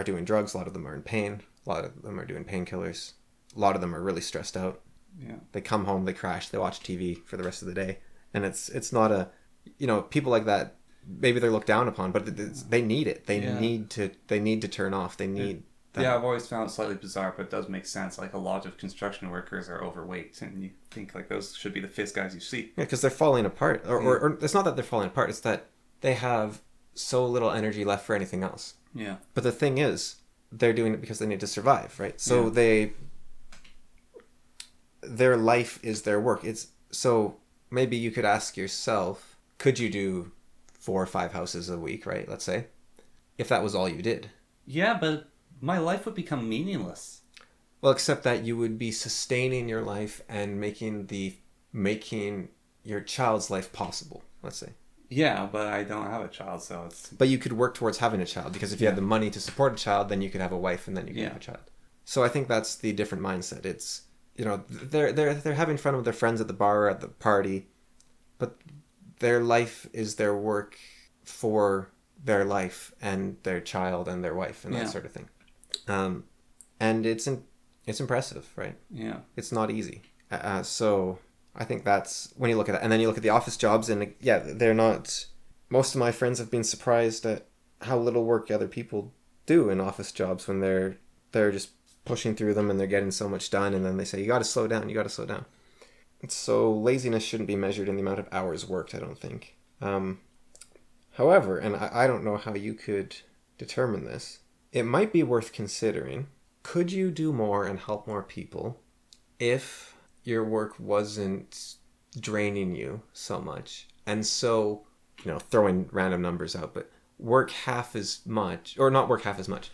doing drugs. A lot of them are in pain. A lot of them are doing painkillers. A lot of them are really stressed out. Yeah. They come home, they crash, they watch TV for the rest of the day. And it's not a, people like that, maybe they're looked down upon, but they need it. They need to turn off. They need that. Yeah, I've always found it slightly bizarre, but it does make sense. Like, a lot of construction workers are overweight, and you think, like, those should be the fittest guys you see. Yeah, because they're falling apart. Or it's not that they're falling apart, it's that they have so little energy left for anything else. Yeah. But the thing is, they're doing it because they need to survive, right? So their life is their work. So maybe you could ask yourself, could you do 4 or 5 houses a week, right? Let's say, if that was all you did. Yeah, but my life would become meaningless. Well, except that you would be sustaining your life and making your child's life possible, let's say. Yeah, but I don't have a child, so it's... But you could work towards having a child, because if you had the money to support a child, then you could have a wife and then you could have a child. So I think that's the different mindset. It's, they're having fun with their friends at the bar or at the party, but their life is their work for their life and their child and their wife and that sort of thing. And it's impressive, right? Yeah. It's not easy. So I think that's when you look at it. And then you look at the office jobs, and they're not... Most of my friends have been surprised at how little work other people do in office jobs when they're just pushing through them and they're getting so much done, and then they say, you got to slow down. So laziness shouldn't be measured in the amount of hours worked, I don't think. However, and I don't know how you could determine this, it might be worth considering, could you do more and help more people if your work wasn't draining you so much? And so, throwing random numbers out, but work half as much, or not work half as much,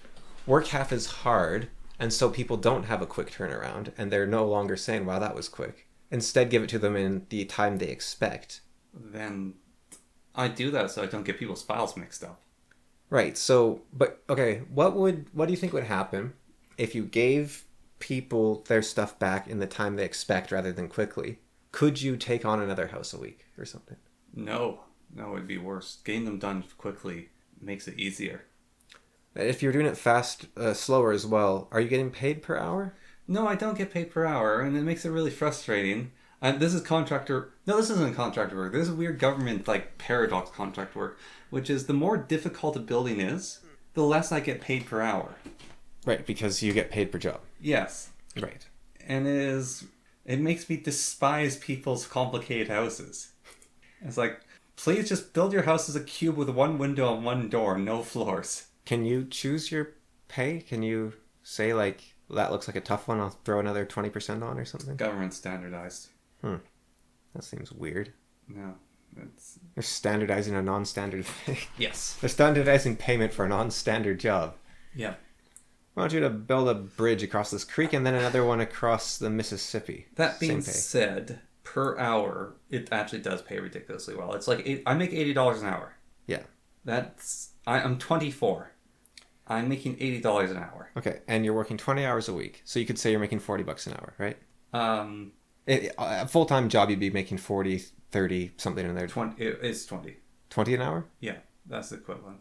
work half as hard, and so people don't have a quick turnaround, and they're no longer saying, wow, that was quick. Instead, give it to them in the time they expect. Then I do that so I don't get people's files mixed up. Right, so, but, okay, what do you think would happen if you gave people their stuff back in the time they expect rather than quickly? Could you take on another house a week or something? No, it'd be worse. Getting them done quickly makes it easier. If you're doing it fast, slower as well, are you getting paid per hour? No, I don't get paid per hour, and it makes it really frustrating. This is contractor... No, this isn't contractor work. This is weird government, paradox contract work, which is the more difficult a building is, the less I get paid per hour. Right, because you get paid per job. Yes. Right. And it makes me despise people's complicated houses. It's like, please just build your house as a cube with 1 window and 1 door, no floors. Can you choose your pay? Can you say, that looks like a tough one, I'll throw another 20% on or something? Government standardized. That seems weird. No. They're standardizing a non-standard thing. Yes. They're standardizing payment for a non-standard job. Yeah. I want you to build a bridge across this creek and then another one across the Mississippi. That being said, per hour, it actually does pay ridiculously well. It's I make $80 an hour. Yeah. I'm 24. I'm making $80 an hour. Okay, and you're working 20 hours a week. So you could say you're making $40 an hour, right? A full-time job, you'd be making 40, 30, something in there. 20. It's 20. 20 an hour? Yeah, that's the equivalent.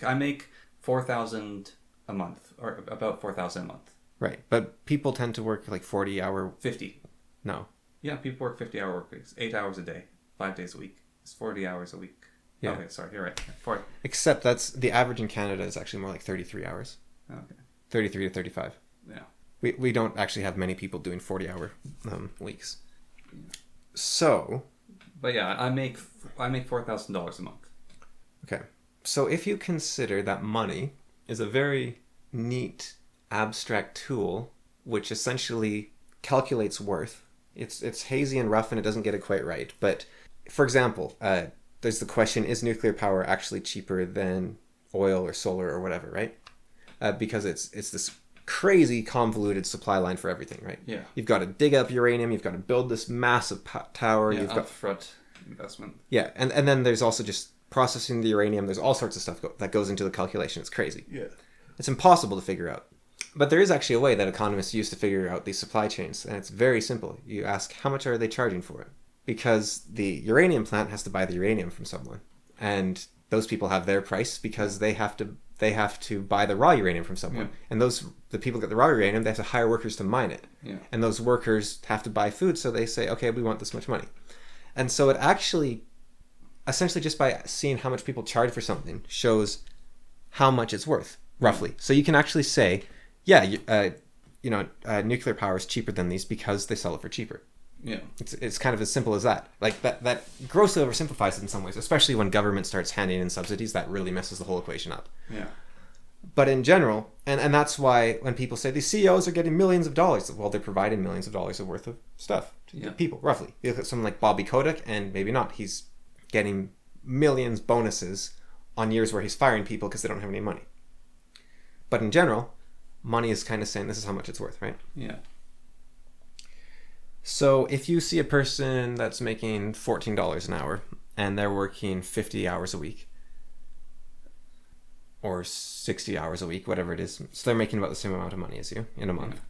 I make $4,000 a month, or about $4,000 a month. Right, but people tend to work 40-hour... 50. No. Yeah, people work 50-hour work weeks, 8 hours a day, 5 days a week. It's 40 hours a week. Yeah. Okay, sorry, you're right. 40. Except that's the average in Canada is actually more like 33 hours. Okay. 33 to 35. Yeah. We don't actually have many people doing 40-hour weeks. So. But yeah, I make $4,000 a month. Okay. So if you consider that money is a very neat abstract tool which essentially calculates worth. It's hazy and rough and it doesn't get it quite right. But for example, there's the question, is nuclear power actually cheaper than oil or solar or whatever, right? Because it's this crazy convoluted supply line for everything, right? Yeah. You've got to dig up uranium, you've got to build this massive tower. Yeah, you've got upfront investment. Yeah, and then there's also just processing the uranium. There's all sorts of stuff that goes into the calculation. It's crazy. Yeah. It's impossible to figure out. But there is actually a way that economists use to figure out these supply chains, and it's very simple. You ask, how much are they charging for it? Because the uranium plant has to buy the uranium from someone, and those people have their price because they have to buy the raw uranium from someone. Yeah. And the people get the raw uranium, they have to hire workers to mine it. Yeah. And those workers have to buy food, so they say, okay, we want this much money. And so it actually, essentially just by seeing how much people charge for something, shows how much it's worth, roughly. So you can actually say, yeah, nuclear power is cheaper than these because they sell it for cheaper. Yeah. It's kind of as simple as that. Like that grossly oversimplifies it in some ways, especially when government starts handing in subsidies. That really messes the whole equation up. Yeah. But in general, and that's why when people say these CEOs are getting millions of dollars, well, they're providing millions of dollars worth of stuff to people, roughly. You look at someone like Bobby Kotick, and maybe not. He's getting millions bonuses on years where he's firing people because they don't have any money. But in general, money is kind of saying this is how much it's worth, right? Yeah. So if you see a person that's making $14 an hour and they're working 50 hours a week or 60 hours a week, whatever it is, so they're making about the same amount of money as you in a month.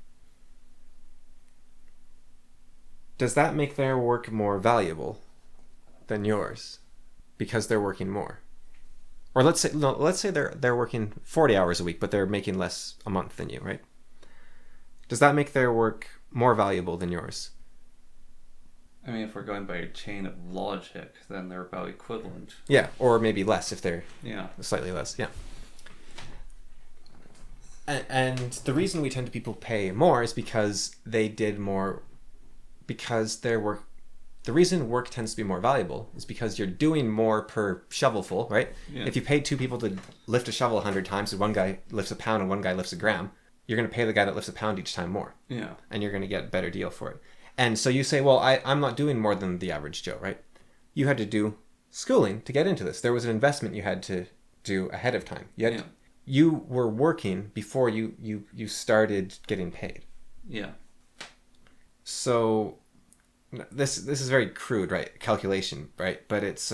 Does that make their work more valuable than yours because they're working more? Or let's say they're working 40 hours a week, but they're making less a month than you, right? Does that make their work more valuable than yours? I mean, if we're going by a chain of logic, then they're about equivalent. Yeah, or maybe less if they're slightly less. Yeah. And the reason we tend to people pay more is because they did more, because their work. The reason work tends to be more valuable is because you're doing more per shovelful, right? Yeah. If you paid two people to lift a shovel 100 times, and one guy lifts a pound and one guy lifts a gram, you're going to pay the guy that lifts a pound each time more. Yeah. And you're going to get a better deal for it. And so you say, well, I'm not doing more than the average Joe, right? You had to do schooling to get into this. There was an investment you had to do ahead of time. You were working before you started getting paid. Yeah. So this is very crude, right? Calculation, right? But it's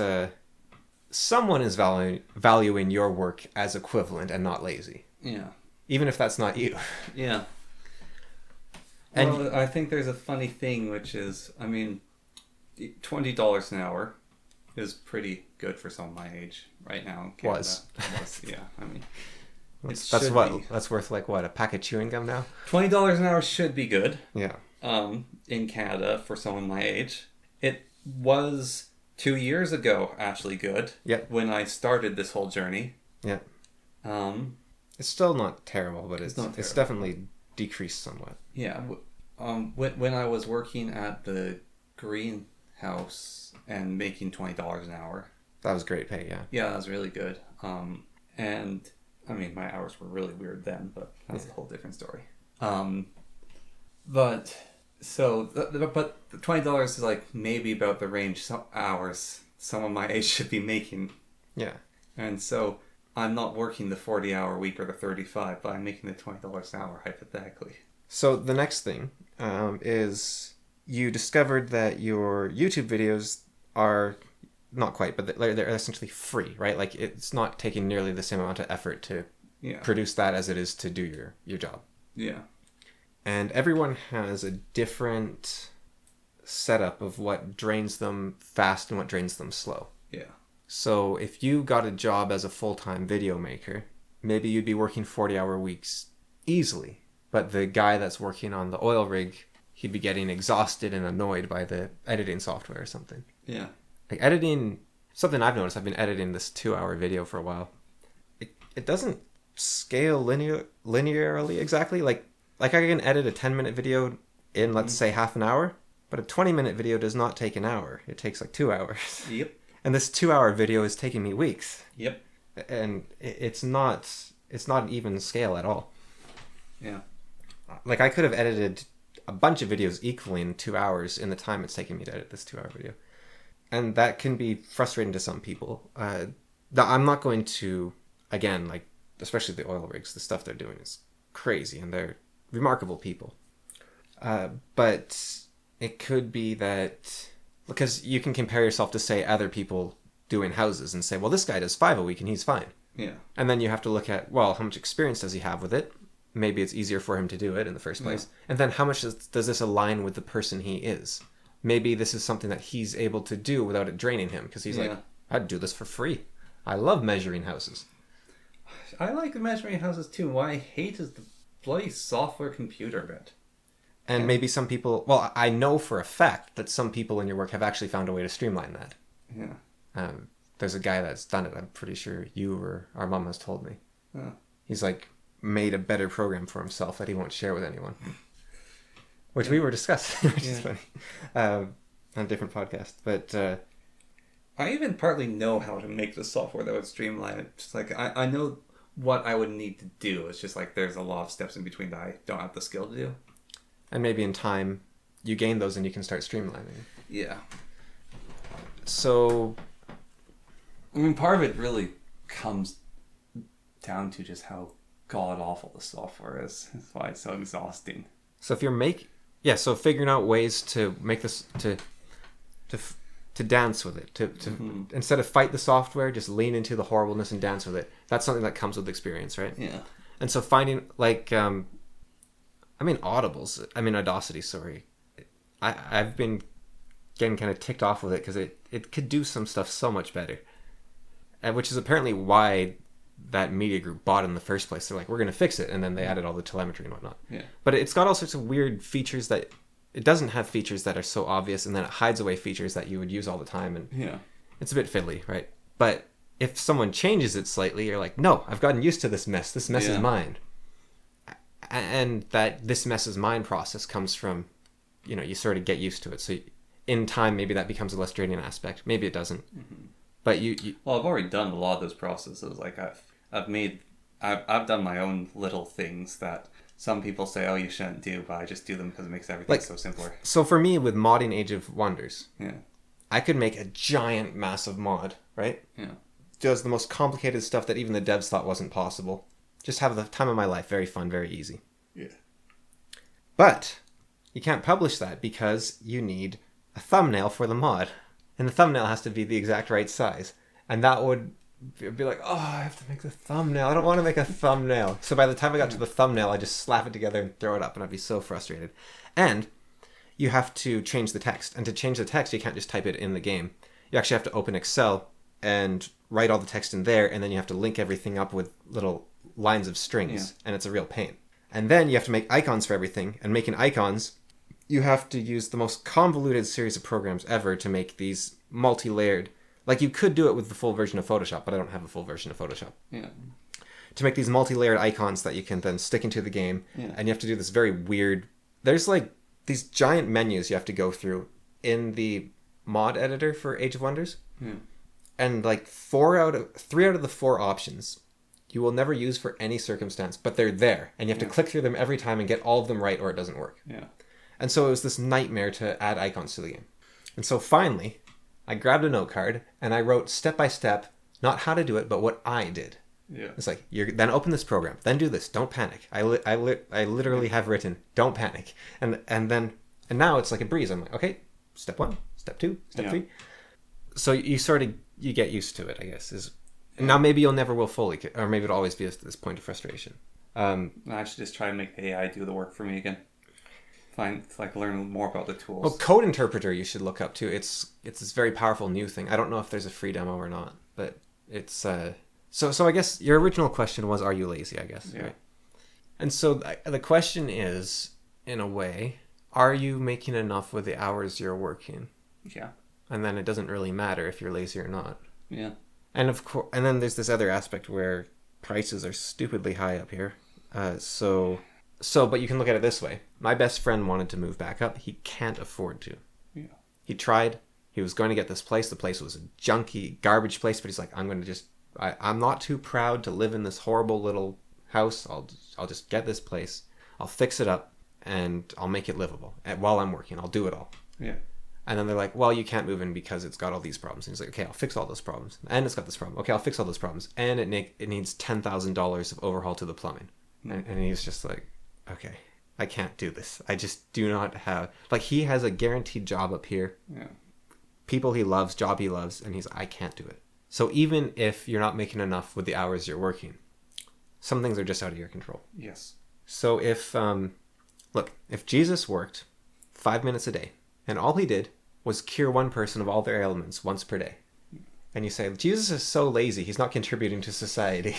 someone is valuing your work as equivalent and not lazy. Yeah. Even if that's not you. Yeah. And well, I think there's a funny thing, which is, I mean, $20 an hour is pretty good for someone my age right now in Canada. Was. Yeah, I mean, that's worth like what, a pack of chewing gum now? $20 an hour should be good. Yeah. In Canada for someone my age. It was 2 years ago actually good. Yeah. When I started this whole journey. Yeah. It's still not terrible, but it's definitely decreased somewhat. Yeah. When I was working at the greenhouse and making $20 an hour. That was great pay, yeah. Yeah, that was really good. And I mean, my hours were really weird then, but that's a whole different story. But the $20 is like maybe about the range some hours someone my age should be making. Yeah. And so I'm not working the 40-hour week or the 35, but I'm making the $20 an hour hypothetically. So the next thing is you discovered that your YouTube videos are not quite, but they're essentially free, right? Like it's not taking nearly the same amount of effort to produce that as it is to do your job. Yeah. And everyone has a different setup of what drains them fast and what drains them slow. Yeah. So if you got a job as a full-time video maker, maybe you'd be working 40-hour weeks easily. But the guy that's working on the oil rig, he'd be getting exhausted and annoyed by the editing software or something. Yeah. Like editing, something I've noticed, I've been editing this 2-hour video for a while. It doesn't scale linearly exactly. Like I can edit a 10-minute video in, let's say, half an hour, but a 20-minute video does not take an hour. It takes like 2 hours. Yep. And this 2-hour video is taking me weeks. Yep. And it's not an even scale at all. Yeah. Like I could have edited a bunch of videos equally in 2 hours in the time it's taking me to edit this 2-hour video. And that can be frustrating to some people. I'm not going to, again, like, especially the oil rigs, the stuff they're doing is crazy and they're remarkable people. But it could be that, because you can compare yourself to, say, other people doing houses and say, well, this guy does 5 a week and he's fine. Yeah. And then you have to look at, well, how much experience does he have with it? Maybe it's easier for him to do it in the first place. Yeah. And then how much does this align with the person he is? Maybe this is something that he's able to do without it draining him, because he's like, I'd do this for free. I love measuring houses. I like measuring houses too. What I hate is the bloody software computer bit. And maybe some people, well, I know for a fact that some people in your work have actually found a way to streamline that. Yeah. There's a guy that's done it. I'm pretty sure you or our mom has told me. He's like made a better program for himself that he won't share with anyone. which we were discussing, which is Yeah. funny, on a different podcast. But I even partly know how to make the software that would streamline it. Just like I know what I would need to do. It's just like there's a lot of steps in between that I don't have the skill to do. and maybe in time, you gain those and you can start streamlining. Yeah. So, I mean, part of it really comes down to just how god awful the software is. That's why it's so exhausting. so if you're so figuring out ways to make this to dance with it, to instead of fight the software, just lean into the horribleness and dance with it. That's something that comes with experience, right? Yeah. And so finding Audacity, sorry. I've been getting kind of ticked off with it because it could do some stuff so much better. And which is apparently why that media group bought it in the first place. They're like, we're going to fix it. And then they added all the telemetry and whatnot. Yeah. But it's got all sorts of weird features that it doesn't have features that are so obvious. And then it hides away features that you would use all the time. And Yeah. it's a bit fiddly, right? But if someone changes it slightly, you're like, no, I've gotten used to this mess. This mess is mine. And that this mess is mine process comes from, you sort of get used to it. So in time, maybe that becomes a less draining aspect. Maybe it doesn't. Mm-hmm. But Well, I've already done a lot of those processes. Like I've done my own little things that some people say, oh, you shouldn't do, but I just do them because it makes everything so simpler. So for me, with modding Age of Wonders, Yeah. I could make a giant, massive mod, right? Yeah. Does the most complicated stuff that even the devs thought wasn't possible. Just have the time of my life. Very fun, very easy. Yeah. But you can't publish that because you need a thumbnail for the mod. And the thumbnail has to be the exact right size. And that would be like, oh, I have to make the thumbnail. I don't want to make a thumbnail. So by the time I got to the thumbnail, I just slap it together and throw it up. And I'd be so frustrated. And you have to change the text. And to change the text, you can't just type it in the game. You actually have to open Excel and write all the text in there. And then you have to link everything up with little lines of strings. Yeah. And it's a real pain. And then you have to make icons for everything. And making icons, you have to use the most convoluted series of programs ever to make these multi-layered. Like, you could do it with the full version of Photoshop, but I don't have a full version of Photoshop. Yeah. To make these multi-layered icons that you can then stick into the game. Yeah. And you have to do this very weird... There's, like, these giant menus you have to go through in the mod editor for Age of Wonders. Yeah. And, like, 3 out of the 4 options you will never use for any circumstance, but they're there. And you have to click through them every time and get all of them right or it doesn't work. Yeah. And so it was this nightmare to add icons to the game. And so finally, I grabbed a note card and I wrote step by step, not how to do it, but what I did. Yeah. It's like, then open this program, then do this, don't panic. I literally have written, don't panic. And now it's like a breeze. I'm like, okay, step 1, step 2, step 3. So you get used to it, I guess. Now maybe you'll never will fully, or maybe it'll always be at this point of frustration. I should just try to make AI do the work for me again. Learn more about the tools. Well, Code Interpreter you should look up too. It's this very powerful new thing. I don't know if there's a free demo or not, but it's so I guess your original question was, are you lazy, I guess. Yeah. Right? And so the question is, in a way, are you making enough with the hours you're working? Yeah. And then it doesn't really matter if you're lazy or not. Yeah. And of course, and then there's this other aspect where prices are stupidly high up here. But you can look at it this way. My best friend wanted to move back up. He can't afford to. Yeah. He tried. He was going to get this place. The place was a junky, garbage place, but he's like, I'm not too proud to live in this horrible little house. I'll just get this place. I'll fix it up and I'll make it livable. And while I'm working, I'll do it all. Yeah. And then they're like, well, you can't move in because it's got all these problems. And he's like, okay, I'll fix all those problems. And it's got this problem. Okay, I'll fix all those problems. And it needs $10,000 of overhaul to the plumbing. Mm-hmm. And he's just like, okay, I can't do this. I just do not have... Like, he has a guaranteed job up here. Yeah. People he loves, job he loves, and he's like, I can't do it. So even if you're not making enough with the hours you're working, some things are just out of your control. Yes. So if Jesus worked 5 minutes a day, and all he did was cure one person of all their ailments once per day, and you say, Jesus is so lazy, he's not contributing to society.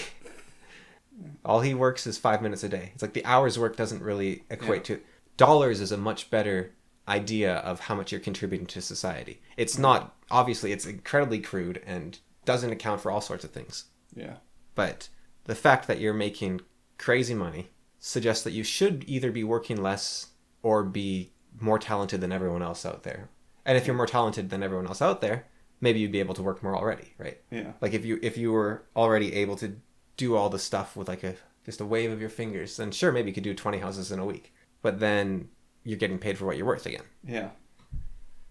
All he works is 5 minutes a day. It's like the hours work doesn't really equate to... Dollars is a much better idea of how much you're contributing to society. It's not... Obviously, it's incredibly crude and doesn't account for all sorts of things. Yeah. But the fact that you're making crazy money suggests that you should either be working less or be more talented than everyone else out there. And if you're more talented than everyone else out there, maybe you'd be able to work more already, right? Yeah. Like if you were already able to do all the stuff with like just a wave of your fingers, then sure, maybe you could do 20 houses in a week. But then you're getting paid for what you're worth again. Yeah.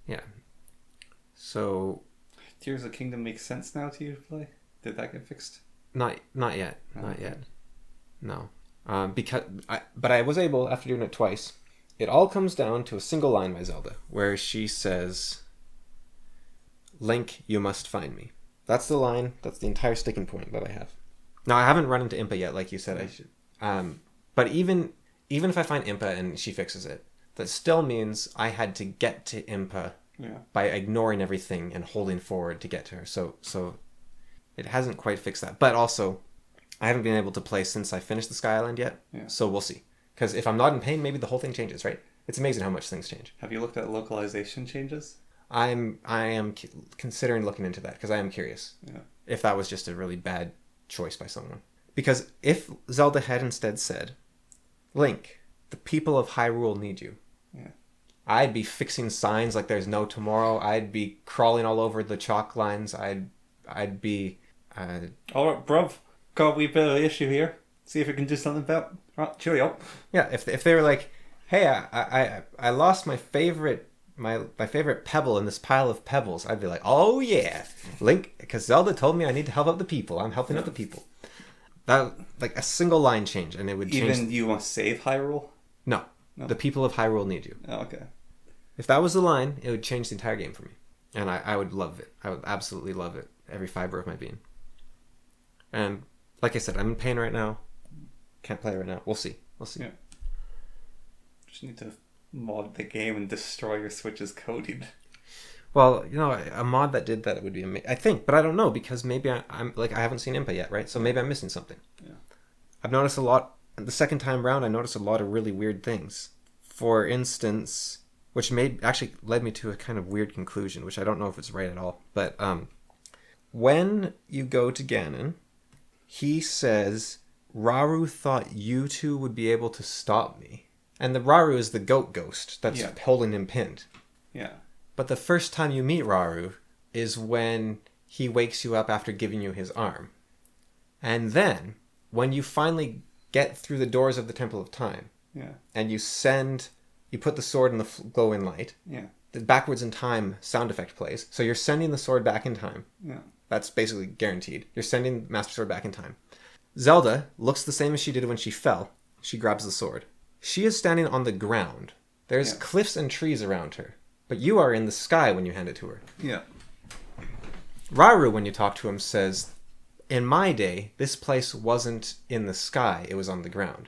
Yeah. So Tears of the Kingdom makes sense now to you to play? Did that get fixed? not yet. Oh, Not okay. yet. No. But I was able, after doing it twice, it all comes down to a single line by Zelda, where she says, "Link, you must find me." That's the line. That's the entire sticking point that I have. Now, I haven't run into Impa yet, like you said I should. But even if I find Impa and she fixes it, that still means I had to get to Impa by ignoring everything and holding forward to get to her. So it hasn't quite fixed that. But also, I haven't been able to play since I finished the Sky Island yet. Yeah. So we'll see. Because if I'm not in pain, maybe the whole thing changes, right? It's amazing how much things change. Have you looked at localization changes? I am considering looking into that because I am curious if that was just a really bad choice by someone. Because if Zelda had instead said, "Link, the people of Hyrule need you," I'd be fixing signs like there's no tomorrow. I'd be crawling all over the chalk lines. I'd be. All right, bruv. Got a wee bit of an issue here. See if we can do something about. Right, cheerio. Yeah, if they were like, "Hey, I lost my favorite pebble in this pile of pebbles," I'd be like, "Oh yeah, Link, because Zelda told me I need to help out the people. I'm helping out the people." That like a single line change, and it would change. Even you want to save Hyrule? No, the people of Hyrule need you. Oh, okay. If that was the line, it would change the entire game for me, and I would love it. I would absolutely love it, every fiber of my being. And like I said, I'm in pain right now. Can't play right now. We'll see. Yeah. Just need to mod the game and destroy your Switch's coding. Well, a mod that did that would be amazing. I think, but I don't know because maybe I'm like I haven't seen Impa yet, right? So maybe I'm missing something. Yeah. I've noticed a lot. The second time round, I noticed a lot of really weird things. For instance, which actually led me to a kind of weird conclusion, which I don't know if it's right at all. But when you go to Ganon, he says, "Rauru thought you two would be able to stop me," and the Rauru is the goat ghost that's holding him pinned. Yeah. But the first time you meet Rauru is when he wakes you up after giving you his arm. And then, when you finally get through the doors of the Temple of Time, and you put the sword in the glowing light, the backwards in time sound effect plays. So you're sending the sword back in time. Yeah. That's basically guaranteed. You're sending Master Sword back in time. Zelda looks the same as she did when she fell. She grabs the sword. She is standing on the ground. There's cliffs and trees around her. But you are in the sky when you hand it to her. Yeah. Rauru, when you talk to him, says, "In my day, this place wasn't in the sky, it was on the ground."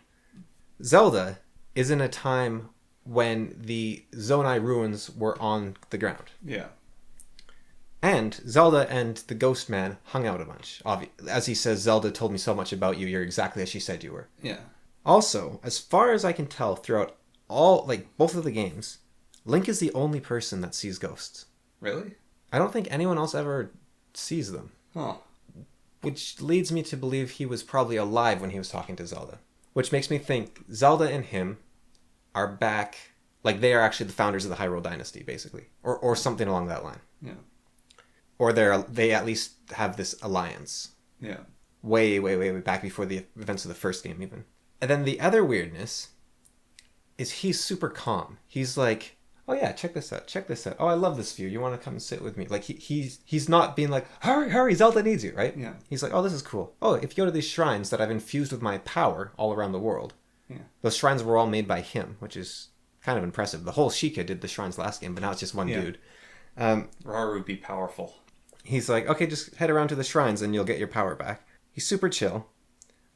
Zelda is in a time when the Zonai ruins were on the ground. Yeah. And Zelda and the Ghost Man hung out a bunch. As he says, "Zelda told me so much about you, you're exactly as she said you were." Yeah. Also, as far as I can tell throughout both of the games, Link is the only person that sees ghosts. Really? I don't think anyone else ever sees them. Huh. Which leads me to believe he was probably alive when he was talking to Zelda. Which makes me think Zelda and him are back, like they are actually the founders of the Hyrule Dynasty, basically. Or something along that line. Yeah. Or they at least have this alliance. Yeah. Way, way, way, way back before the events of the first game, even. And then the other weirdness is he's super calm. He's like, "Oh yeah, check this out. Oh, I love this view. You want to come and sit with me?" Like he's not being like, hurry, Zelda needs you, right? Yeah. He's like, "Oh, this is cool. Oh, if you go to these shrines that I've infused with my power all around the world." Yeah. Those shrines were all made by him, which is kind of impressive. The whole Sheikah did the shrines last game, but now it's just one dude. Rauru would be powerful. He's like, "Okay, just head around to the shrines and you'll get your power back." He's super chill.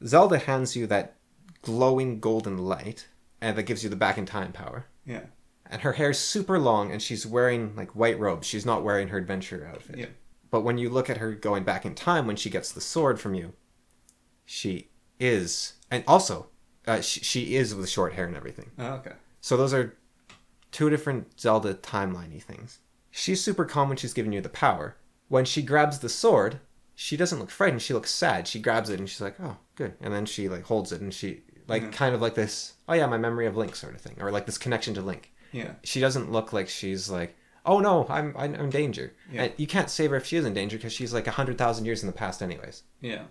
Zelda hands you that glowing golden light, and that gives you the back in time power. Yeah. And her hair's super long, and she's wearing like white robes. She's not wearing her adventure outfit. Yeah. But when you look at her going back in time, when she gets the sword from you, she is, and also she is with short hair and everything. Oh, okay. So those are two different Zelda timeline-y things. She's super calm when she's giving you the power. When she grabs the sword, she doesn't look frightened. She looks sad. She grabs it and she's like, "Oh, good." And then she like holds it and she Like, kind of like this, oh yeah, my memory of Link sort of thing. Or like this connection to Link. Yeah. She doesn't look like she's like, oh no, I'm in danger. Yeah. And you can't save her if she is in danger because she's like 100,000 years in the past anyways. Yeah.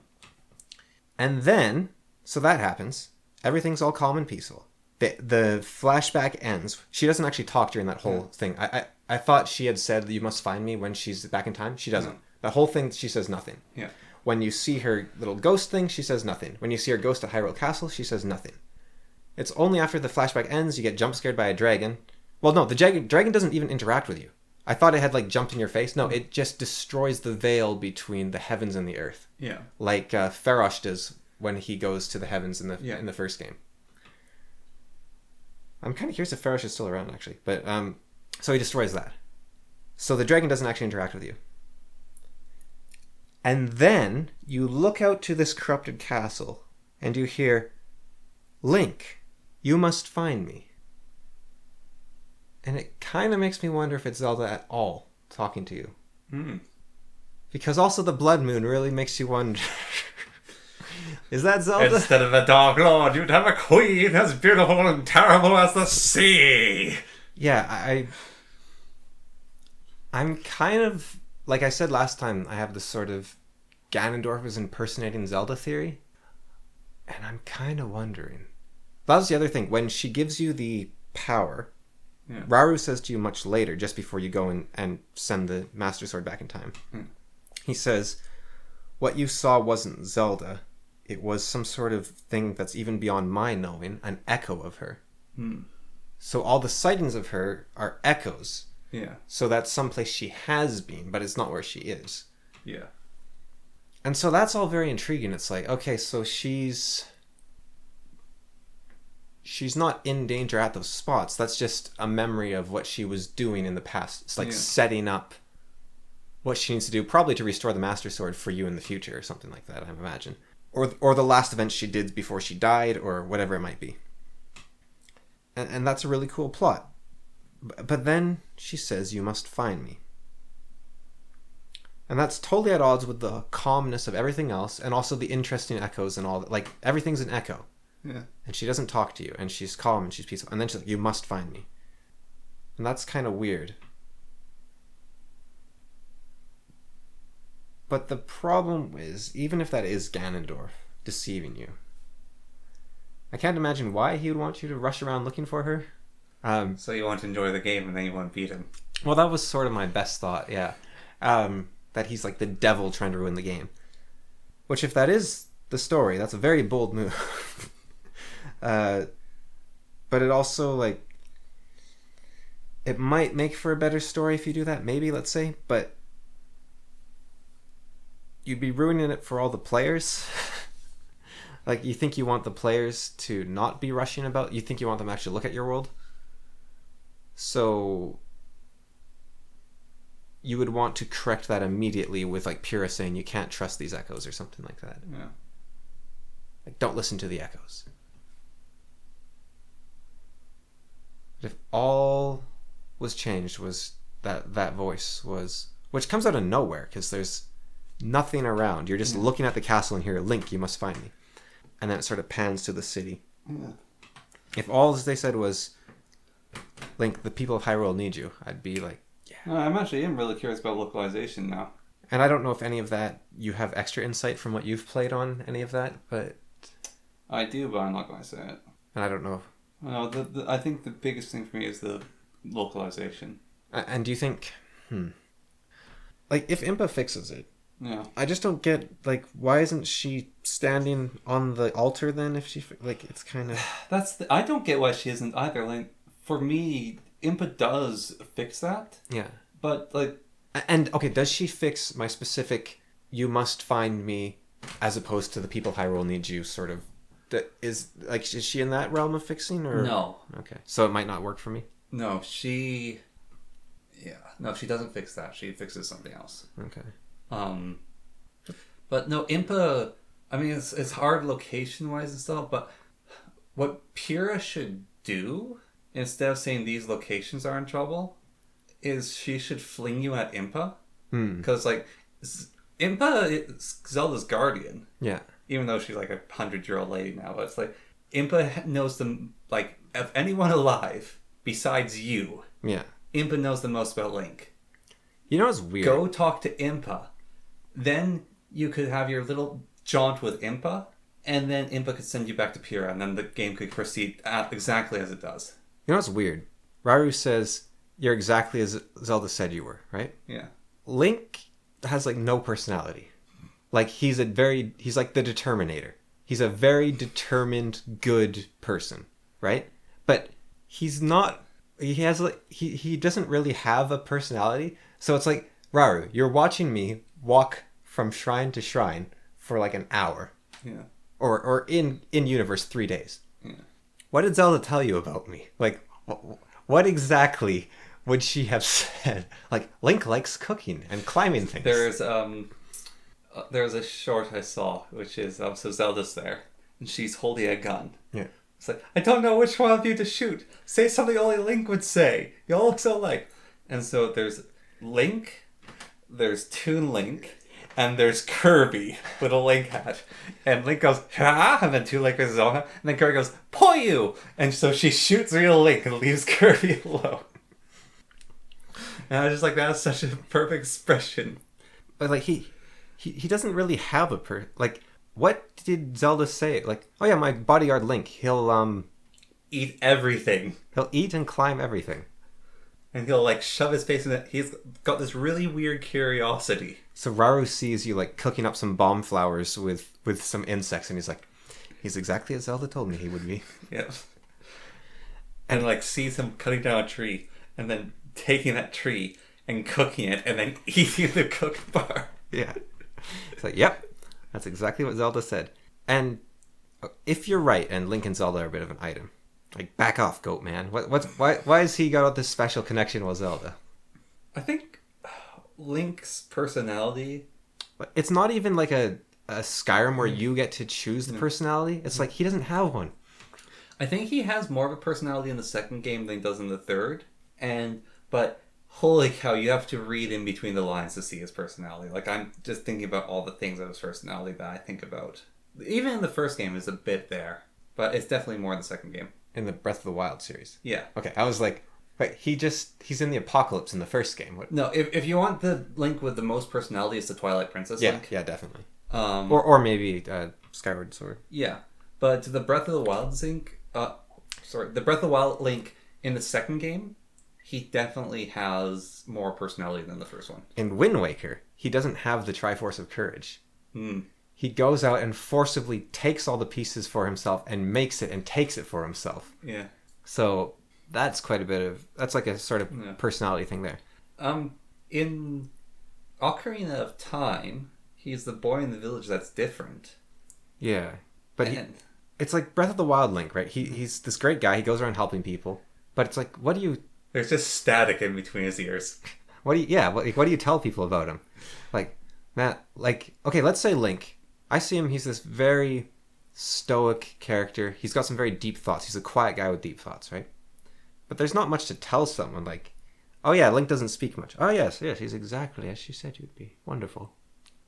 And then, so that happens. Everything's all calm and peaceful. The flashback ends. She doesn't actually talk during that whole thing. I thought she had said you must find me when she's back in time. She doesn't. The whole thing, she says nothing. Yeah. When you see her little ghost thing, she says nothing. When you see her ghost at Hyrule Castle, she says nothing. It's only after the flashback ends you get jump scared by a dragon. Well, no, the dragon doesn't even interact with you. I thought it had like jumped in your face. No, it just destroys the veil between the heavens and the earth. Yeah. Like Farosh does when he goes to the heavens in the first game. I'm kind of curious if Farosh is still around actually, but so he destroys that. So the dragon doesn't actually interact with you. And then you look out to this corrupted castle and you hear, Link, you must find me. And it kind of makes me wonder if it's Zelda at all talking to you. Hmm. Because also the blood moon really makes you wonder. Is that Zelda? Instead of a Dark Lord, you'd have a queen as beautiful and terrible as the sea. Yeah, I'm kind of, like I said last time, I have this sort of Ganondorf is impersonating Zelda theory. And I'm kind of wondering. That was the other thing. When she gives you the power, Rauru says to you much later, just before you go and send the Master Sword back in time. He says, what you saw wasn't Zelda. It was some sort of thing that's even beyond my knowing, an echo of her. So all the sightings of her are echoes. Yeah. So that's someplace she has been, but it's not where she is. Yeah. And so that's all very intriguing. It's like, okay, so she's not in danger at those spots. That's just a memory of what she was doing in the past. It's like setting up what she needs to do, probably to restore the Master Sword for you in the future or something like that, I imagine. Or the last event she did before she died, or whatever it might be. And that's a really cool plot. But then she says, you must find me. And that's totally at odds with the calmness of everything else, and also the interesting echoes and all that. Like, everything's an echo. Yeah. And she doesn't talk to you, and she's calm and she's peaceful. And then she's like, you must find me. And that's kind of weird. But the problem is, even if that is Ganondorf deceiving you, I can't imagine why he would want you to rush around looking for her. So you want to enjoy the game and then you want to beat him. Well, that was sort of my best thought, yeah. That he's like the devil trying to ruin the game. Which, if that is the story, that's a very bold move. But it also, like, it might make for a better story if you do that, maybe, let's say, but you'd be ruining it for all the players. Like, you think you want the players to not be rushing about? You think you want them to actually look at your world? So you would want to correct that immediately with, like, Pyrrha saying you can't trust these echoes or something like that. Yeah. Like, don't listen to the echoes. But if all was changed was that voice was... Which comes out of nowhere, because there's nothing around. You're just looking at the castle and hear, Link, you must find me. And then it sort of pans to the city. Yeah. If all they said was, Link, the people of Hyrule need you, I'd be like, yeah. No, I'm really curious about localization now. And I don't know if any of that, you have extra insight from what you've played on any of that, but... I do, but I'm not going to say it. And I don't know. No, I think the biggest thing for me is the localization. And do you think... Like, if Impa fixes it, yeah, I just don't get, like, why isn't she standing on the altar then if she... Like, it's kind of... I don't get why she isn't either. Like, for me, Impa does fix that. Yeah. But, like... And, okay, does she fix my specific, you must find me, as opposed to the people of Hyrule need you, sort of... Is she in that realm of fixing, or... No. Okay. So it might not work for me? No, she... Yeah. No, she doesn't fix that. She fixes something else. Okay. But no, Impa... I mean, it's hard location-wise and stuff, but what Pyrrha should do, instead of saying these locations are in trouble, is she should fling you at Impa. Because, like, Impa is Zelda's guardian. Yeah. Even though she's like a 100-year-old lady now. But it's like, Impa knows them, like, of anyone alive besides you, Yeah. Impa knows the most about Link. You know what's weird? Go talk to Impa. Then you could have your little jaunt with Impa, and then Impa could send you back to Pyrrha, and then the game could proceed exactly as it does. You know what's weird? Rauru says, you're exactly as Zelda said you were, right? Yeah. Link has, like, no personality. Like, he's like the Determinator. He's a very determined, good person, right? But he's not, he has, like, he doesn't really have a personality. So it's like, Rauru, you're watching me walk from shrine to shrine for, like, an hour. Yeah. Or in universe 3 days. Yeah. What did Zelda tell you about me? Like, what exactly would she have said? Like, Link likes cooking and climbing things. There's a short I saw, which is, so Zelda's there, and she's holding a gun. Yeah. It's like, I don't know which one of you to shoot. Say something only Link would say. You all look so alike. And so there's Link, there's Toon Link, and there's Kirby with a Link hat. And Link goes, ha! And then Toon Link goes, oh, and then Kirby goes, Poyu! And so she shoots real Link and leaves Kirby alone. And I was just like, that's such a perfect expression. But, like, he doesn't really have like, what did Zelda say? Like, oh yeah, my bodyguard Link, he'll Eat everything. he'll eat and climb everything. And he'll, like, shove his face in it. He's got this really weird curiosity. So Rauru sees you, like, cooking up some bomb flowers with some insects, and he's like, he's exactly as Zelda told me he would be. Yeah. And, like, sees him cutting down a tree, and then taking that tree and cooking it, and then eating the cooked bar. Yeah. It's like, yep, that's exactly what Zelda said. And if you're right, and Link and Zelda are a bit of an item, like, back off, goat man. Why has he got this special connection with Zelda? I think Link's personality... It's not even like a Skyrim where you get to choose the personality. It's like, he doesn't have one. I think he has more of a personality in the second game than he does in the third. But holy cow, you have to read in between the lines to see his personality. Like, I'm just thinking about all the things of his personality that I think about. Even in the first game is a bit there, but it's definitely more in the second game. In the Breath of the Wild series. Yeah. Okay, I was like, wait, he's in the apocalypse in the first game. What? No, if you want the Link with the most personality, it's the Twilight Princess Link. Yeah, definitely. Or maybe Skyward Sword. Yeah, but the Breath of the Wild Link, the Breath of the Wild Link in the second game, he definitely has more personality than the first one. In Wind Waker, he doesn't have the Triforce of Courage. Hmm. He goes out and forcibly takes all the pieces for himself and makes it and takes it for himself. Yeah. So that's that's like a sort of personality thing there. In Ocarina of Time, he's the boy in the village that's different. Yeah. But it's like Breath of the Wild Link, right? He's this great guy. He goes around helping people. But it's like, what do you... There's just static in between his ears. What do you tell people about him? Like, Matt, like, okay, let's say Link. I see him, he's this very stoic character. He's got some very deep thoughts. He's a quiet guy with deep thoughts, right? But there's not much to tell someone, like, oh yeah, Link doesn't speak much. Oh yes, he's exactly as she said you'd be. Wonderful.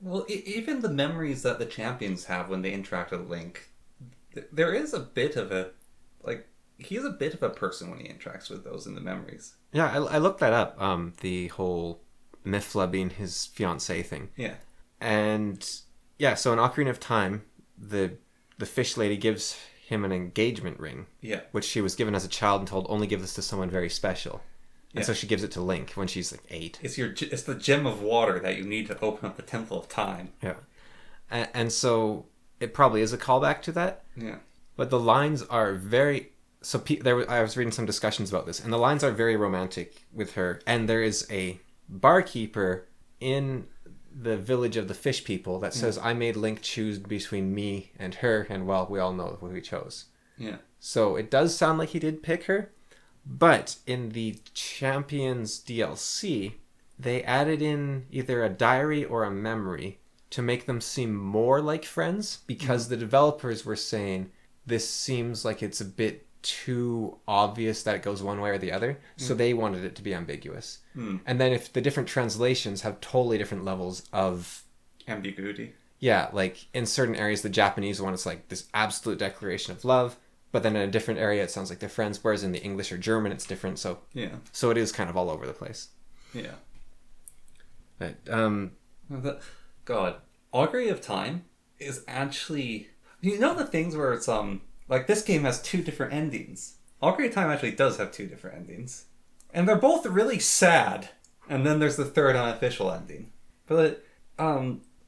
Well, even the memories that the champions have when they interact with Link, there is a bit of a, like, he's a bit of a person when he interacts with those in the memories. Yeah, I looked that up, the whole Mifla being his fiancée thing. Yeah. And yeah, so in Ocarina of Time, the fish lady gives him an engagement ring. Yeah. Which she was given as a child and told only give this to someone very special. And Yeah. so she gives it to Link when she's like 8. It's the gem of water that you need to open up the Temple of Time. Yeah. And so it probably is a callback to that. Yeah. But the lines are very... So I was reading some discussions about this, and the lines are very romantic with her. And there is a barkeeper in the village of the fish people that says, I made Link choose between me and her, and well, we all know who he chose. Yeah. So it does sound like he did pick her. But in the Champions DLC, they added in either a diary or a memory to make them seem more like friends, because the developers were saying this seems like it's a bit too obvious that it goes one way or the other. So they wanted it to be ambiguous. And then if the different translations have totally different levels of ambiguity. Yeah, like in certain areas, the Japanese one is like this absolute declaration of love. but then in a different area it sounds like they're friends, whereas in the English or German it's different. Yeah. So it is kind of all over the place. Yeah. But God, Augury of Time is actually, you know, the things where it's like this game has two different endings. Augury of Time actually does have two different endings, and they're both really sad. And then there's the third unofficial ending. But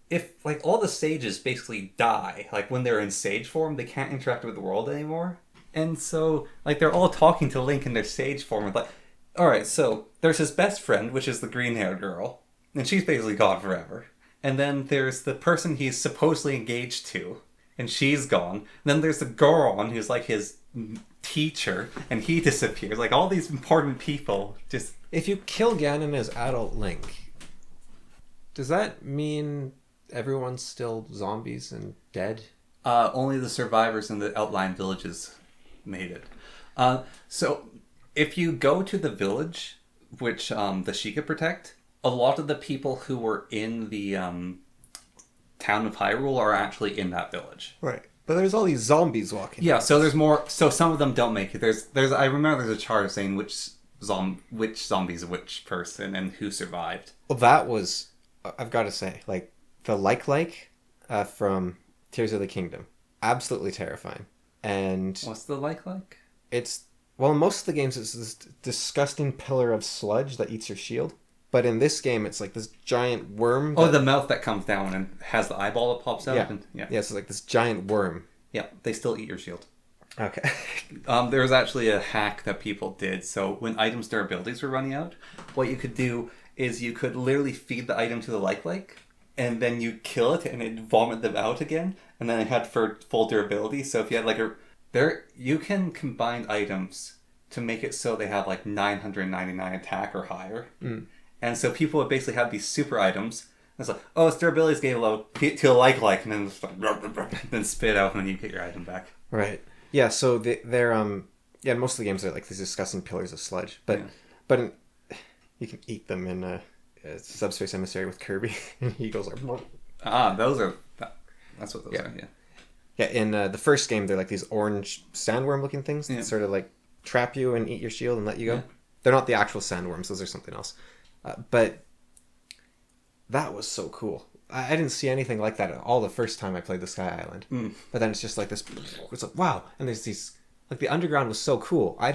if like all the sages basically die, like when they're in sage form, they can't interact with the world anymore. And so like they're all talking to Link in their sage form, and like, all right, so there's his best friend, which is the green-haired girl, and she's basically gone forever. And then there's the person he's supposedly engaged to, and she's gone. And then there's the Goron, who's like his teacher, and he disappears. Like all these important people just. if you kill Ganon as adult Link, does that mean everyone's still zombies and dead? Only the survivors in the outlying villages made it. So if you go to the village, which the Sheikah protect, a lot of the people who were in the town of Hyrule are actually in that village. Right. But there's all these zombies walking. Yeah, so there's more. So some of them don't make it. There's. I remember there's a chart saying which zombie's which person and who survived. Well, that was, I've got to say, like the like from Tears of the Kingdom, absolutely terrifying. And What's the like? it's, well, in most of the games it's this disgusting pillar of sludge that eats your shield. But in this game, it's like this giant worm. Oh, the mouth that comes down and has the eyeball that pops out. Yeah, and, yeah. So it's like this giant worm. Yeah, they still eat your shield. Okay. There was actually a hack that people did. So when items' durabilities were running out, what you could do is you could literally feed the item to the like, and then you kill it and it'd vomit them out again, and then it had for full durability. So if you had like you can combine items to make it so they have like 999 attack or higher. Mm. And so people would basically have these super items. And it's like, oh, its durability is getting low, to a like, and then just like, then spit out, and then you get your item back. Right. Yeah. So they're most of the games are like these disgusting pillars of sludge, but you can eat them in a Subspace Emissary with Kirby, and he goes like. That's what those are. Yeah. Yeah. In the first game, they're like these orange sandworm-looking things that sort of like trap you and eat your shield and let you go. Yeah. They're not the actual sandworms; those are something else. But that was so cool. I didn't see anything like that at all the first time I played the Sky Island. Mm. But then it's just like this. It's like wow, and there's these like the underground was so cool. I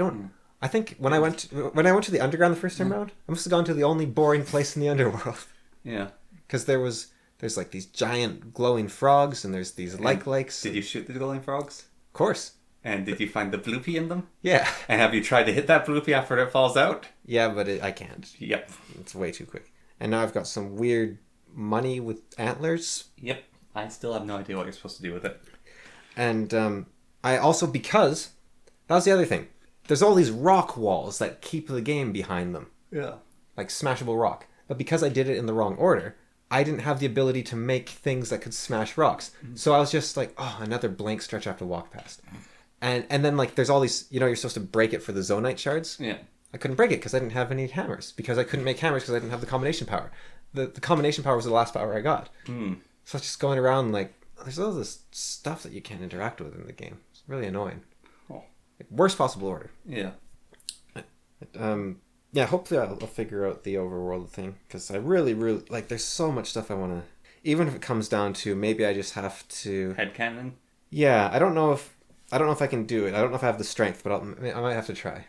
think when I went to the underground the first time around, I must have gone to the only boring place in the underworld. Yeah, because there's like these giant glowing frogs and there's these lakes. Did you shoot the glowing frogs? Of course. And did you find the bloopy in them? Yeah. And have you tried to hit that bloopy after it falls out? Yeah, but I can't. Yep. It's way too quick. And now I've got some weird money with antlers. Yep. I still have no idea what you're supposed to do with it. And I also, because that was the other thing. There's all these rock walls that keep the game behind them. Yeah. Like smashable rock. But because I did it in the wrong order, I didn't have the ability to make things that could smash rocks. Mm-hmm. So I was just like, oh, another blank stretch I have to walk past. And then like there's all these, you're supposed to break it for the Zonite shards. Yeah. I couldn't break it because I didn't have any hammers. Because I couldn't make hammers because I didn't have the combination power. The combination power was the last power I got. Mm. So I was just going around like, there's all this stuff that you can't interact with in the game. It's really annoying. Oh. Like, worst possible order. Yeah. Yeah, hopefully I'll figure out the overworld thing. Because I really, really, like, there's so much stuff I want to... Even if it comes down to, maybe I just have to... Headcanon? Yeah, I don't know if I can do it. I don't know if I have the strength, but I might have to try.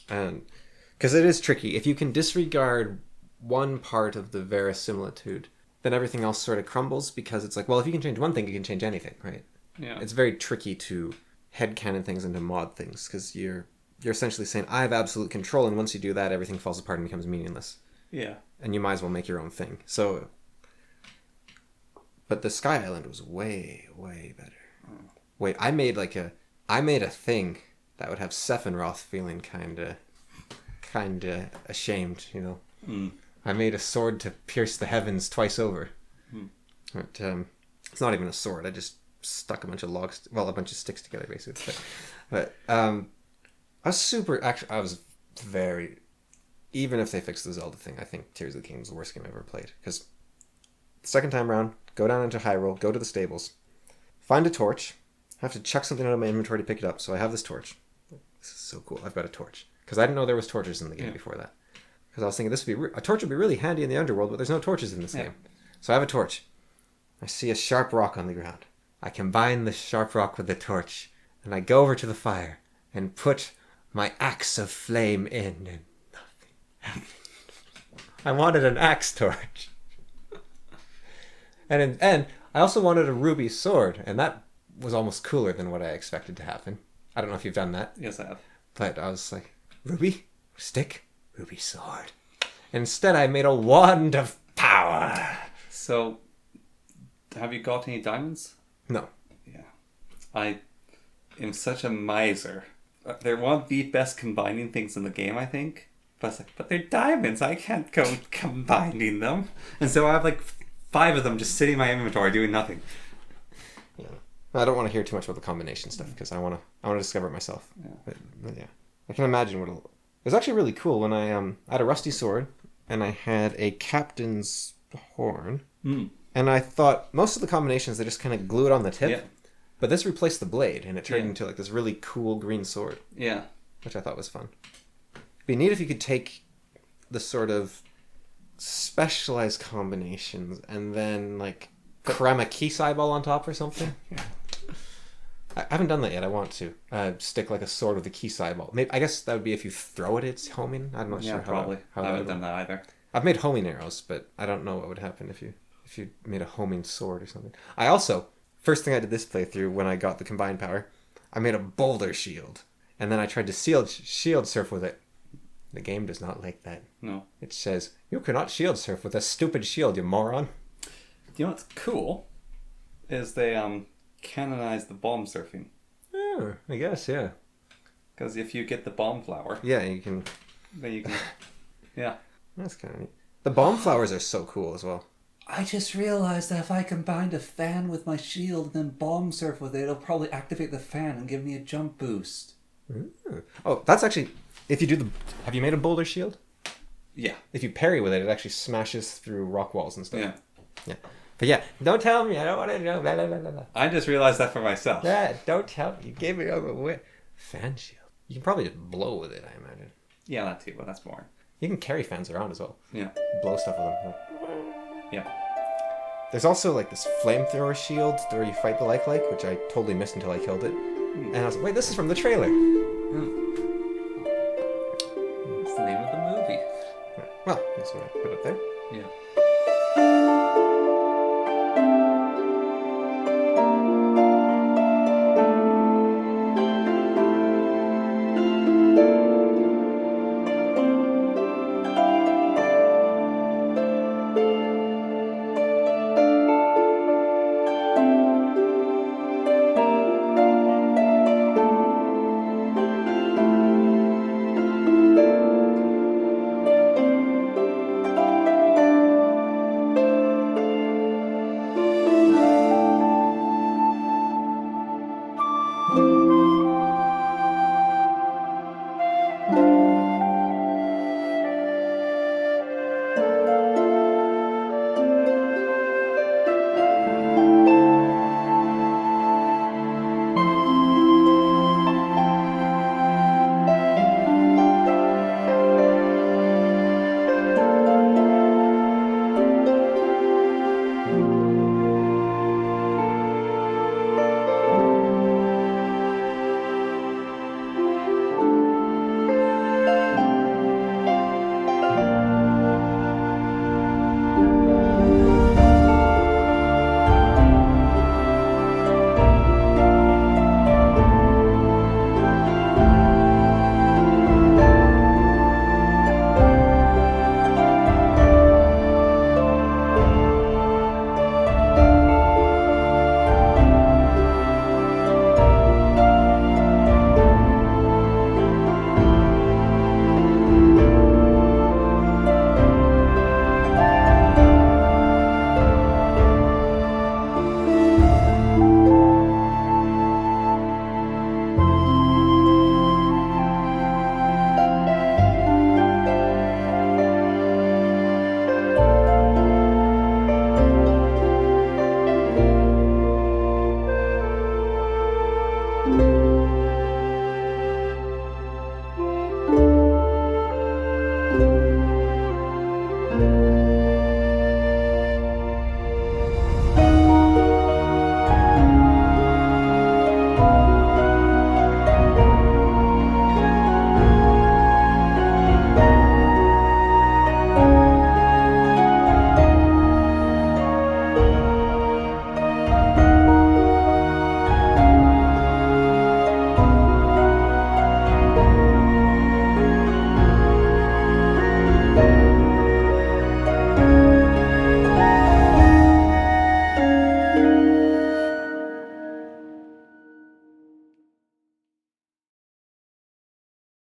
Because it is tricky. If you can disregard one part of the verisimilitude, then everything else sort of crumbles, because it's like, well, if you can change one thing, you can change anything, right? Yeah. It's very tricky to headcanon things into mod things, because you're essentially saying, I have absolute control, and once you do that, everything falls apart and becomes meaningless. Yeah. And you might as well make your own thing. So, but the Sky Island was way, way better. Oh. Wait, I made a thing that would have Sephiroth feeling kind of ashamed, Mm. I made a sword to pierce the heavens twice over. Mm. But it's not even a sword. I just stuck a bunch of sticks together, basically. But I was very... Even if they fixed the Zelda thing, I think Tears of the Kingdom is the worst game I've ever played. Because the second time around, go down into Hyrule, go to the stables, find a torch, have to chuck something out of my inventory to pick it up. So I have this torch. This is so cool. I've got a torch. Because I didn't know there was torches in the game before that. Because I was thinking a torch would be really handy in the underworld, but there's no torches in this game. So I have a torch. I see a sharp rock on the ground. I combine the sharp rock with the torch, and I go over to the fire and put my axe of flame in, and nothing happened. I wanted an axe torch. And I also wanted a ruby sword, and that was almost cooler than what I expected to happen. I don't know if you've done that. Yes, I have. But I was like, ruby? Stick? Ruby sword. Instead, I made a wand of power. So, have you got any diamonds? No. Yeah. I am such a miser. They're one of the best combining things in the game, I think. But it's like, but they're diamonds. I can't go combining them. And so I have like 5 of them just sitting in my inventory doing nothing. Yeah. I don't want to hear too much about the combination stuff because I want to discover it myself. Yeah. But yeah. I can imagine what it'll... It was actually really cool when I had a rusty sword and I had a captain's horn. And I thought most of the combinations, they just kind of glue it on the tip. Yeah. But this replaced the blade and it turned into like this really cool green sword. Yeah. Which I thought was fun. It'd be neat if you could take the sort of specialized combinations and then like cram a key eyeball on top or something. I haven't done that yet. I want to stick like a sword with a key eyeball. Maybe I guess that would be if you throw it, it's homing. I'm not sure probably. how I haven't done that either. I've made homing arrows, but I don't know what would happen if you made a homing sword or something. I also, first thing I did this playthrough when I got the combined power, I made a boulder shield, and then I tried to shield surf with it. The game does not like that. No. It says you cannot shield surf with a stupid shield, you moron. You know what's cool is they canonized the bomb surfing. Yeah, I guess, yeah. Because if you get the bomb flower, yeah, you can. then you can. Yeah. That's kind of neat. The bomb flowers are so cool as well. I just realized that if I combined a fan with my shield and then bomb surf with it, it'll probably activate the fan and give me a jump boost. Oh, that's actually... If you do the... Have you made a boulder shield? Yeah. If you parry with it, it actually smashes through rock walls and stuff. Yeah. Yeah. But yeah, don't tell me. I don't want to know. Blah, blah, blah, blah. I just realized that for myself. Yeah, don't tell me. You gave me a fan shield. You can probably just blow with it, I imagine. Yeah, that too, but that's boring. You can carry fans around as well. Yeah. Blow stuff with them. Yeah. There's also like this flamethrower shield where you fight the like, which I totally missed until I killed it. And I was like, wait, this is from the trailer. That's the name of the movie. Well, that's what I put up there. Yeah.